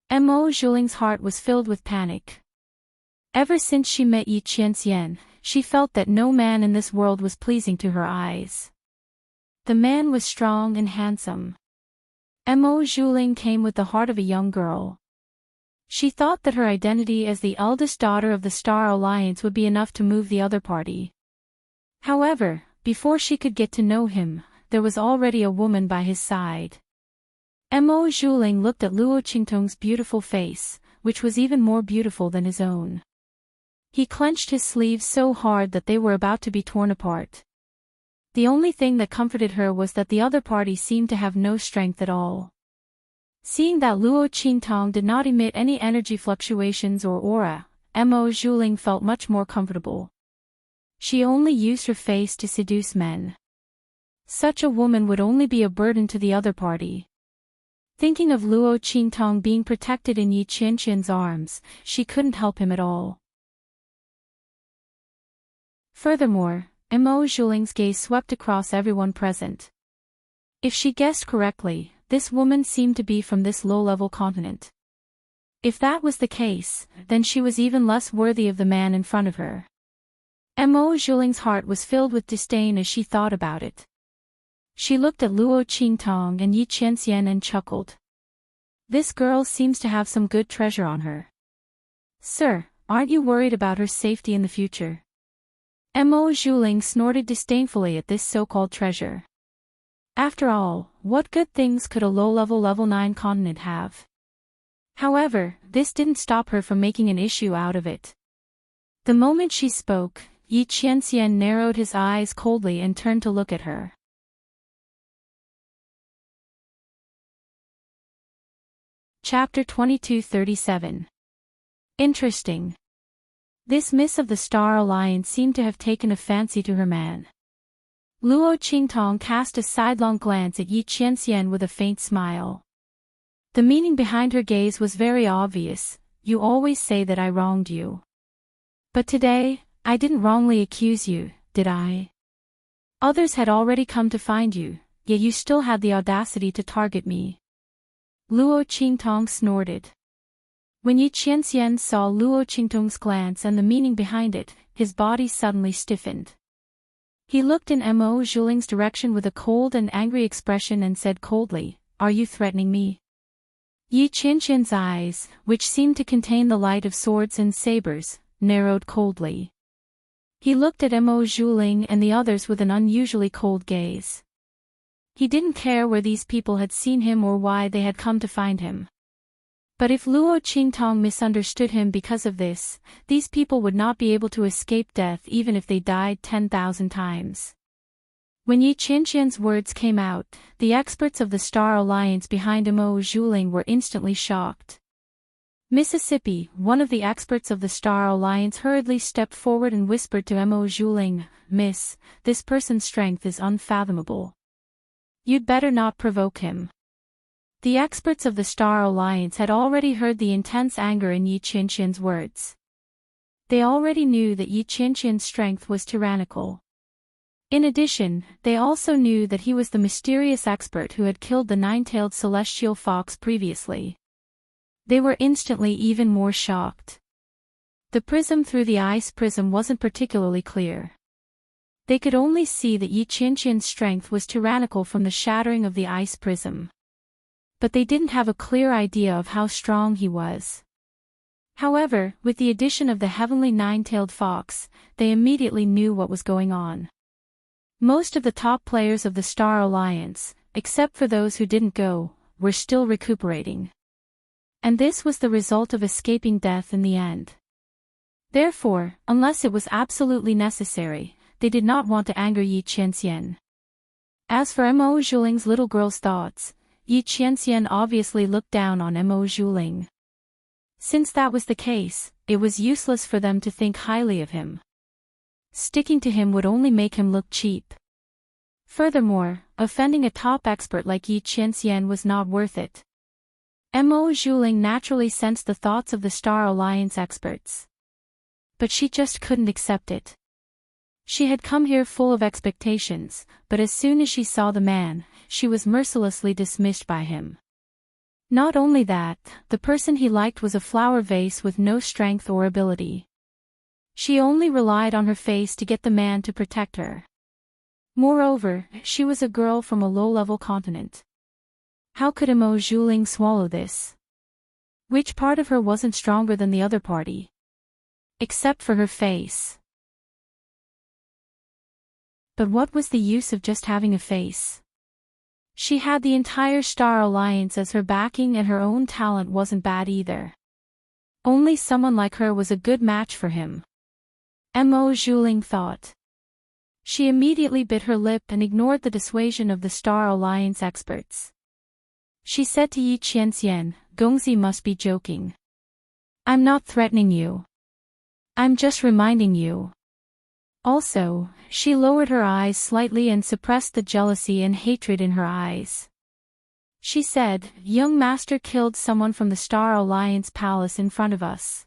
Mo Zhuling's heart was filled with panic. Ever since she met Yi Qianxian, she felt that no man in this world was pleasing to her eyes. The man was strong and handsome. Mo Zhuling came with the heart of a young girl. She thought that her identity as the eldest daughter of the Star Alliance would be enough to move the other party. However, before she could get to know him, there was already a woman by his side. Mo Zhuling looked at Luo Qingtong's beautiful face, which was even more beautiful than his own. He clenched his sleeves so hard that they were about to be torn apart. The only thing that comforted her was that the other party seemed to have no strength at all. Seeing that Luo Qingtong did not emit any energy fluctuations or aura, Mo Zhuling felt much more comfortable. She only used her face to seduce men. Such a woman would only be a burden to the other party. Thinking of Luo Qingtong being protected in Yi Qianxian's arms, she couldn't help him at all. Furthermore, Mo Zhuling's gaze swept across everyone present. If she guessed correctly, this woman seemed to be from this low-level continent. If that was the case, then she was even less worthy of the man in front of her. Mo Zhuling's heart was filled with disdain as she thought about it. She looked at Luo Qingtong and Yi Qianxian and chuckled. This girl seems to have some good treasure on her. "Sir, aren't you worried about her safety in the future?" Mo Zhuling snorted disdainfully at this so-called treasure. After all, what good things could a low-level level 9 continent have? However, this didn't stop her from making an issue out of it. The moment she spoke, Yi Qianxian narrowed his eyes coldly and turned to look at her. Chapter 2237. Interesting. This miss of the Star Alliance seemed to have taken a fancy to her man. Luo Qingtong cast a sidelong glance at Yi Qianxian with a faint smile. The meaning behind her gaze was very obvious. "You always say that I wronged you. But today, I didn't wrongly accuse you, did I? Others had already come to find you, yet you still had the audacity to target me." Luo Qingtong snorted. When Yi Qianxian saw Luo Qingtong's glance and the meaning behind it, his body suddenly stiffened. He looked in Mo Zhuling's direction with a cold and angry expression and said coldly, "Are you threatening me?" Yi Qianxian's eyes, which seemed to contain the light of swords and sabers, narrowed coldly. He looked at Mo Zhuling and the others with an unusually cold gaze. He didn't care where these people had seen him or why they had come to find him. But if Luo Qingtong misunderstood him because of this, these people would not be able to escape death even if they died 10,000 times. When Yi Qianqian's words came out, the experts of the Star Alliance behind Mo Zhuling were instantly shocked. Mississippi, one of the experts of the Star Alliance, hurriedly stepped forward and whispered to Mo Zhuling, "Miss, this person's strength is unfathomable. You'd better not provoke him." The experts of the Star Alliance had already heard the intense anger in Yi Qianqian's words. They already knew that Yi Qianqian's strength was tyrannical. In addition, they also knew that he was the mysterious expert who had killed the nine-tailed celestial fox previously. They were instantly even more shocked. The prism through the ice prism wasn't particularly clear. They could only see that Yi Qianqian's strength was tyrannical from the shattering of the ice prism. But they didn't have a clear idea of how strong he was. However, with the addition of the heavenly nine-tailed fox, they immediately knew what was going on. Most of the top players of the Star Alliance, except for those who didn't go, were still recuperating. And this was the result of escaping death in the end. Therefore, unless it was absolutely necessary, they did not want to anger Yi Qianxian. As for Mo Zhuling's little girl's thoughts, Yi Qianxian obviously looked down on Mo Zhuling. Since that was the case, it was useless for them to think highly of him. Sticking to him would only make him look cheap. Furthermore, offending a top expert like Yi Qianxian was not worth it. Mo Zhuling naturally sensed the thoughts of the Star Alliance experts. But she just couldn't accept it. She had come here full of expectations, but as soon as she saw the man, she was mercilessly dismissed by him. Not only that, the person he liked was a flower vase with no strength or ability. She only relied on her face to get the man to protect her. Moreover, she was a girl from a low-level continent. How could Mo Zhuling swallow this? Which part of her wasn't stronger than the other party? Except for her face. But what was the use of just having a face? She had the entire Star Alliance as her backing, and her own talent wasn't bad either. Only someone like her was a good match for him. Mo Zhuling thought. She immediately bit her lip and ignored the dissuasion of the Star Alliance experts. She said to Yi Qianxian, "Gongzi must be joking. I'm not threatening you. I'm just reminding you." Also, she lowered her eyes slightly and suppressed the jealousy and hatred in her eyes. She said, "Young master killed someone from the Star Alliance palace in front of us."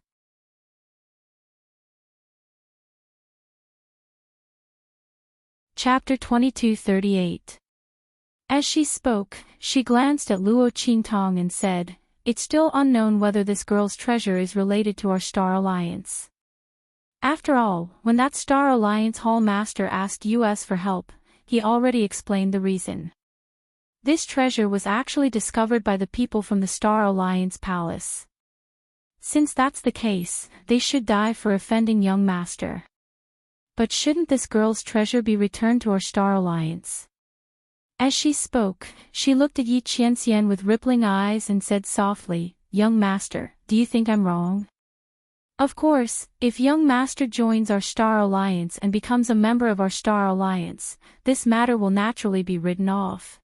Chapter 2238. As she spoke, she glanced at Luo Qingtong and said, "It's still unknown whether this girl's treasure is related to our Star Alliance. After all, when that Star Alliance Hall Master asked us for help, he already explained the reason. This treasure was actually discovered by the people from the Star Alliance Palace. Since that's the case, they should die for offending young master. But shouldn't this girl's treasure be returned to our Star Alliance?" As she spoke, she looked at Yi Qianxian with rippling eyes and said softly, "Young master, do you think I'm wrong? Of course, if young master joins our Star Alliance and becomes a member of our Star Alliance, this matter will naturally be written off."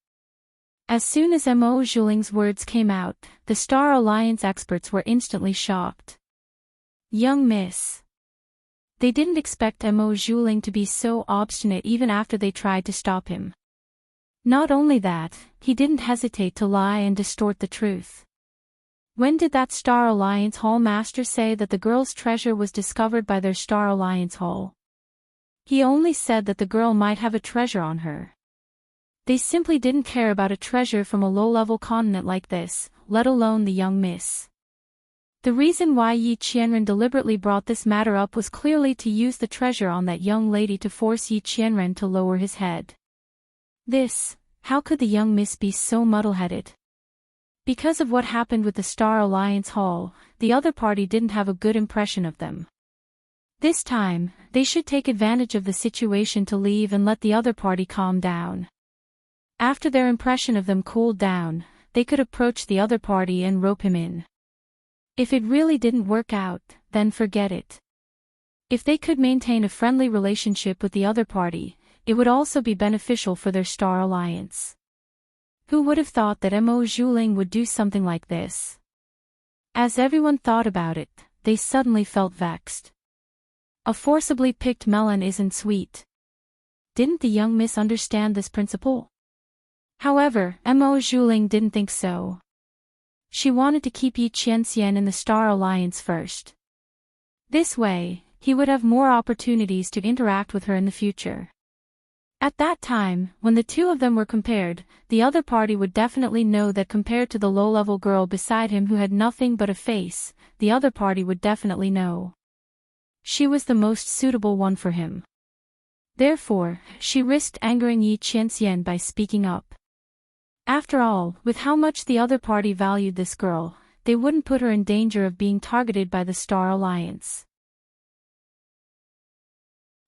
As soon as Mo Zhuling's words came out, the Star Alliance experts were instantly shocked. Young miss. They didn't expect Mo Zhuling to be so obstinate even after they tried to stop him. Not only that, he didn't hesitate to lie and distort the truth. When did that Star Alliance Hall Master say that the girl's treasure was discovered by their Star Alliance Hall? He only said that the girl might have a treasure on her. They simply didn't care about a treasure from a low-level continent like this, let alone the young miss. The reason why Yi Qianren deliberately brought this matter up was clearly to use the treasure on that young lady to force Yi Qianren to lower his head. How could the young miss be so muddle-headed? Because of what happened with the Star Alliance Hall, the other party didn't have a good impression of them. This time, they should take advantage of the situation to leave and let the other party calm down. After their impression of them cooled down, they could approach the other party and rope him in. If it really didn't work out, then forget it. If they could maintain a friendly relationship with the other party, it would also be beneficial for their star alliance. Who would have thought that Mo Zhuling would do something like this? As everyone thought about it, they suddenly felt vexed. A forcibly picked melon isn't sweet. Didn't the young miss understand this principle? However, Mo Zhuling didn't think so. She wanted to keep Yi Qianxian in the Star Alliance first. This way, he would have more opportunities to interact with her in the future. At that time, when the two of them were compared, the other party would definitely know that compared to the low-level girl beside him who had nothing but a face, the other party would definitely know. She was the most suitable one for him. Therefore, she risked angering Yi Qianxian by speaking up. After all, with how much the other party valued this girl, they wouldn't put her in danger of being targeted by the Star Alliance.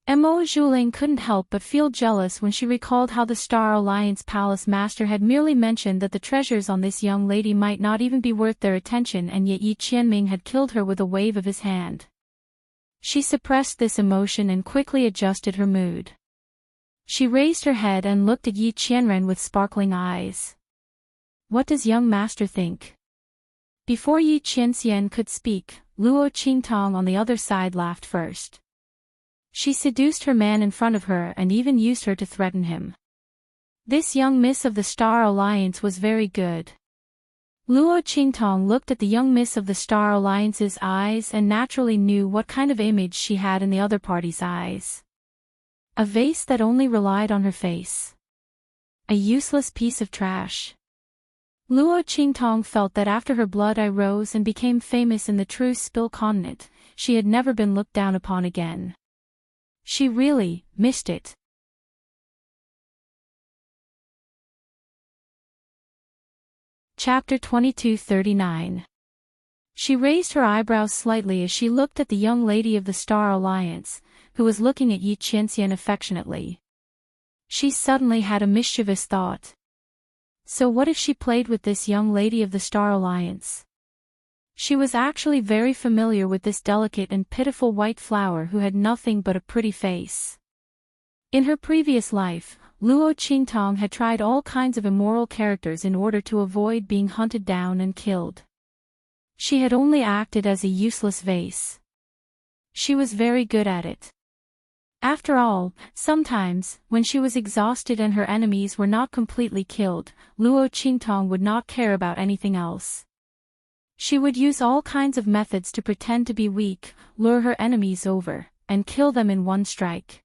Mo Zhuling couldn't help but feel jealous when she recalled how the Star Alliance Palace Master had merely mentioned that the treasures on this young lady might not even be worth their attention, and yet Yi Qianming had killed her with a wave of his hand. She suppressed this emotion and quickly adjusted her mood. She raised her head and looked at Yi Qianren with sparkling eyes. What does young master think? Before Yi Qianxian could speak, Luo Qingtong on the other side laughed first. She seduced her man in front of her and even used her to threaten him. This young miss of the Star Alliance was very good. Luo Qingtong looked at the young miss of the Star Alliance's eyes and naturally knew what kind of image she had in the other party's eyes. A vase that only relied on her face. A useless piece of trash. Luo Qingtong felt that after her blood eye rose and became famous in the true Spill continent, she had never been looked down upon again. She really missed it. Chapter 2239. She raised her eyebrows slightly as she looked at the young lady of the Star Alliance, who was looking at Yi Qianxian affectionately. She suddenly had a mischievous thought. So what if she played with this young lady of the Star Alliance? She was actually very familiar with this delicate and pitiful white flower who had nothing but a pretty face. In her previous life, Luo Qingtong had tried all kinds of immoral characters in order to avoid being hunted down and killed. She had only acted as a useless vase. She was very good at it. After all, sometimes, when she was exhausted and her enemies were not completely killed, Luo Qingtong would not care about anything else. She would use all kinds of methods to pretend to be weak, lure her enemies over, and kill them in one strike.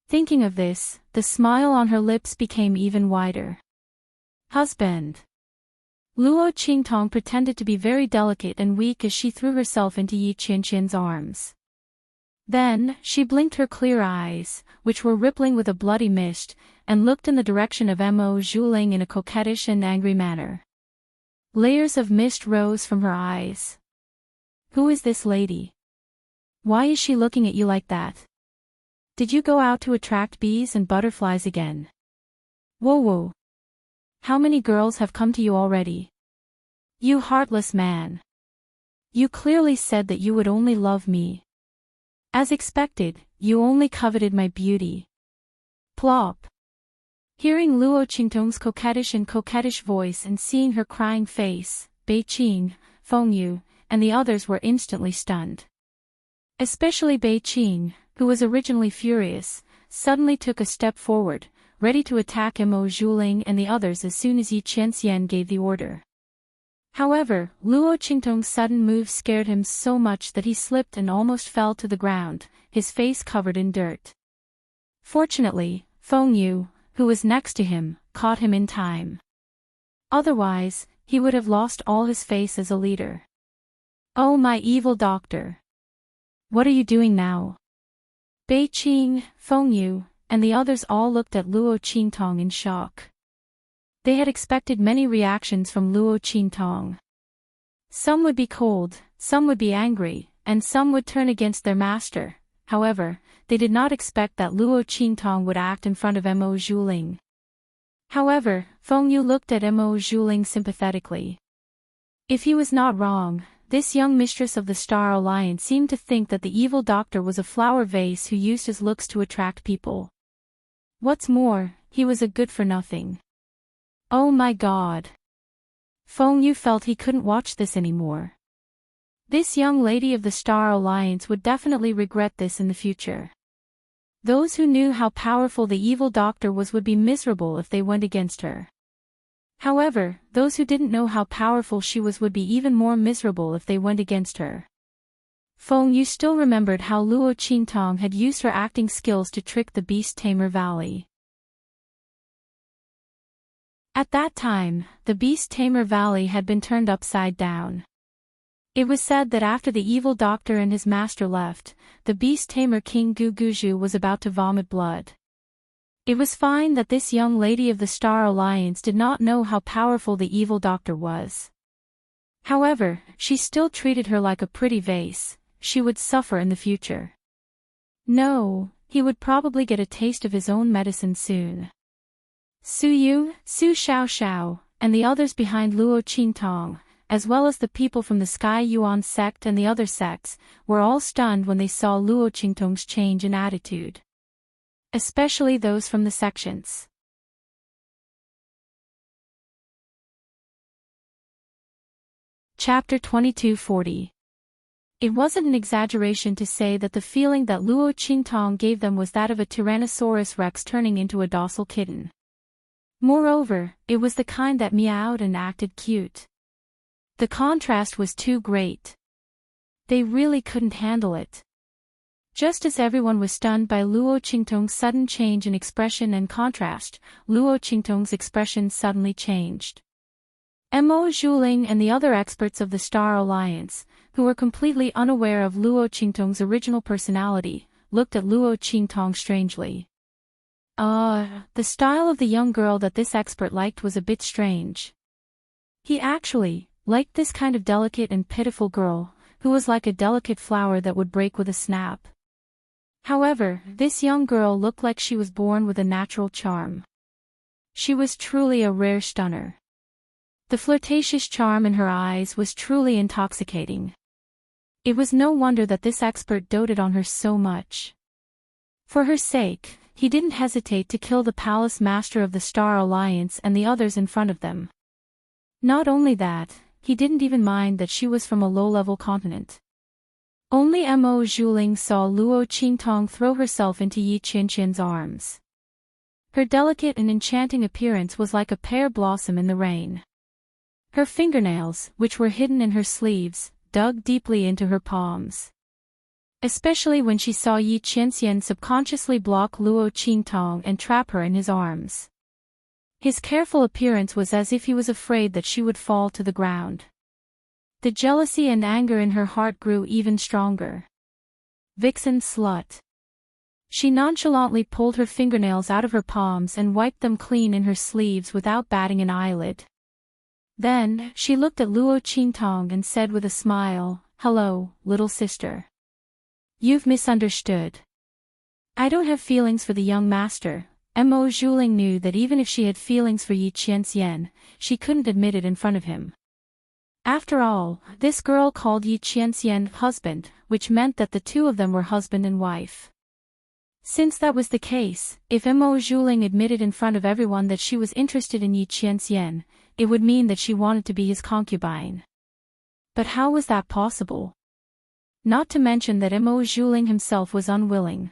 Thinking of this, the smile on her lips became even wider. Husband. Luo Qingtong pretended to be very delicate and weak as she threw herself into Yi Qianxian's arms. Then, she blinked her clear eyes, which were rippling with a bloody mist, and looked in the direction of Mo Zhuling in a coquettish and angry manner. Layers of mist rose from her eyes. Who is this lady? Why is she looking at you like that? Did you go out to attract bees and butterflies again? Whoa. How many girls have come to you already? You heartless man. You clearly said that you would only love me. As expected, you only coveted my beauty. Plop. Hearing Luo Qingtong's coquettish voice and seeing her crying face, Bei Qing, Feng Yu, and the others were instantly stunned. Especially Bei Qing, who was originally furious, suddenly took a step forward, ready to attack Mo Zhuling and the others as soon as Yi Qianxian gave the order. However, Luo Qingtong's sudden move scared him so much that he slipped and almost fell to the ground, his face covered in dirt. Fortunately, Feng Yu, who was next to him, caught him in time. Otherwise, he would have lost all his face as a leader. Oh, my evil doctor! What are you doing now? Bei Qing, Feng Yu, and the others all looked at Luo Qingtong in shock. They had expected many reactions from Luo Qingtong. Some would be cold, some would be angry, and some would turn against their master. However, they did not expect that Luo Qingtong would act in front of Mo Zhuling. However, Feng Yu looked at Mo Zhuling sympathetically. If he was not wrong, this young mistress of the Star Alliance seemed to think that the evil doctor was a flower vase who used his looks to attract people. What's more, he was a good-for-nothing. Oh my god. Feng Yu felt he couldn't watch this anymore. This young lady of the Star Alliance would definitely regret this in the future. Those who knew how powerful the evil doctor was would be miserable if they went against her. However, those who didn't know how powerful she was would be even more miserable if they went against her. Feng Yu still remembered how Luo Qintong had used her acting skills to trick the Beast Tamer Valley. At that time, the Beast Tamer Valley had been turned upside down. It was said that after the evil doctor and his master left, the Beast Tamer King Guguju was about to vomit blood. It was fine that this young lady of the Star Alliance did not know how powerful the evil doctor was. However, she still treated her like a pretty vase. She would suffer in the future. No, he would probably get a taste of his own medicine soon. Su Yu, Su Xiao, and the others behind Luo Qintong, as well as the people from the Sky Yuan sect and the other sects, were all stunned when they saw Luo Qintong's change in attitude. Especially those from the sections. Chapter 2240. It wasn't an exaggeration to say that the feeling that Luo Qintong gave them was that of a Tyrannosaurus Rex turning into a docile kitten. Moreover, it was the kind that meowed and acted cute. The contrast was too great. They really couldn't handle it. Just as everyone was stunned by Luo Qingtong's sudden change in expression and contrast, Luo Qingtong's expression suddenly changed. Mo Zhuling and the other experts of the Star Alliance, who were completely unaware of Luo Qingtong's original personality, looked at Luo Qingtong strangely. The style of the young girl that this expert liked was a bit strange. He actually liked this kind of delicate and pitiful girl, who was like a delicate flower that would break with a snap. However, this young girl looked like she was born with a natural charm. She was truly a rare stunner. The flirtatious charm in her eyes was truly intoxicating. It was no wonder that this expert doted on her so much. For her sake, he didn't hesitate to kill the palace master of the Star Alliance and the others in front of them. Not only that, he didn't even mind that she was from a low-level continent. Only Mo Zhuling saw Luo Qingtong throw herself into Yi Qianqian's arms. Her delicate and enchanting appearance was like a pear blossom in the rain. Her fingernails, which were hidden in her sleeves, dug deeply into her palms. Especially when she saw Yi Qianxian subconsciously block Luo Qingtong and trap her in his arms. His careful appearance was as if he was afraid that she would fall to the ground. The jealousy and anger in her heart grew even stronger. Vixen slut. She nonchalantly pulled her fingernails out of her palms and wiped them clean in her sleeves without batting an eyelid. Then, she looked at Luo Qingtong and said with a smile, "Hello, little sister. You've misunderstood. I don't have feelings for the young master." Mo Zhuling knew that even if she had feelings for Yi Qianxian, she couldn't admit it in front of him. After all, this girl called Yi Qianxian husband, which meant that the two of them were husband and wife. Since that was the case, if Mo Zhuling admitted in front of everyone that she was interested in Yi Qianxian, it would mean that she wanted to be his concubine. But how was that possible? Not to mention that Mo Zhuling himself was unwilling.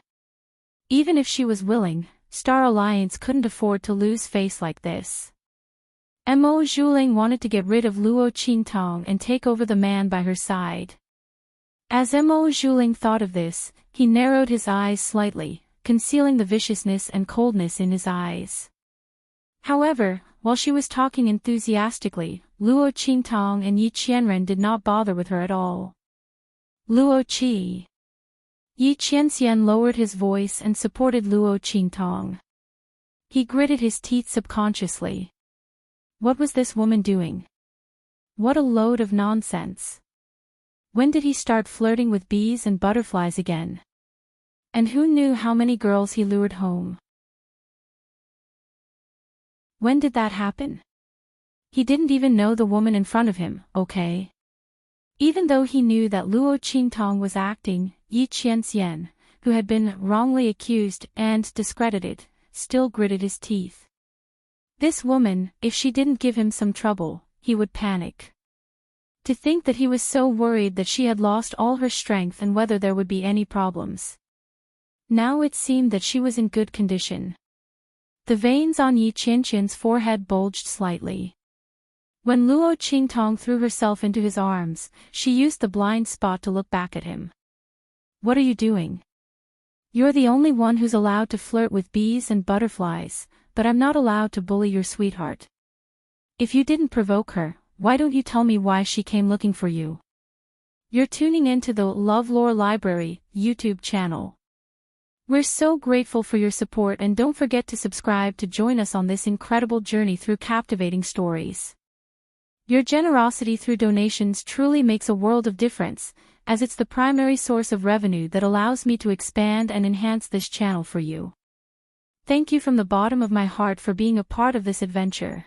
Even if she was willing, Star Alliance couldn't afford to lose face like this. Mo Zhuling wanted to get rid of Luo Qingtong and take over the man by her side. As Mo Zhuling thought of this, he narrowed his eyes slightly, concealing the viciousness and coldness in his eyes. However, while she was talking enthusiastically, Luo Qingtong and Yi Qianren did not bother with her at all. Luo Qi. Yi Qianxian lowered his voice and supported Luo Qingtong. He gritted his teeth subconsciously. What was this woman doing? What a load of nonsense. When did he start flirting with bees and butterflies again? And who knew how many girls he lured home? When did that happen? He didn't even know the woman in front of him, okay? Even though he knew that Luo Qingtong was acting, Yi Qianxian, who had been wrongly accused and discredited, still gritted his teeth. This woman, if she didn't give him some trouble, he would panic. To think that he was so worried that she had lost all her strength and whether there would be any problems. Now it seemed that she was in good condition. The veins on Yi Qianxian's forehead bulged slightly. When Luo Qingtong threw herself into his arms, she used the blind spot to look back at him. "What are you doing? You're the only one who's allowed to flirt with bees and butterflies, but I'm not allowed to bully your sweetheart. If you didn't provoke her, why don't you tell me why she came looking for you?" You're tuning into the LoveLore Library YouTube channel. We're so grateful for your support, and don't forget to subscribe to join us on this incredible journey through captivating stories. Your generosity through donations truly makes a world of difference, as it's the primary source of revenue that allows me to expand and enhance this channel for you. Thank you from the bottom of my heart for being a part of this adventure.